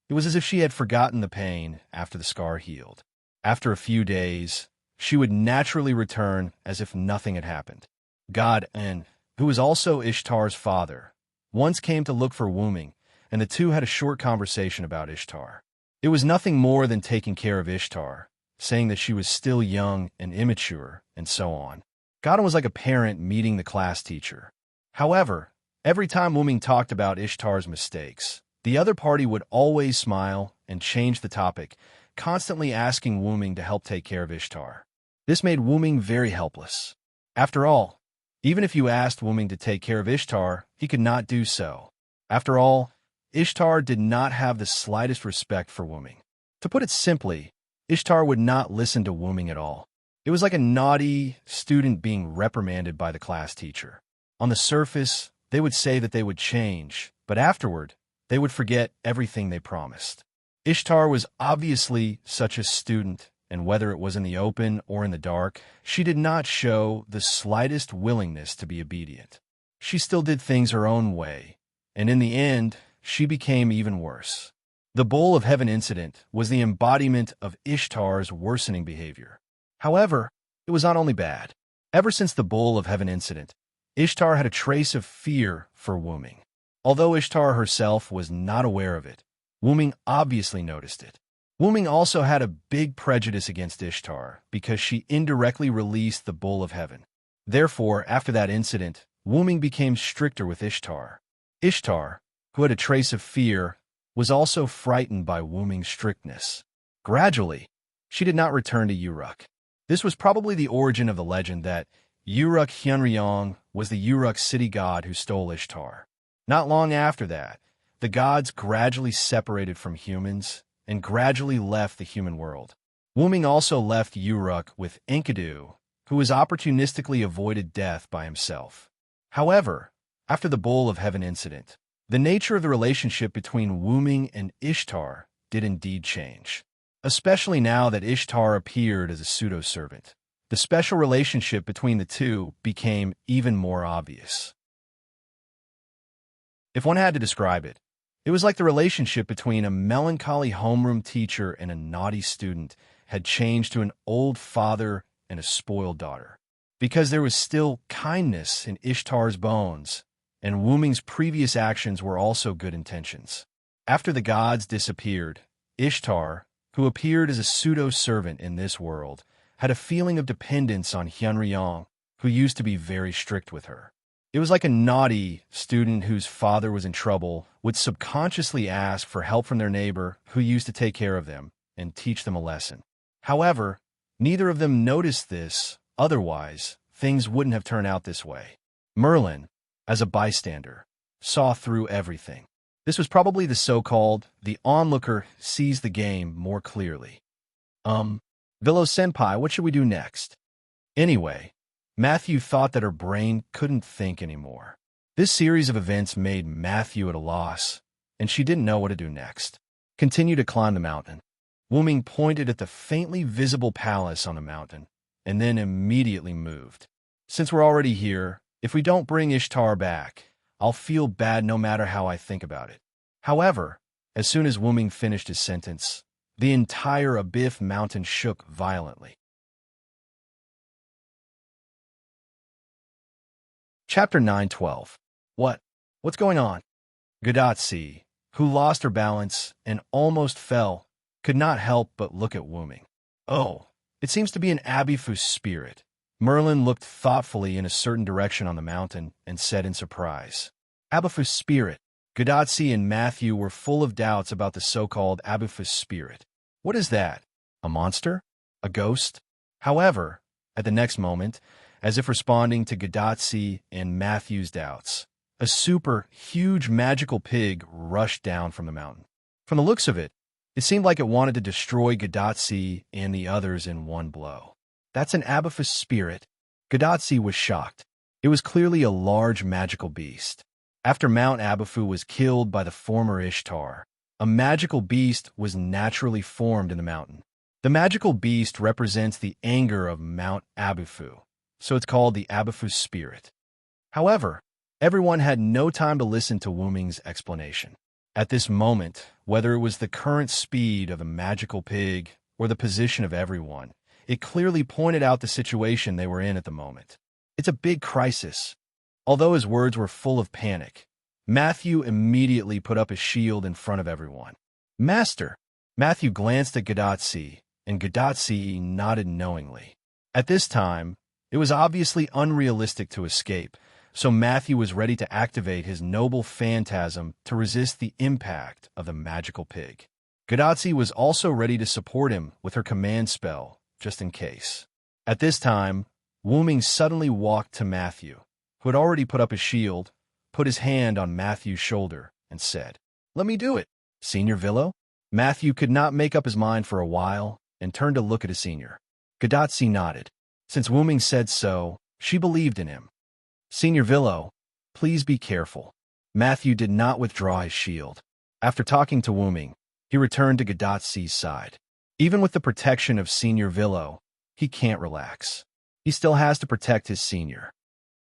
it was as if she had forgotten the pain after the scar healed. After a few days, she would naturally return as if nothing had happened. God En, who was also Ishtar's father, once came to look for Wuming, and the two had a short conversation about Ishtar. It was nothing more than taking care of Ishtar, saying that she was still young and immature, and so on. Godin was like a parent meeting the class teacher. However, every time Wuming talked about Ishtar's mistakes, the other party would always smile and change the topic, constantly asking Wuming to help take care of Ishtar. This made Wuming very helpless. After all, even if you asked Wuming to take care of Ishtar, he could not do so. After all, Ishtar did not have the slightest respect for Wuming. To put it simply, Ishtar would not listen to Wuming at all. It was like a naughty student being reprimanded by the class teacher. On the surface, they would say that they would change, but afterward, they would forget everything they promised. Ishtar was obviously such a student, and whether it was in the open or in the dark, she did not show the slightest willingness to be obedient. She still did things her own way, and in the end, she became even worse. The Bowl of Heaven incident was the embodiment of Ishtar's worsening behavior. However, it was not only bad. Ever since the Bowl of Heaven incident, Ishtar had a trace of fear for Wuming. Although Ishtar herself was not aware of it, Wuming obviously noticed it. Wuming also had a big prejudice against Ishtar because she indirectly released the Bowl of Heaven. Therefore, after that incident, Wuming became stricter with Ishtar. Ishtar, who had a trace of fear, was also frightened by Wuming's strictness. Gradually, she did not return to Uruk. This was probably the origin of the legend that Uruk Hyunryong was the Uruk city god who stole Ishtar. Not long after that, the gods gradually separated from humans and gradually left the human world. Wuming also left Uruk with Enkidu, who was opportunistically avoided death by himself. However, after the Bowl of Heaven incident, the nature of the relationship between Wuming and Ishtar did indeed change, especially now that Ishtar appeared as a pseudo-servant. The special relationship between the two became even more obvious. If one had to describe it, it was like the relationship between a melancholy homeroom teacher and a naughty student had changed to an old father and a spoiled daughter. Because there was still kindness in Ishtar's bones, and Wuming's previous actions were also good intentions. After the gods disappeared, Ishtar, who appeared as a pseudo-servant in this world, had a feeling of dependence on Hyunryong, who used to be very strict with her. It was like a naughty student whose father was in trouble would subconsciously ask for help from their neighbor who used to take care of them and teach them a lesson. However, neither of them noticed this, otherwise, things wouldn't have turned out this way. Merlin, as a bystander, saw through everything. This was probably the so-called, the onlooker sees the game more clearly. Villo-senpai, what should we do next? Anyway, Matthew thought that her brain couldn't think anymore. This series of events made Matthew at a loss, and she didn't know what to do next. Continue to climb the mountain. Wuming pointed at the faintly visible palace on the mountain, and then immediately moved. Since we're already here, if we don't bring Ishtar back, I'll feel bad no matter how I think about it. However, As soon as Wuming finished his sentence, the entire Abyss mountain shook violently. Chapter 9:12. What's going on? Gadatsi, who lost her balance and almost fell, could not help but look at Wuming. Oh, it seems to be an Abifu's spirit. Merlin looked thoughtfully in a certain direction on the mountain and said in surprise, Abifu's spirit. Gadatsi and Matthew were full of doubts about the so-called Abifu's spirit. What is that? A monster? A ghost? However, at the next moment, as if responding to Gadatsi and Matthew's doubts, a super huge magical pig rushed down from the mountain. From the looks of it, it seemed like it wanted to destroy Gadatsi and the others in one blow. That's an Abifu's spirit. Gadatsi was shocked. It was clearly a large magical beast. After Mount Abifu was killed by the former Ishtar, a magical beast was naturally formed in the mountain. The magical beast represents the anger of Mount Abifu, so it's called the Abifu's spirit. However, everyone had no time to listen to Wuming's explanation. At this moment, whether it was the current speed of the magical pig or the position of everyone, it clearly pointed out the situation they were in at the moment. It's a big crisis. Although his words were full of panic, Matthew immediately put up his shield in front of everyone. Master! Matthew glanced at Gadatsi, and Gadatsi nodded knowingly. At this time, it was obviously unrealistic to escape, so Matthew was ready to activate his noble phantasm to resist the impact of the magical pig. Gadatsi was also ready to support him with her command spell, just in case. At this time, Wuming suddenly walked to Matthew, who had already put up his shield, put his hand on Matthew's shoulder, and said, Let me do it, Senior Villo. Matthew could not make up his mind for a while and turned to look at his senior. Gadatsi nodded. Since Wuming said so, she believed in him. Senior Villo, please be careful. Matthew did not withdraw his shield. After talking to Wuming, he returned to Gadatsi's side. Even with the protection of Senior Villo, he can't relax. He still has to protect his senior.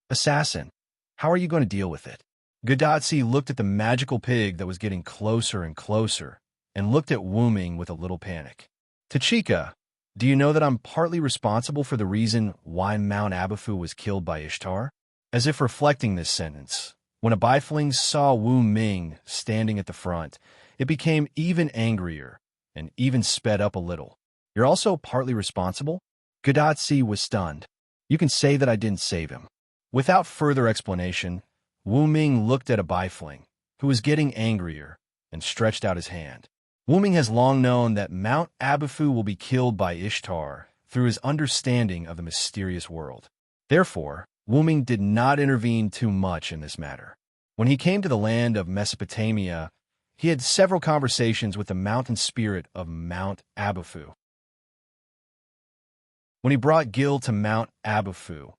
Assassin, how are you going to deal with it? Gadatsi looked at the magical pig that was getting closer and closer, and looked at Wuming with a little panic. Tachika, do you know that I'm partly responsible for the reason why Mount Abifu was killed by Ishtar? As if reflecting this sentence, when a bifling saw Wuming standing at the front, it became even angrier and even sped up a little. You're also partly responsible? Gadatsi was stunned. You can say that I didn't save him. Without further explanation, Wuming looked at a bifling, who was getting angrier, and stretched out his hand. Wuming has long known that Mount Abifu will be killed by Ishtar through his understanding of the mysterious world. Therefore, Wuming did not intervene too much in this matter. When he came to the land of Mesopotamia, he had several conversations with the mountain spirit of Mount Abifu. When he brought Gil to Mount Abifu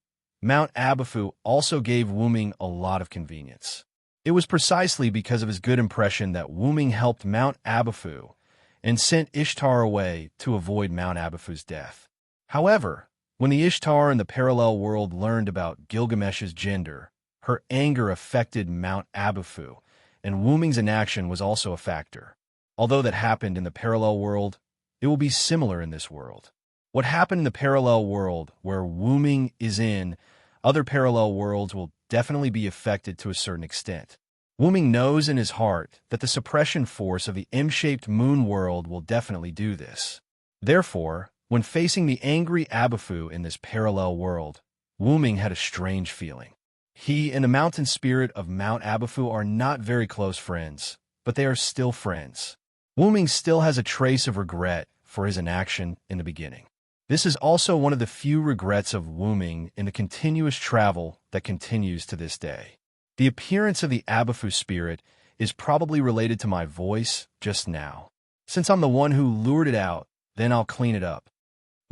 also gave Wuming a lot of convenience. It was precisely because of his good impression that Wuming helped Mount Abifu and sent Ishtar away to avoid Mount Abifu's death. However, when the Ishtar in the parallel world learned about Gilgamesh's gender, her anger affected Mount Abifu, and Wuming's inaction was also a factor. Although that happened in the parallel world, it will be similar in this world. What happened in the parallel world where Wuming is in, other parallel worlds will definitely be affected to a certain extent. Wuming knows in his heart that the suppression force of the M-shaped moon world will definitely do this. Therefore, when facing the angry Abifu in this parallel world, Wuming had a strange feeling. He and the mountain spirit of Mount Abifu are not very close friends, but they are still friends. Wuming still has a trace of regret for his inaction in the beginning. This is also one of the few regrets of Wuming in the continuous travel that continues to this day. The appearance of the Abifu spirit is probably related to my voice just now. Since I'm the one who lured it out, then I'll clean it up.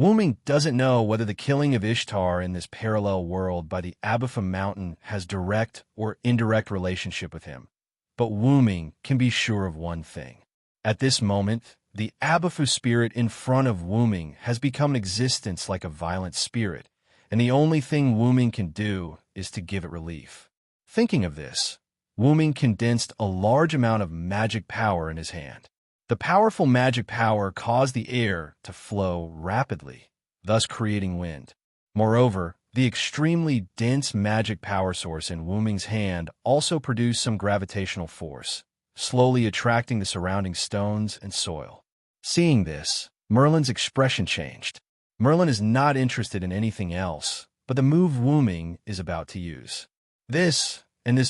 Wuming doesn't know whether the killing of Ishtar in this parallel world by the Abifu mountain has direct or indirect relationship with him. But Wuming can be sure of one thing. At this moment, the Abifu spirit in front of Wuming has become an existence like a violent spirit, and the only thing Wuming can do is to give it relief. Thinking of this, Wuming condensed a large amount of magic power in his hand. The powerful magic power caused the air to flow rapidly, thus creating wind. Moreover, the extremely dense magic power source in Wuming's hand also produced some gravitational force, slowly attracting the surrounding stones and soil. Seeing this, Merlin's expression changed. Merlin is not interested in anything else but the move Wuming is about to use. This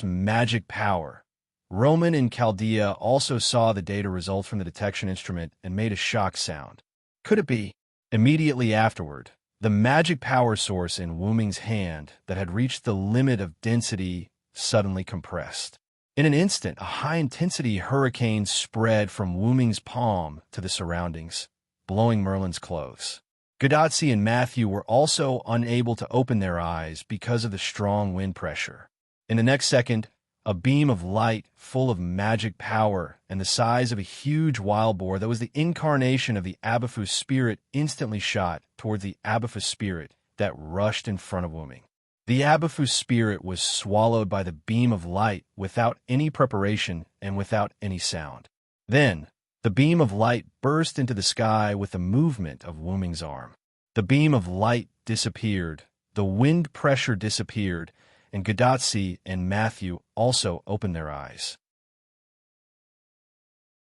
magic power. Roman and Chaldea also saw the data results from the detection instrument and made a shocked sound. Could it be? Immediately afterward, the magic power source in Wuming's hand that had reached the limit of density suddenly compressed. In an instant, a high-intensity hurricane spread from Wuming's palm to the surroundings, blowing Merlin's clothes. Gadotsi and Matthew were also unable to open their eyes because of the strong wind pressure. In the next second, a beam of light full of magic power and the size of a huge wild boar that was the incarnation of the Abafu spirit instantly shot towards the Abafu spirit that rushed in front of Wuming. The Abafu spirit was swallowed by the beam of light without any preparation and without any sound. Then, the beam of light burst into the sky with the movement of Wuming's arm. The beam of light disappeared, the wind pressure disappeared, and Gadotsi and Matthew also opened their eyes.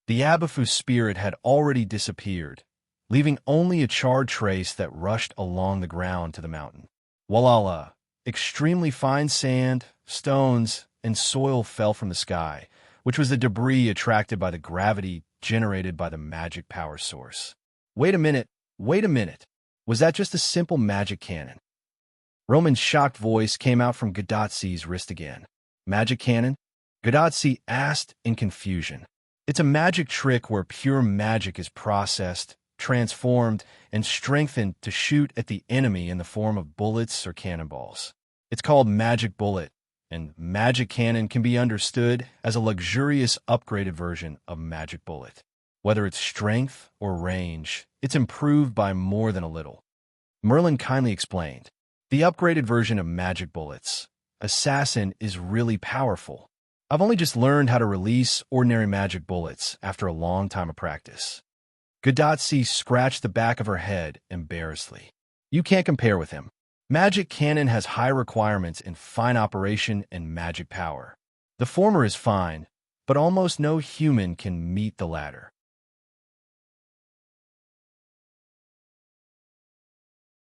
The Abafu spirit had already disappeared, leaving only a charred trace that rushed along the ground to the mountain. Walala, extremely fine sand, stones, and soil fell from the sky, which was the debris attracted by the gravity generated by the magic power source. Wait a minute. Was that just a simple magic cannon? Roman's shocked voice came out from Gadotsi's wrist again. Magic cannon? Gadotsi asked in confusion. It's a magic trick where pure magic is processed, transformed, and strengthened to shoot at the enemy in the form of bullets or cannonballs. It's called Magic Bullet, and Magic Cannon can be understood as a luxurious upgraded version of Magic Bullet. Whether it's strength or range, it's improved by more than a little. Merlin kindly explained. The upgraded version of Magic Bullets, Assassin, is really powerful. I've only just learned how to release ordinary magic bullets after a long time of practice. Gadotsi scratched the back of her head embarrassedly. You can't compare with him. Magic Cannon has high requirements in fine operation and magic power. The former is fine, but almost no human can meet the latter.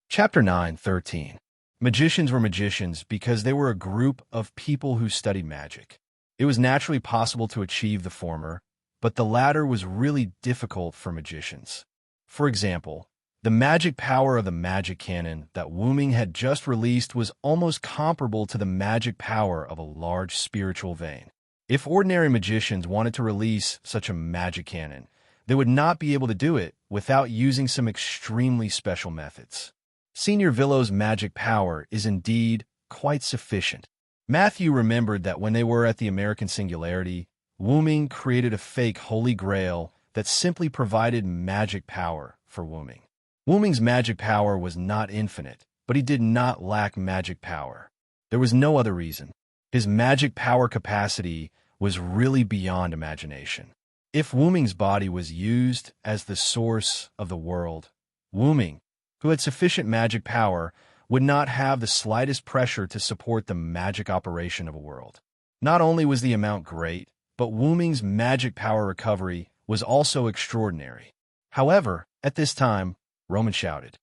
Chapter 9:13. Magicians were magicians because they were a group of people who studied magic. It was naturally possible to achieve the former, but the latter was really difficult for magicians. For example, the magic power of the magic cannon that Wuming had just released was almost comparable to the magic power of a large spiritual vein. If ordinary magicians wanted to release such a magic cannon, they would not be able to do it without using some extremely special methods. Senior Villo's magic power is indeed quite sufficient. Matthew remembered that when they were at the American Singularity, Wuming created a fake Holy Grail that simply provided magic power for Wuming. Wuming's magic power was not infinite, but he did not lack magic power. There was no other reason. His magic power capacity was really beyond imagination. If Wuming's body was used as the source of the world, Wuming, who had sufficient magic power, would not have the slightest pressure to support the magic operation of a world. Not only was the amount great, but Wuming's magic power recovery was also extraordinary. However, at this time, Roman shouted,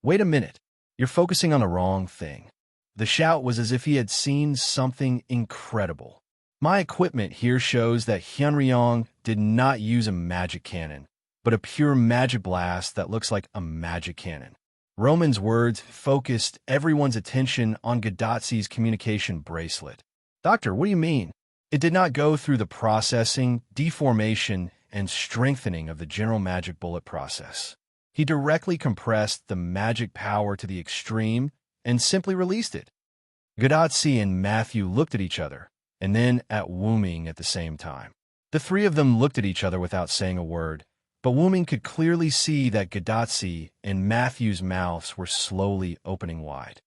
"Wait a minute, you're focusing on the wrong thing." The shout was as if he had seen something incredible. My equipment here shows that Hyunryong did not use a magic cannon, but a pure magic blast that looks like a magic cannon. Roman's words focused everyone's attention on Gadotsi's communication bracelet. Doctor, what do you mean? It did not go through the processing, deformation, and strengthening of the general magic bullet process. He directly compressed the magic power to the extreme and simply released it. Gadotsi and Matthew looked at each other, and then at Wuming at the same time. The three of them looked at each other without saying a word, but Wuming could clearly see that Gadotsi and Matthew's mouths were slowly opening wide.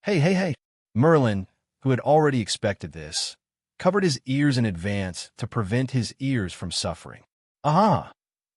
Hey. Merlin, who had already expected this, covered his ears in advance to prevent his ears from suffering. Aha!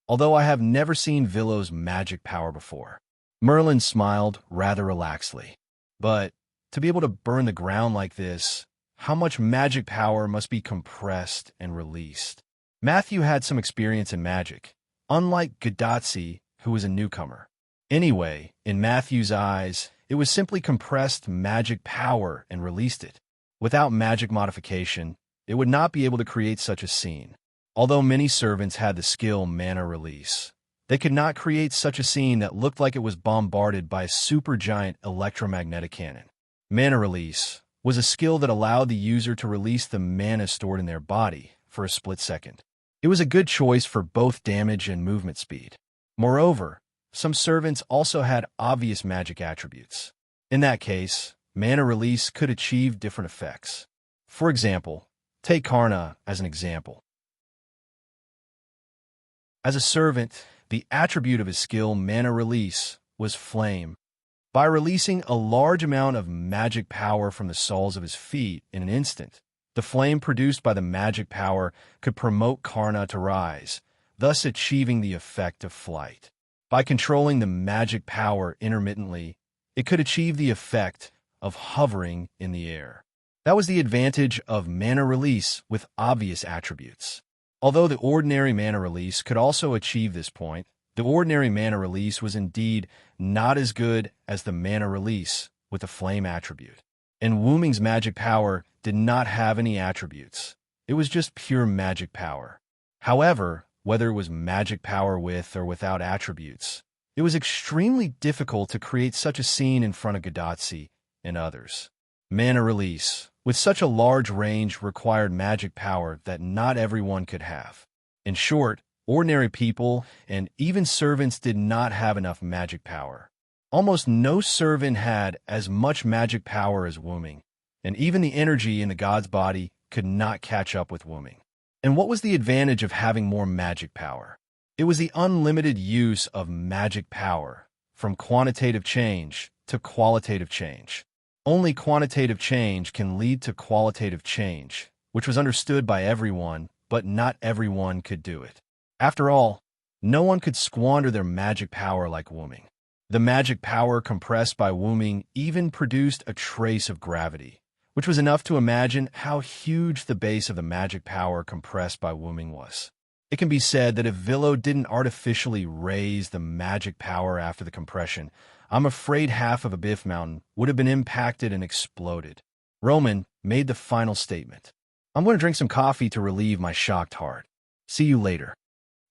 Although I have never seen Villo's magic power before. Merlin smiled rather relaxedly. But to be able to burn the ground like this, how much magic power must be compressed and released? Matthew had some experience in magic, unlike Gadotsi, who was a newcomer. Anyway, in Matthew's eyes, it was simply compressed magic power and released it. Without magic modification, it would not be able to create such a scene. Although many servants had the skill mana release, they could not create such a scene that looked like it was bombarded by a supergiant electromagnetic cannon. Mana release was a skill that allowed the user to release the mana stored in their body for a split second. It was a good choice for both damage and movement speed. Moreover, some servants also had obvious magic attributes. In that case, mana release could achieve different effects. For example, take Karna as an example. As a servant, the attribute of his skill, mana release, was flame. By releasing a large amount of magic power from the soles of his feet in an instant, the flame produced by the magic power could promote Karna to rise, thus achieving the effect of flight. By controlling the magic power intermittently, it could achieve the effect of hovering in the air. That was the advantage of mana release with obvious attributes. Although the ordinary mana release could also achieve this point, the ordinary mana release was indeed not as good as the mana release with the flame attribute. And Wu Ming's magic power did not have any attributes. It was just pure magic power. However, whether it was magic power with or without attributes, it was extremely difficult to create such a scene in front of Gadotsi and others. Mana release, with such a large range, required magic power that not everyone could have. In short, ordinary people and even servants did not have enough magic power. Almost no servant had as much magic power as Wu Ming, and even the energy in the god's body could not catch up with Wu Ming. And what was the advantage of having more magic power? It was the unlimited use of magic power, from quantitative change to qualitative change. Only quantitative change can lead to qualitative change, which was understood by everyone, but not everyone could do it. After all, no one could squander their magic power like Wu Ming. The magic power compressed by Wu Ming even produced a trace of gravity, which was enough to imagine how huge the base of the magic power compressed by Wu Ming was. It can be said that if Villo didn't artificially raise the magic power after the compression, I'm afraid half of Abyss Mountain would have been impacted and exploded. Roman made the final statement. I'm going to drink some coffee to relieve my shocked heart. See you later.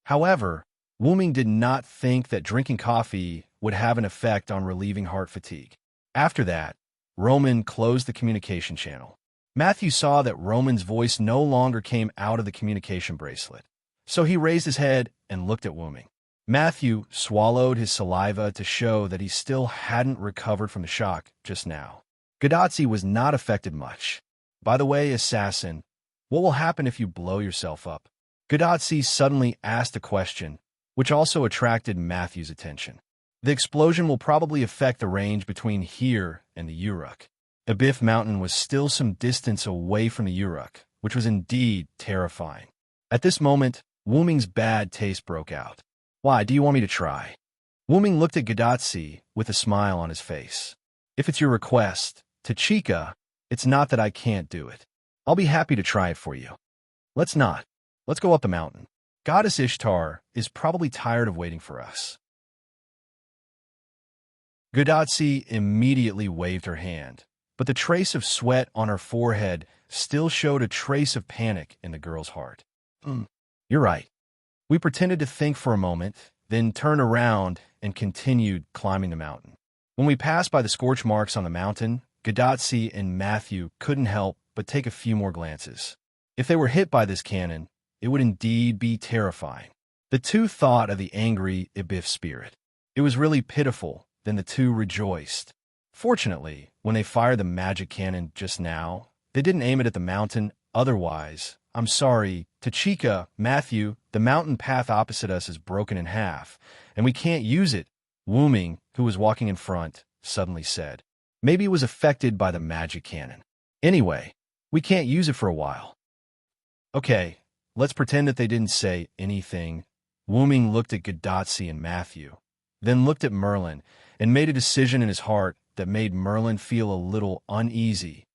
However, Wu Ming did not think that drinking coffee would have an effect on relieving heart fatigue. After that, Roman closed the communication channel. Matthew saw that Roman's voice no longer came out of the communication bracelet, so he raised his head and looked at Wu Ming. Matthew swallowed his saliva to show that he still hadn't recovered from the shock just now. Gadotsi was not affected much. By the way, assassin, what will happen if you blow yourself up? Gadotsi suddenly asked a question, which also attracted Matthew's attention. The explosion will probably affect the range between here and the Uruk. Abyss Mountain was still some distance away from the Uruk, which was indeed terrifying. At this moment, Wu Ming's bad taste broke out. Why, do you want me to try? Wu Ming looked at Gadotsi with a smile on his face. If it's your request, Tachika, it's not that I can't do it. I'll be happy to try it for you. Let's not. Let's go up the mountain. Goddess Ishtar is probably tired of waiting for us. Gadotsi immediately waved her hand, but the trace of sweat on her forehead still showed a trace of panic in the girl's heart. You're right. We pretended to think for a moment, then turned around and continued climbing the mountain. When we passed by the scorch marks on the mountain, Gadotsi and Matthew couldn't help but take a few more glances. If they were hit by this cannon, it would indeed be terrifying. The two thought of the angry Ibif spirit. It was really pitiful, then the two rejoiced. Fortunately, when they fired the magic cannon just now, they didn't aim it at the mountain. Otherwise, I'm sorry, Tachika, Matthew, the mountain path opposite us is broken in half, and we can't use it, Wu Ming, who was walking in front, suddenly said. Maybe it was affected by the magic cannon. Anyway, we can't use it for a while. Okay, let's pretend that they didn't say anything. Wuming looked at Gadotsi and Matthew, then looked at Merlin, and made a decision in his heart that made Merlin feel a little uneasy.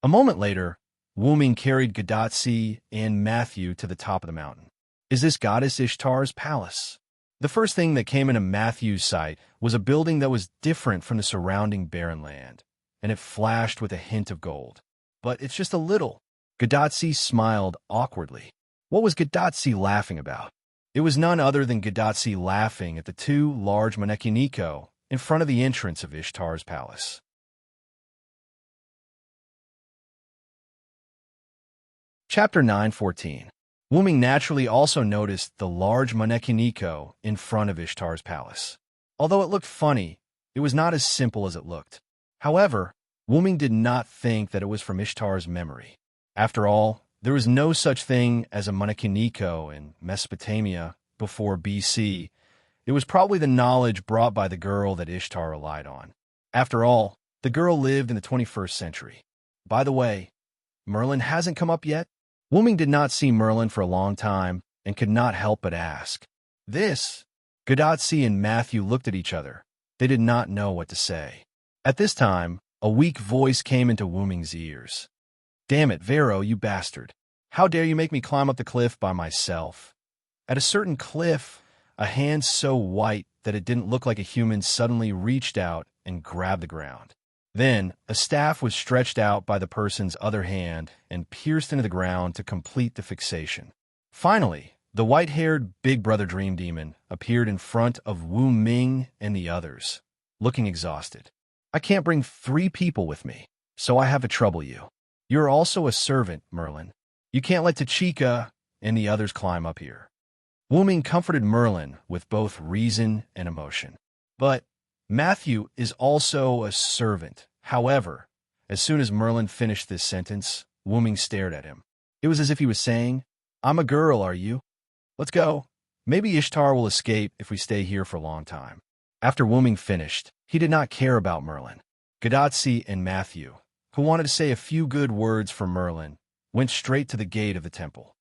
A moment later, Wuming carried Gadotsi and Matthew to the top of the mountain. Is this goddess Ishtar's palace? The first thing that came into Matthew's sight was a building that was different from the surrounding barren land, and it flashed with a hint of gold. But it's just a little. Gadotsi smiled awkwardly. What was Gadotsi laughing about? It was none other than Gadotsi laughing at the two large manekiniko in front of the entrance of Ishtar's palace. Chapter 9:14. Wuming naturally also noticed the large manekiniko in front of Ishtar's palace. Although it looked funny, it was not as simple as it looked. However, Wuming did not think that it was from Ishtar's memory. After all, there was no such thing as a manekiniko in Mesopotamia before BC. It was probably the knowledge brought by the girl that Ishtar relied on. After all, the girl lived in the 21st century. By the way, Merlin hasn't come up yet? Wuming did not see Merlin for a long time and could not help but ask. This? Gadotsi and Matthew looked at each other. They did not know what to say. At this time, a weak voice came into Wuming's ears. Damn it, Vero, you bastard. How dare you make me climb up the cliff by myself? At a certain cliff, a hand so white that it didn't look like a human suddenly reached out and grabbed the ground. Then, a staff was stretched out by the person's other hand and pierced into the ground to complete the fixation. Finally, the white-haired Big Brother Dream Demon appeared in front of Wu Ming and the others, looking exhausted. I can't bring 3 people with me, so I have to trouble you. You're also a servant, Merlin. You can't let Tachika and the others climb up here. Wu Ming comforted Merlin with both reason and emotion. But Matthew is also a servant. However, as soon as Merlin finished this sentence, Wu Ming stared at him. It was as if he was saying, I'm a girl, are you? Let's go. Maybe Ishtar will escape if we stay here for a long time. After Wu Ming finished, he did not care about Merlin. Gadotsi and Matthew, who wanted to say a few good words for Merlin, went straight to the gate of the temple.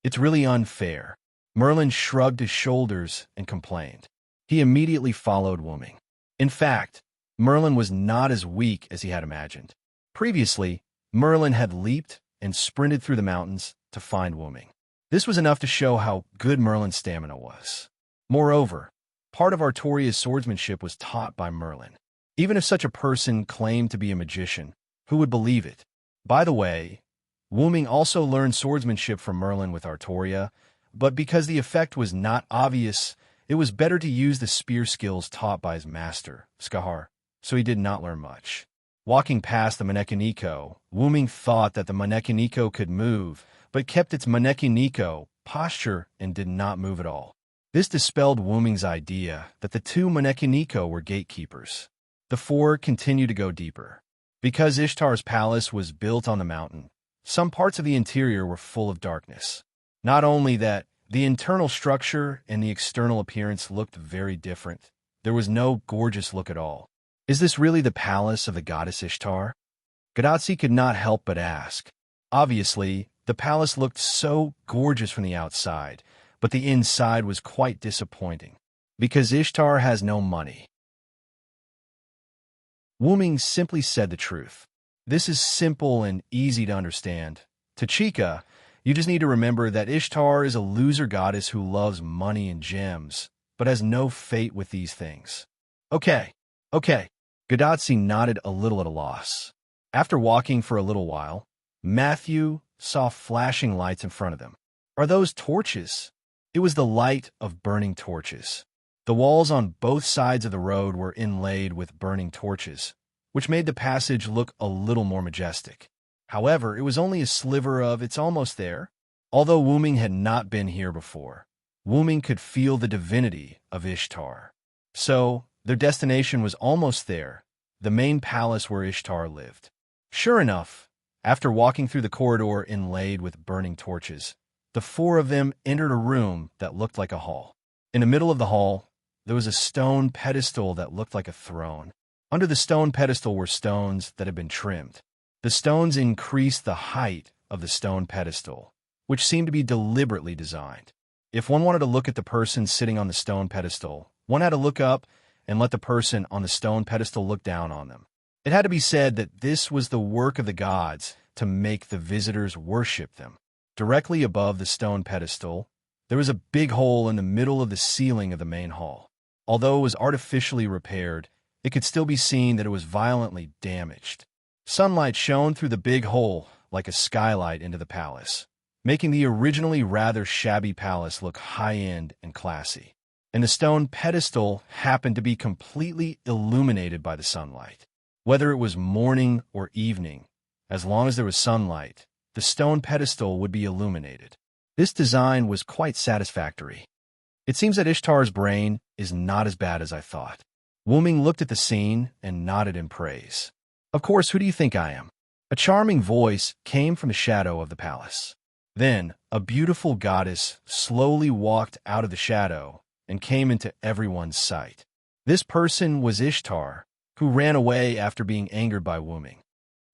It's really unfair. Merlin shrugged his shoulders and complained. He immediately followed Wu Ming. In fact, Merlin was not as weak as he had imagined. Previously, Merlin had leaped and sprinted through the mountains to find Wu Ming. This was enough to show how good Merlin's stamina was. Moreover, part of Artoria's swordsmanship was taught by Merlin. Even if such a person claimed to be a magician, who would believe it? By the way, Wu Ming also learned swordsmanship from Merlin with Artoria, but because the effect was not obvious, it was better to use the spear skills taught by his master, Skahar, so he did not learn much. Walking past the manekiniko, Wu Ming thought that the manekiniko could move, but kept its manekiniko posture and did not move at all. This dispelled Wu Ming's idea that the 2 manekiniko were gatekeepers. The 4 continued to go deeper. Because Ishtar's palace was built on the mountain, some parts of the interior were full of darkness. Not only that, the internal structure and the external appearance looked very different. There was no gorgeous look at all. Is this really the palace of the goddess Ishtar? Gadotsi could not help but ask. Obviously, the palace looked so gorgeous from the outside, but the inside was quite disappointing. Because Ishtar has no money. Wu Ming simply said the truth. This is simple and easy to understand. Tachika, you just need to remember that Ishtar is a loser goddess who loves money and gems, but has no fate with these things. Okay. Gadotsi nodded a little at a loss. After walking for a little while, Matthew saw flashing lights in front of them. Are those torches? It was the light of burning torches. The walls on both sides of the road were inlaid with burning torches, which made the passage look a little more majestic. However, it was only a sliver of it's almost there. Although Wu Ming had not been here before, Wu Ming could feel the divinity of Ishtar. So, their destination was almost there, the main palace where Ishtar lived. Sure enough, after walking through the corridor inlaid with burning torches, the 4 of them entered a room that looked like a hall. In the middle of the hall, there was a stone pedestal that looked like a throne. Under the stone pedestal were stones that had been trimmed. The stones increased the height of the stone pedestal, which seemed to be deliberately designed. If one wanted to look at the person sitting on the stone pedestal, one had to look up and let the person on the stone pedestal look down on them. It had to be said that this was the work of the gods to make the visitors worship them. Directly above the stone pedestal, there was a big hole in the middle of the ceiling of the main hall. Although it was artificially repaired, it could still be seen that it was violently damaged. Sunlight shone through the big hole like a skylight into the palace, making the originally rather shabby palace look high-end and classy. And the stone pedestal happened to be completely illuminated by the sunlight. Whether it was morning or evening, as long as there was sunlight, the stone pedestal would be illuminated. This design was quite satisfactory. It seems that Ishtar's brain is not as bad as I thought. Wu Ming looked at the scene and nodded in praise. Of course, who do you think I am? A charming voice came from the shadow of the palace. Then, a beautiful goddess slowly walked out of the shadow and came into everyone's sight. This person was Ishtar, who ran away after being angered by Wu Ming.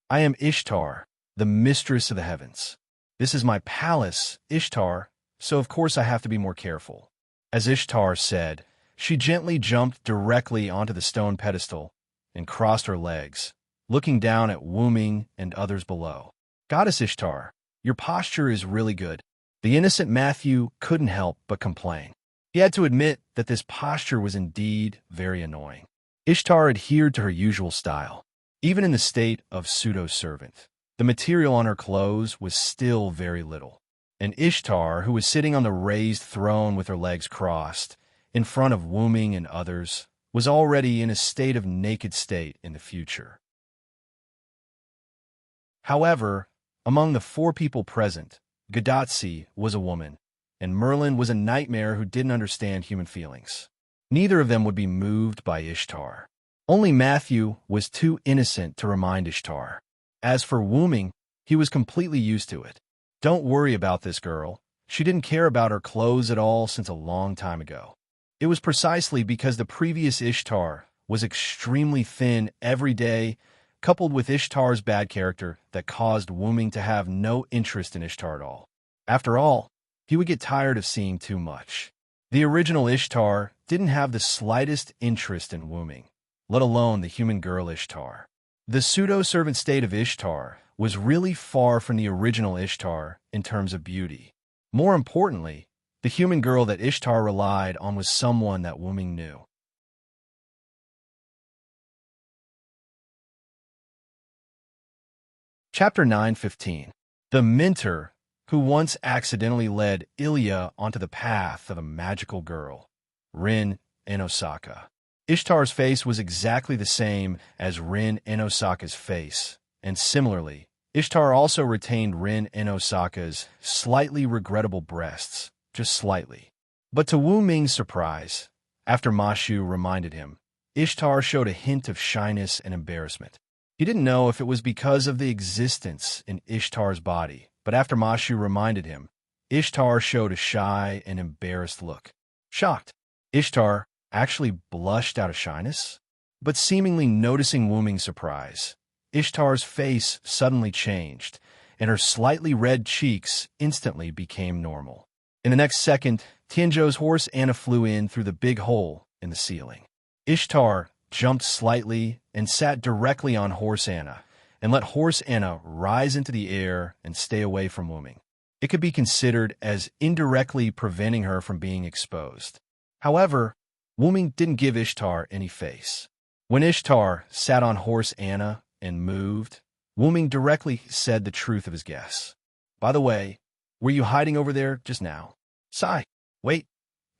I am Ishtar, the mistress of the heavens. This is my palace, Ishtar, so of course I have to be more careful. As Ishtar said, she gently jumped directly onto the stone pedestal and crossed her legs, looking down at Wu Ming and others below. Goddess Ishtar, your posture is really good. The innocent Matthew couldn't help but complain. He had to admit that this posture was indeed very annoying. Ishtar adhered to her usual style. Even in the state of pseudo-servant, the material on her clothes was still very little. And Ishtar, who was sitting on the raised throne with her legs crossed, in front of Wu Ming and others, was already in a state of naked state in the future. However, among the 4 people present, Gadatsi was a woman, and Merlin was a nightmare who didn't understand human feelings. Neither of them would be moved by Ishtar. Only Matthew was too innocent to remind Ishtar. As for Wu Ming, he was completely used to it. Don't worry about this girl. She didn't care about her clothes at all since a long time ago. It was precisely because the previous Ishtar was extremely thin every day, coupled with Ishtar's bad character, that caused Wu Ming to have no interest in Ishtar at all. After all, he would get tired of seeing too much. The original Ishtar didn't have the slightest interest in Wu Ming, let alone the human girl Ishtar. The pseudo-servant state of Ishtar was really far from the original Ishtar in terms of beauty. More importantly, the human girl that Ishtar relied on was someone that Wu Ming knew. Chapter 9:15. The Mentor who once accidentally led Ilya onto the path of a magical girl, Rin and Osaka. Ishtar's face was exactly the same as Rin and Osaka's face, and similarly, Ishtar also retained Rin and Osaka's slightly regrettable breasts, just slightly. But to Wu Ming's surprise, after Ma Shu reminded him, Ishtar showed a hint of shyness and embarrassment. He didn't know if it was because of the existence in Ishtar's body, but after Ma Shu reminded him, Ishtar showed a shy and embarrassed look. Shocked, Ishtar actually blushed out of shyness? But seemingly noticing Wu Ming's surprise, Ishtar's face suddenly changed, and her slightly red cheeks instantly became normal. In the next second, Tianzhou's horse Anna flew in through the big hole in the ceiling. Ishtar jumped slightly and sat directly on horse Anna, and let horse Anna rise into the air and stay away from Wu Ming. It could be considered as indirectly preventing her from being exposed. However, Wu Ming didn't give Ishtar any face. When Ishtar sat on horse Anna and moved, Wu Ming directly said the truth of his guess. By the way, were you hiding over there just now? Sigh. Wait.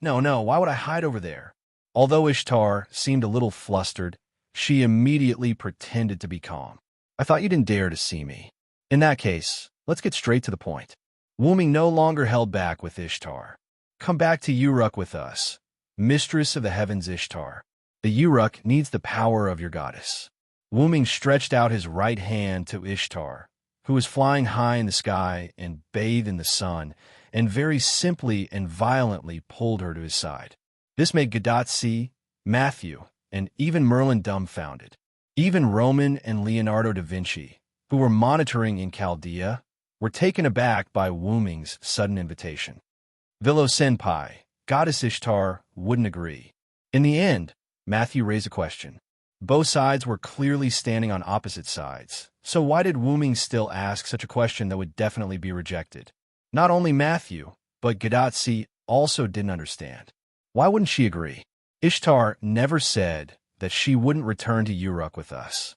No, why would I hide over there? Although Ishtar seemed a little flustered, she immediately pretended to be calm. I thought you didn't dare to see me. In that case, let's get straight to the point. Wu Ming no longer held back with Ishtar. Come back to Uruk with us, mistress of the heavens Ishtar. The Uruk needs the power of your goddess. Wu Ming stretched out his right hand to Ishtar, who was flying high in the sky and bathed in the sun, and very simply and violently pulled her to his side. This made Gadatsi, Matthew, and even Merlin dumbfounded. Even Roman and Leonardo da Vinci, who were monitoring in Chaldea, were taken aback by Wuming's sudden invitation. Vilo Senpai, Goddess Ishtar, wouldn't agree. In the end, Matthew raised a question. Both sides were clearly standing on opposite sides, so why did Wuming still ask such a question that would definitely be rejected? Not only Matthew, but Gadatsi also didn't understand. Why wouldn't she agree? Ishtar never said that she wouldn't return to Uruk with us.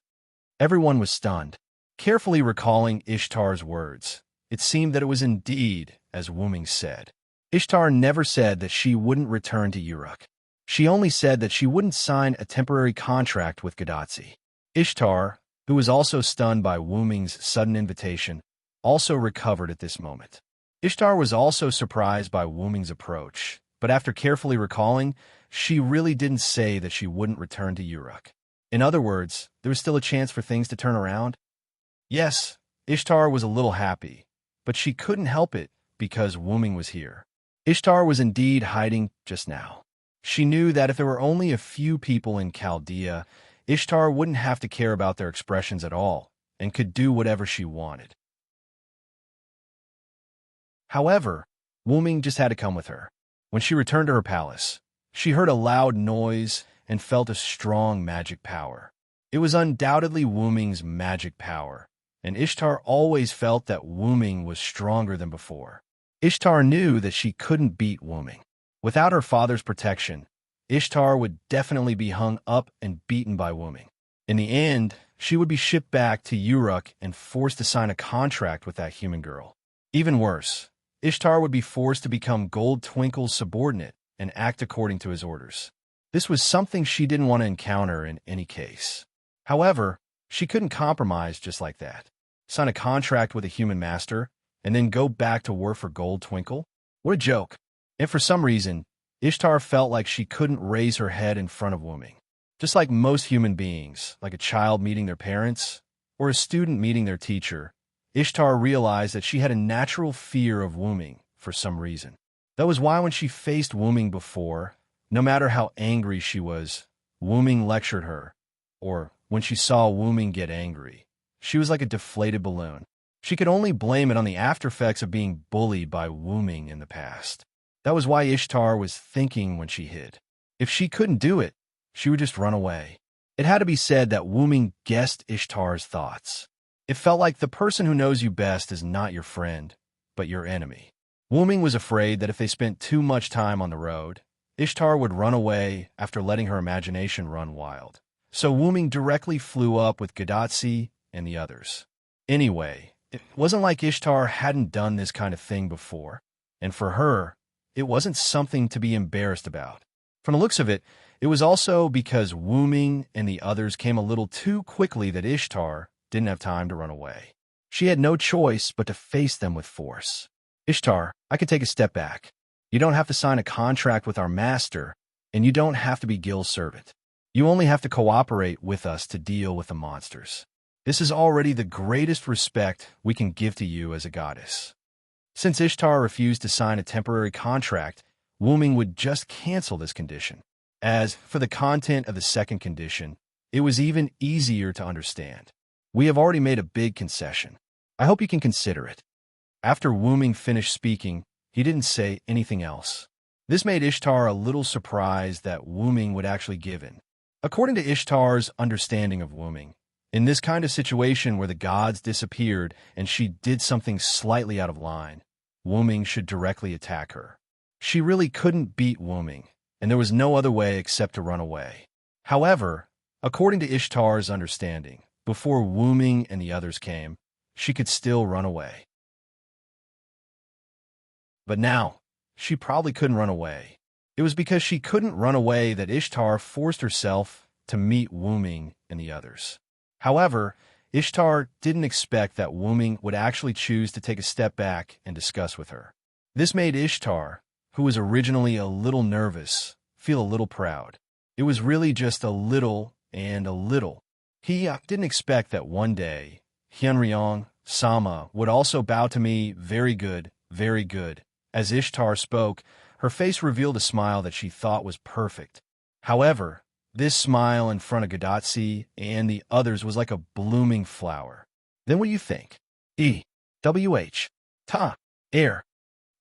Everyone was stunned. Carefully recalling Ishtar's words, it seemed that it was indeed as Wuming said. Ishtar never said that she wouldn't return to Uruk. She only said that she wouldn't sign a temporary contract with Gadatsi. Ishtar, who was also stunned by Wuming's sudden invitation, also recovered at this moment. Ishtar was also surprised by Wuming's approach, but after carefully recalling, she really didn't say that she wouldn't return to Uruk. In other words, there was still a chance for things to turn around. Yes, Ishtar was a little happy, but she couldn't help it because Wuming was here. Ishtar was indeed hiding just now. She knew that if there were only a few people in Chaldea, Ishtar wouldn't have to care about their expressions at all and could do whatever she wanted. However, Wuming just had to come with her. When she returned to her palace, she heard a loud noise and felt a strong magic power. It was undoubtedly Wuming's magic power, and Ishtar always felt that Wuming was stronger than before. Ishtar knew that she couldn't beat Wuming. Without her father's protection, Ishtar would definitely be hung up and beaten by Wuming. In the end, she would be shipped back to Uruk and forced to sign a contract with that human girl. Even worse, Ishtar would be forced to become Gold Twinkle's subordinate and act according to his orders. This was something she didn't want to encounter in any case. However, she couldn't compromise just like that. Sign a contract with a human master and then go back to work for Gold Twinkle? What a joke. And for some reason, Ishtar felt like she couldn't raise her head in front of Wuming. Just like most human beings, like a child meeting their parents or a student meeting their teacher, Ishtar realized that she had a natural fear of Wuming for some reason. That was why when she faced Wuming before, no matter how angry she was, Wuming lectured her, or when she saw Wuming get angry, she was like a deflated balloon. She could only blame it on the aftereffects of being bullied by Wuming in the past. That was why Ishtar was thinking when she hid. If she couldn't do it, she would just run away. It had to be said that Wuming guessed Ishtar's thoughts. It felt like the person who knows you best is not your friend, but your enemy. Wuming was afraid that if they spent too much time on the road, Ishtar would run away after letting her imagination run wild. So Wuming directly flew up with Gadatsi and the others. Anyway, it wasn't like Ishtar hadn't done this kind of thing before, and for her, it wasn't something to be embarrassed about. From the looks of it, it was also because Wuming and the others came a little too quickly that Ishtar didn't have time to run away. She had no choice but to face them with force. Ishtar, I can take a step back. You don't have to sign a contract with our master, and you don't have to be Gil's servant. You only have to cooperate with us to deal with the monsters. This is already the greatest respect we can give to you as a goddess. Since Ishtar refused to sign a temporary contract, Wuming would just cancel this condition. As for the content of the second condition, it was even easier to understand. We have already made a big concession. I hope you can consider it. After Wuming finished speaking, he didn't say anything else. This made Ishtar a little surprised that Wuming would actually give in. According to Ishtar's understanding of Wuming, in this kind of situation where the gods disappeared and she did something slightly out of line, Wuming should directly attack her. She really couldn't beat Wuming, and there was no other way except to run away. However, according to Ishtar's understanding, before Wuming and the others came, she could still run away. But now, she probably couldn't run away. It was because she couldn't run away that Ishtar forced herself to meet Wuming and the others. However, Ishtar didn't expect that Wuming would actually choose to take a step back and discuss with her. This made Ishtar, who was originally a little nervous, feel a little proud. It was really just a little and a little. He didn't expect that one day, Hyunryong Sama would also bow to me, very good, very good. As Ishtar spoke, her face revealed a smile that she thought was perfect. However, this smile in front of Gadatsi and the others was like a blooming flower. Then what do you think? Ta, air.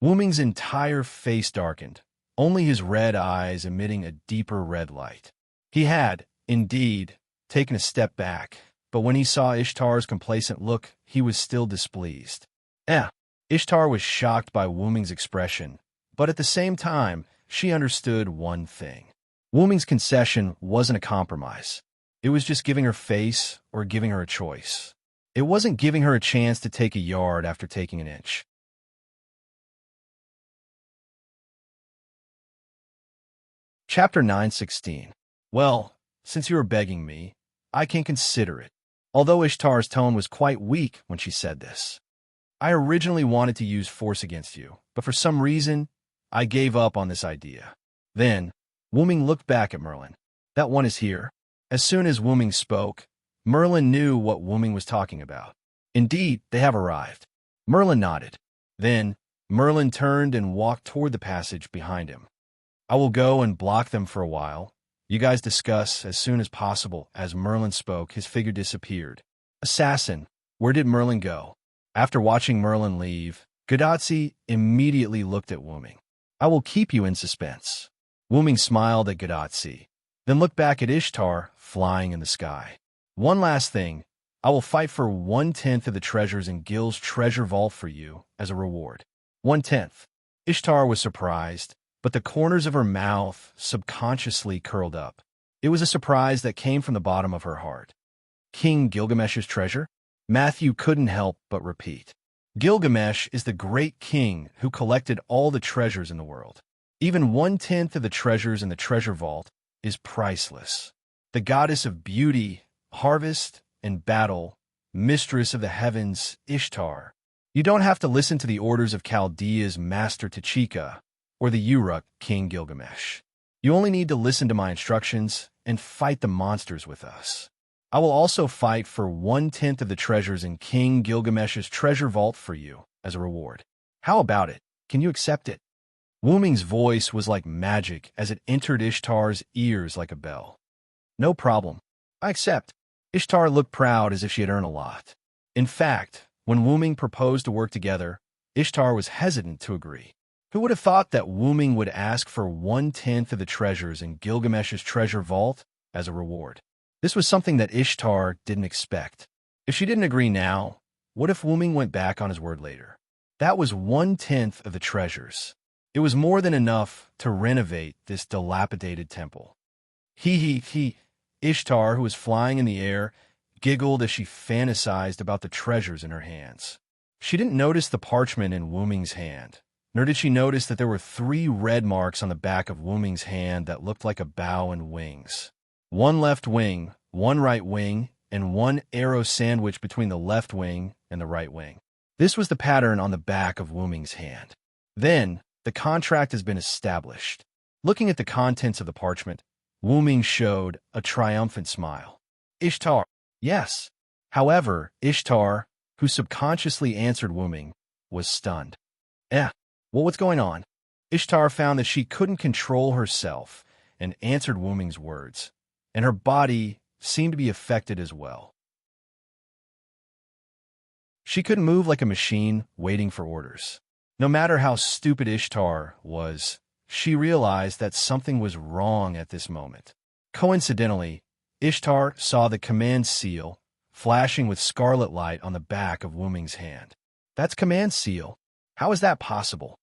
Wuming's entire face darkened, only his red eyes emitting a deeper red light. He had, indeed, taken a step back, but when he saw Ishtar's complacent look, he was still displeased. Ishtar was shocked by Wuming's expression, but at the same time, she understood one thing. Wuming's concession wasn't a compromise. It was just giving her face or giving her a choice. It wasn't giving her a chance to take a yard after taking an inch. Chapter 9:16. Well, since you are begging me, I can consider it. Although Ishtar's tone was quite weak when she said this. I originally wanted to use force against you, but for some reason, I gave up on this idea. Then, Wuming looked back at Merlin. That one is here. As soon as Wuming spoke, Merlin knew what Wuming was talking about. Indeed, they have arrived. Merlin nodded. Then, Merlin turned and walked toward the passage behind him. I will go and block them for a while. You guys discuss as soon as possible. As Merlin spoke, his figure disappeared. Assassin, where did Merlin go? After watching Merlin leave, Gadotsi immediately looked at Wuming. I will keep you in suspense. Wuming smiled at Gadotsi, then looked back at Ishtar, flying in the sky. One last thing, I will fight for 1/10 of the treasures in Gil's treasure vault for you as a reward. 1/10. Ishtar was surprised, but the corners of her mouth subconsciously curled up. It was a surprise that came from the bottom of her heart. King Gilgamesh's treasure? Matthew couldn't help but repeat. Gilgamesh is the great king who collected all the treasures in the world. Even 1/10 of the treasures in the treasure vault is priceless. The goddess of beauty, harvest, and battle, mistress of the heavens, Ishtar. You don't have to listen to the orders of Chaldea's master Tachika or the Uruk King Gilgamesh. You only need to listen to my instructions and fight the monsters with us. I will also fight for 1/10 of the treasures in King Gilgamesh's treasure vault for you as a reward. How about it? Can you accept it? Wuming's voice was like magic as it entered Ishtar's ears like a bell. No problem. I accept. Ishtar looked proud as if she had earned a lot. In fact, when Wuming proposed to work together, Ishtar was hesitant to agree. Who would have thought that Wuming would ask for 1/10 of the treasures in Gilgamesh's treasure vault as a reward? This was something that Ishtar didn't expect. If she didn't agree now, what if Wuming went back on his word later? That was 1/10 of the treasures. It was more than enough to renovate this dilapidated temple. Ishtar, who was flying in the air, giggled as she fantasized about the treasures in her hands. She didn't notice the parchment in Wuming's hand, nor did she notice that there were 3 red marks on the back of Wuming's hand that looked like a bow and wings. 1 left wing, 1 right wing, and 1 arrow sandwiched between the left wing and the right wing. This was the pattern on the back of Wuming's hand. Then, the contract has been established. Looking at the contents of the parchment, Wuming showed a triumphant smile. Ishtar, yes. However, Ishtar, who subconsciously answered Wuming, was stunned. What's going on? Ishtar found that she couldn't control herself and answered Wuming's words, and her body seemed to be affected as well. She couldn't move like a machine waiting for orders. No matter how stupid Ishtar was, she realized that something was wrong at this moment. Coincidentally, Ishtar saw the command seal flashing with scarlet light on the back of Wuming's hand. That's command seal. How is that possible?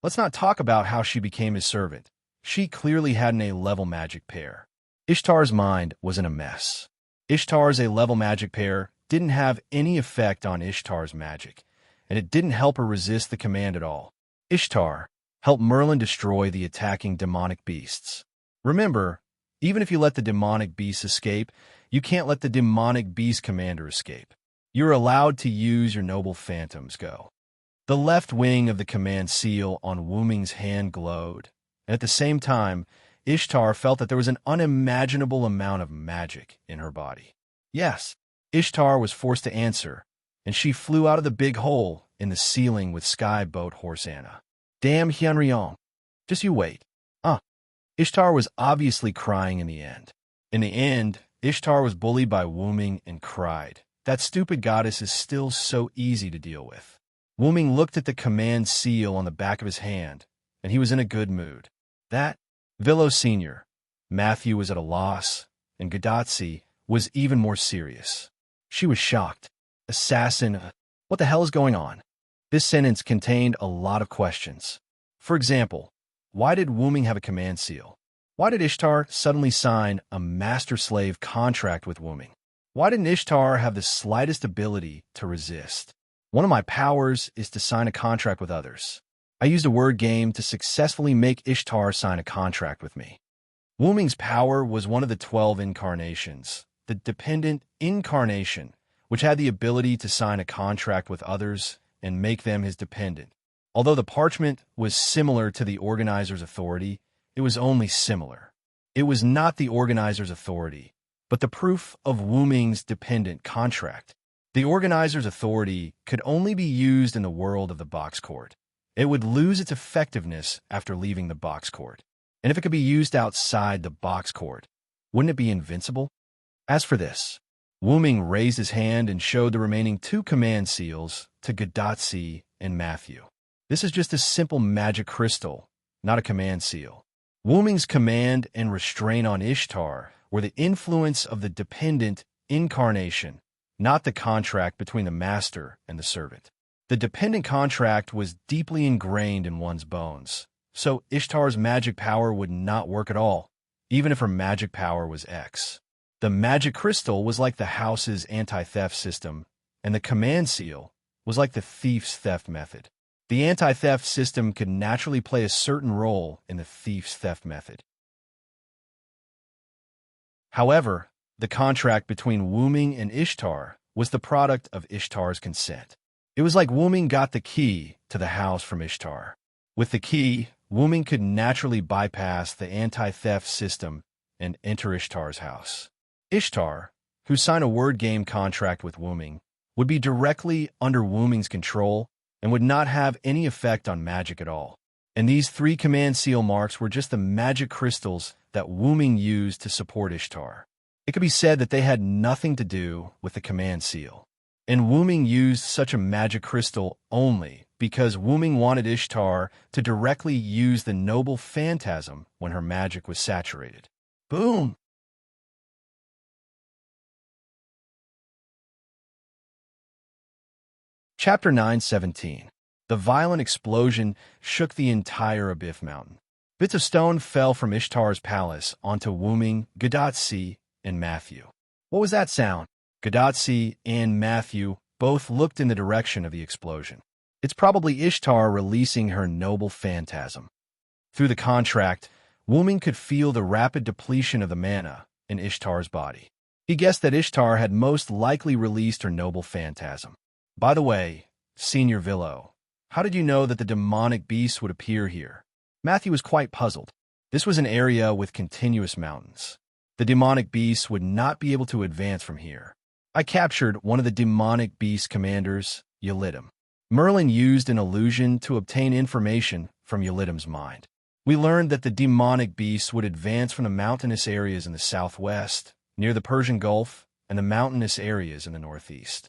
Let's not talk about how she became his servant. She clearly had an A-level magic pair. Ishtar's mind was in a mess. Ishtar's A-level magic pair didn't have any effect on Ishtar's magic, and it didn't help her resist the command at all. Ishtar, help Merlin destroy the attacking demonic beasts. Remember, even if you let the demonic beasts escape, you can't let the demonic beast commander escape. You're allowed to use your noble phantoms. Go. The left wing of the command seal on Wuming's hand glowed, and at the same time, Ishtar felt that there was an unimaginable amount of magic in her body. Yes, Ishtar was forced to answer, and she flew out of the big hole in the ceiling with Sky Boat Horse Anna. Damn Hyunryong. Just you wait. Ishtar was obviously crying in the end. In the end, Ishtar was bullied by Wuming and cried, that stupid goddess is still so easy to deal with. Wuming looked at the command seal on the back of his hand, and he was in a good mood. That, Villo Sr., Matthew was at a loss, and Gadotsi was even more serious. She was shocked. Assassin, what the hell is going on? This sentence contained a lot of questions. For example, why did Wuming have a command seal? Why did Ishtar suddenly sign a master-slave contract with Wuming? Why didn't Ishtar have the slightest ability to resist? One of my powers is to sign a contract with others. I used a word game to successfully make Ishtar sign a contract with me. Wuming's power was one of the 12 incarnations, the dependent incarnation, which had the ability to sign a contract with others and make them his dependent. Although the parchment was similar to the organizer's authority, it was only similar. It was not the organizer's authority, but the proof of Wuming's dependent contract. The organizer's authority could only be used in the world of the box court. It would lose its effectiveness after leaving the box court. And if it could be used outside the box court, wouldn't it be invincible? As for this, Wuming raised his hand and showed the remaining 2 command seals to Gadotsi and Matthew. This is just a simple magic crystal, not a command seal. Wuming's command and restraint on Ishtar were the influence of the dependent incarnation, not the contract between the master and the servant. The dependent contract was deeply ingrained in one's bones, so Ishtar's magic power would not work at all, even if her magic power was X. The magic crystal was like the house's anti-theft system, and the command seal was like the thief's theft method. The anti-theft system could naturally play a certain role in the thief's theft method. However, the contract between Wuming and Ishtar was the product of Ishtar's consent. It was like Wuming got the key to the house from Ishtar. With the key, Wuming could naturally bypass the anti-theft system and enter Ishtar's house. Ishtar, who signed a word game contract with Wuming, would be directly under Wuming's control and would not have any effect on magic at all. And these 3 command seal marks were just the magic crystals that Wuming used to support Ishtar. It could be said that they had nothing to do with the command seal. And Wuming used such a magic crystal only because Wuming wanted Ishtar to directly use the noble phantasm when her magic was saturated. Boom! Chapter 9:17. The violent explosion shook the entire Abif Mountain. Bits of stone fell from Ishtar's palace onto Wuming, Gadotsi, and Matthew. What was that sound? Gadotsi and Matthew both looked in the direction of the explosion. It's probably Ishtar releasing her noble phantasm. Through the contract, Wuming could feel the rapid depletion of the mana in Ishtar's body. He guessed that Ishtar had most likely released her noble phantasm. By the way, Senior Villo, how did you know that the demonic beast would appear here? Matthew was quite puzzled. This was an area with continuous mountains. The demonic beast would not be able to advance from here. I captured one of the demonic beast commanders, Yelidim. Merlin used an illusion to obtain information from Yelidim's mind. We learned that the demonic beast would advance from the mountainous areas in the southwest, near the Persian Gulf, and the mountainous areas in the northeast.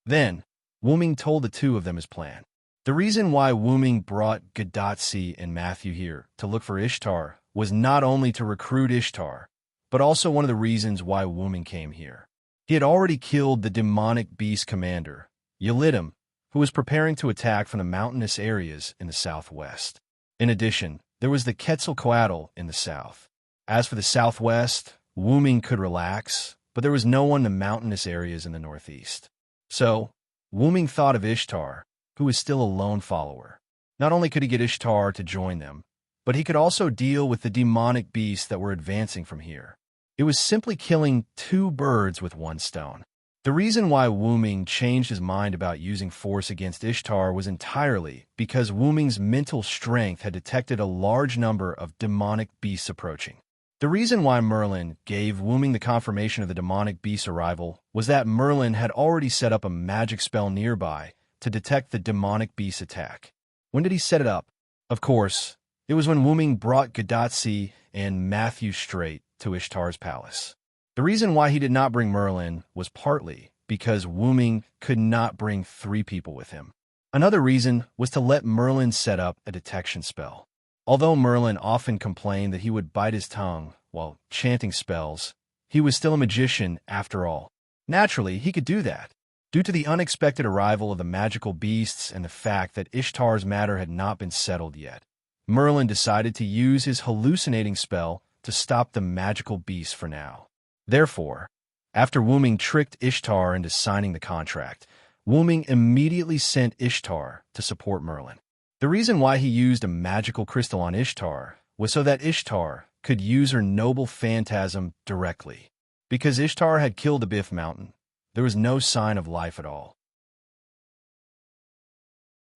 Then, Wuming told the 2 of them his plan. The reason why Wuming brought Gadotsi and Matthew here to look for Ishtar was not only to recruit Ishtar, but also one of the reasons why Wuming came here. He had already killed the demonic beast commander, Yelidim, who was preparing to attack from the mountainous areas in the southwest. In addition, there was the Quetzalcoatl in the south. As for the southwest, Wuming could relax, but there was no one in the mountainous areas in the northeast. So, Wuming thought of Ishtar, who was still a lone follower. Not only could he get Ishtar to join them, but he could also deal with the demonic beasts that were advancing from here. It was simply killing 2 birds with 1 stone. The reason why Wuming changed his mind about using force against Ishtar was entirely because Wuming's mental strength had detected a large number of demonic beasts approaching. The reason why Merlin gave Wuming the confirmation of the demonic beast's arrival was that Merlin had already set up a magic spell nearby to detect the demonic beast's attack. When did he set it up? Of course, it was when Wuming brought Gadotsi and Matthew straight to Ishtar's palace. The reason why he did not bring Merlin was partly because Wuming could not bring 3 people with him. Another reason was to let Merlin set up a detection spell. Although Merlin often complained that he would bite his tongue while chanting spells, he was still a magician after all. Naturally, he could do that. Due to the unexpected arrival of the magical beasts and the fact that Ishtar's matter had not been settled yet, Merlin decided to use his hallucinating spell to stop the magical beasts for now. Therefore, after Wuming tricked Ishtar into signing the contract, Wuming immediately sent Ishtar to support Merlin. The reason why he used a magical crystal on Ishtar was so that Ishtar could use her noble phantasm directly. Because Ishtar had killed the Biff Mountain, there was no sign of life at all.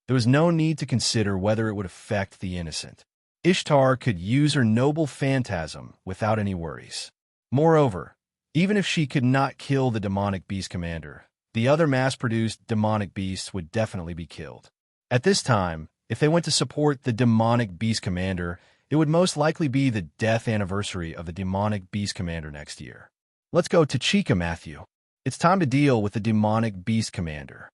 There was no need to consider whether it would affect the innocent. Ishtar could use her noble phantasm without any worries. Moreover, even if she could not kill the demonic beast commander, the other mass-produced demonic beasts would definitely be killed. At this time, if they went to support the demonic beast commander, it would most likely be the death anniversary of the demonic beast commander next year. Let's go to Chica, Matthew. It's time to deal with the demonic beast commander.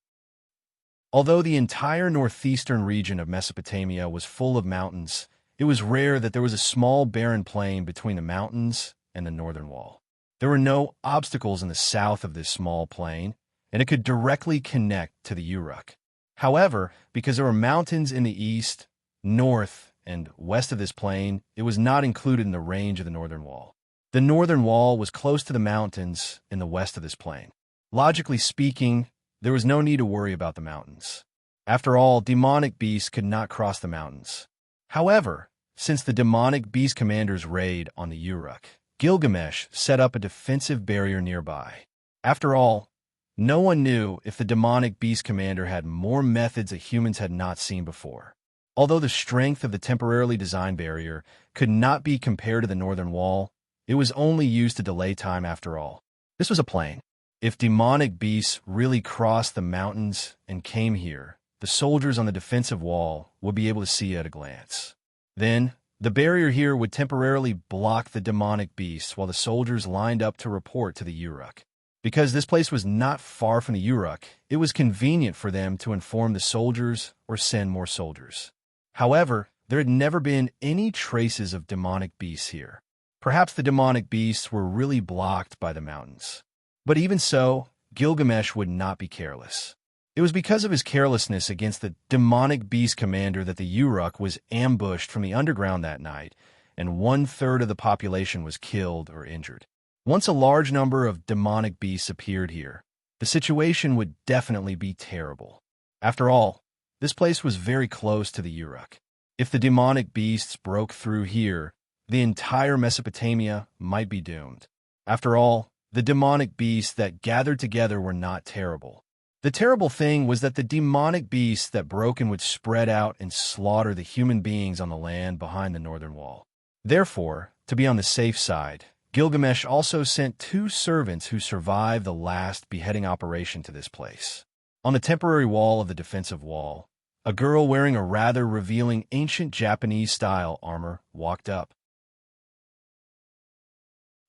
Although the entire northeastern region of Mesopotamia was full of mountains, it was rare that there was a small barren plain between the mountains and the northern wall. There were no obstacles in the south of this small plain, and it could directly connect to the Uruk. However, because there were mountains in the east, north, and west of this plain, it was not included in the range of the northern wall. The northern wall was close to the mountains in the west of this plain. Logically speaking, there was no need to worry about the mountains. After all, demonic beasts could not cross the mountains. However, since the demonic beast commander's raid on the Uruk, Gilgamesh set up a defensive barrier nearby. After all, no one knew if the demonic beast commander had more methods that humans had not seen before. Although the strength of the temporarily designed barrier could not be compared to the northern wall, it was only used to delay time after all. This was a plain. If demonic beasts really crossed the mountains and came here, the soldiers on the defensive wall would be able to see at a glance. Then, the barrier here would temporarily block the demonic beasts while the soldiers lined up to report to the Uruk. Because this place was not far from the Uruk, it was convenient for them to inform the soldiers or send more soldiers. However, there had never been any traces of demonic beasts here. Perhaps the demonic beasts were really blocked by the mountains. But even so, Gilgamesh would not be careless. It was because of his carelessness against the demonic beast commander that the Uruk was ambushed from the underground that night, and 1/3 of the population was killed or injured. Once a large number of demonic beasts appeared here, the situation would definitely be terrible. After all, this place was very close to the Uruk. If the demonic beasts broke through here, the entire Mesopotamia might be doomed. After all, the demonic beasts that gathered together were not terrible. The terrible thing was that the demonic beasts that broke in would spread out and slaughter the human beings on the land behind the northern wall. Therefore, to be on the safe side, Gilgamesh also sent 2 servants who survived the last beheading operation to this place. On the temporary wall of the defensive wall, a girl wearing a rather revealing ancient Japanese-style armor walked up.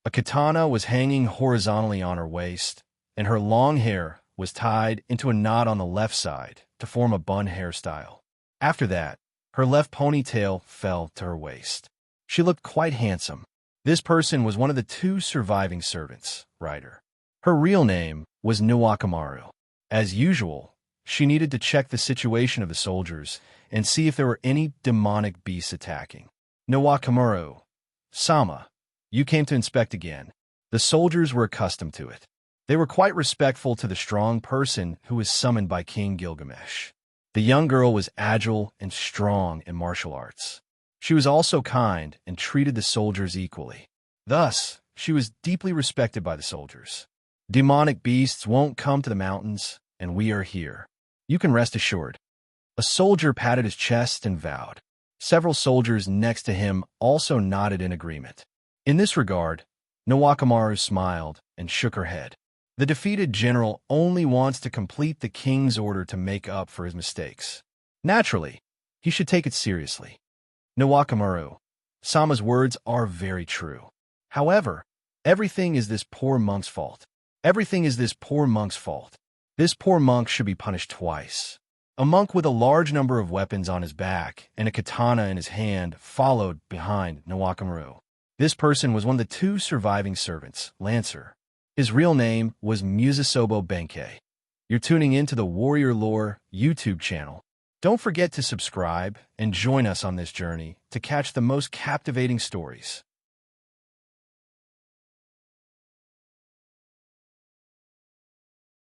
A katana was hanging horizontally on her waist, and her long hair was tied into a knot on the left side to form a bun hairstyle. After that, her left ponytail fell to her waist. She looked quite handsome. This person was one of the 2 surviving servants, Ryder. Her real name was Nuwakamaru. As usual, she needed to check the situation of the soldiers and see if there were any demonic beasts attacking. Nuwakamaru, Sama, you came to inspect again. The soldiers were accustomed to it. They were quite respectful to the strong person who was summoned by King Gilgamesh. The young girl was agile and strong in martial arts. She was also kind and treated the soldiers equally. Thus, she was deeply respected by the soldiers. Demonic beasts won't come to the mountains, and we are here. You can rest assured. A soldier patted his chest and vowed. Several soldiers next to him also nodded in agreement. In this regard, Nuwakamaru smiled and shook her head. The defeated general only wants to complete the king's order to make up for his mistakes. Naturally, he should take it seriously. Nuwakamaru, Sama's words are very true. However, everything is this poor monk's fault. Everything is this poor monk's fault. This poor monk should be punished twice. A monk with a large number of weapons on his back and a katana in his hand followed behind Nawakamaru. This person was one of the two surviving servants, Lancer. His real name was Musasobo Benkei. You're tuning in to the Warrior Lore YouTube channel. Don't forget to subscribe and join us on this journey to catch the most captivating stories.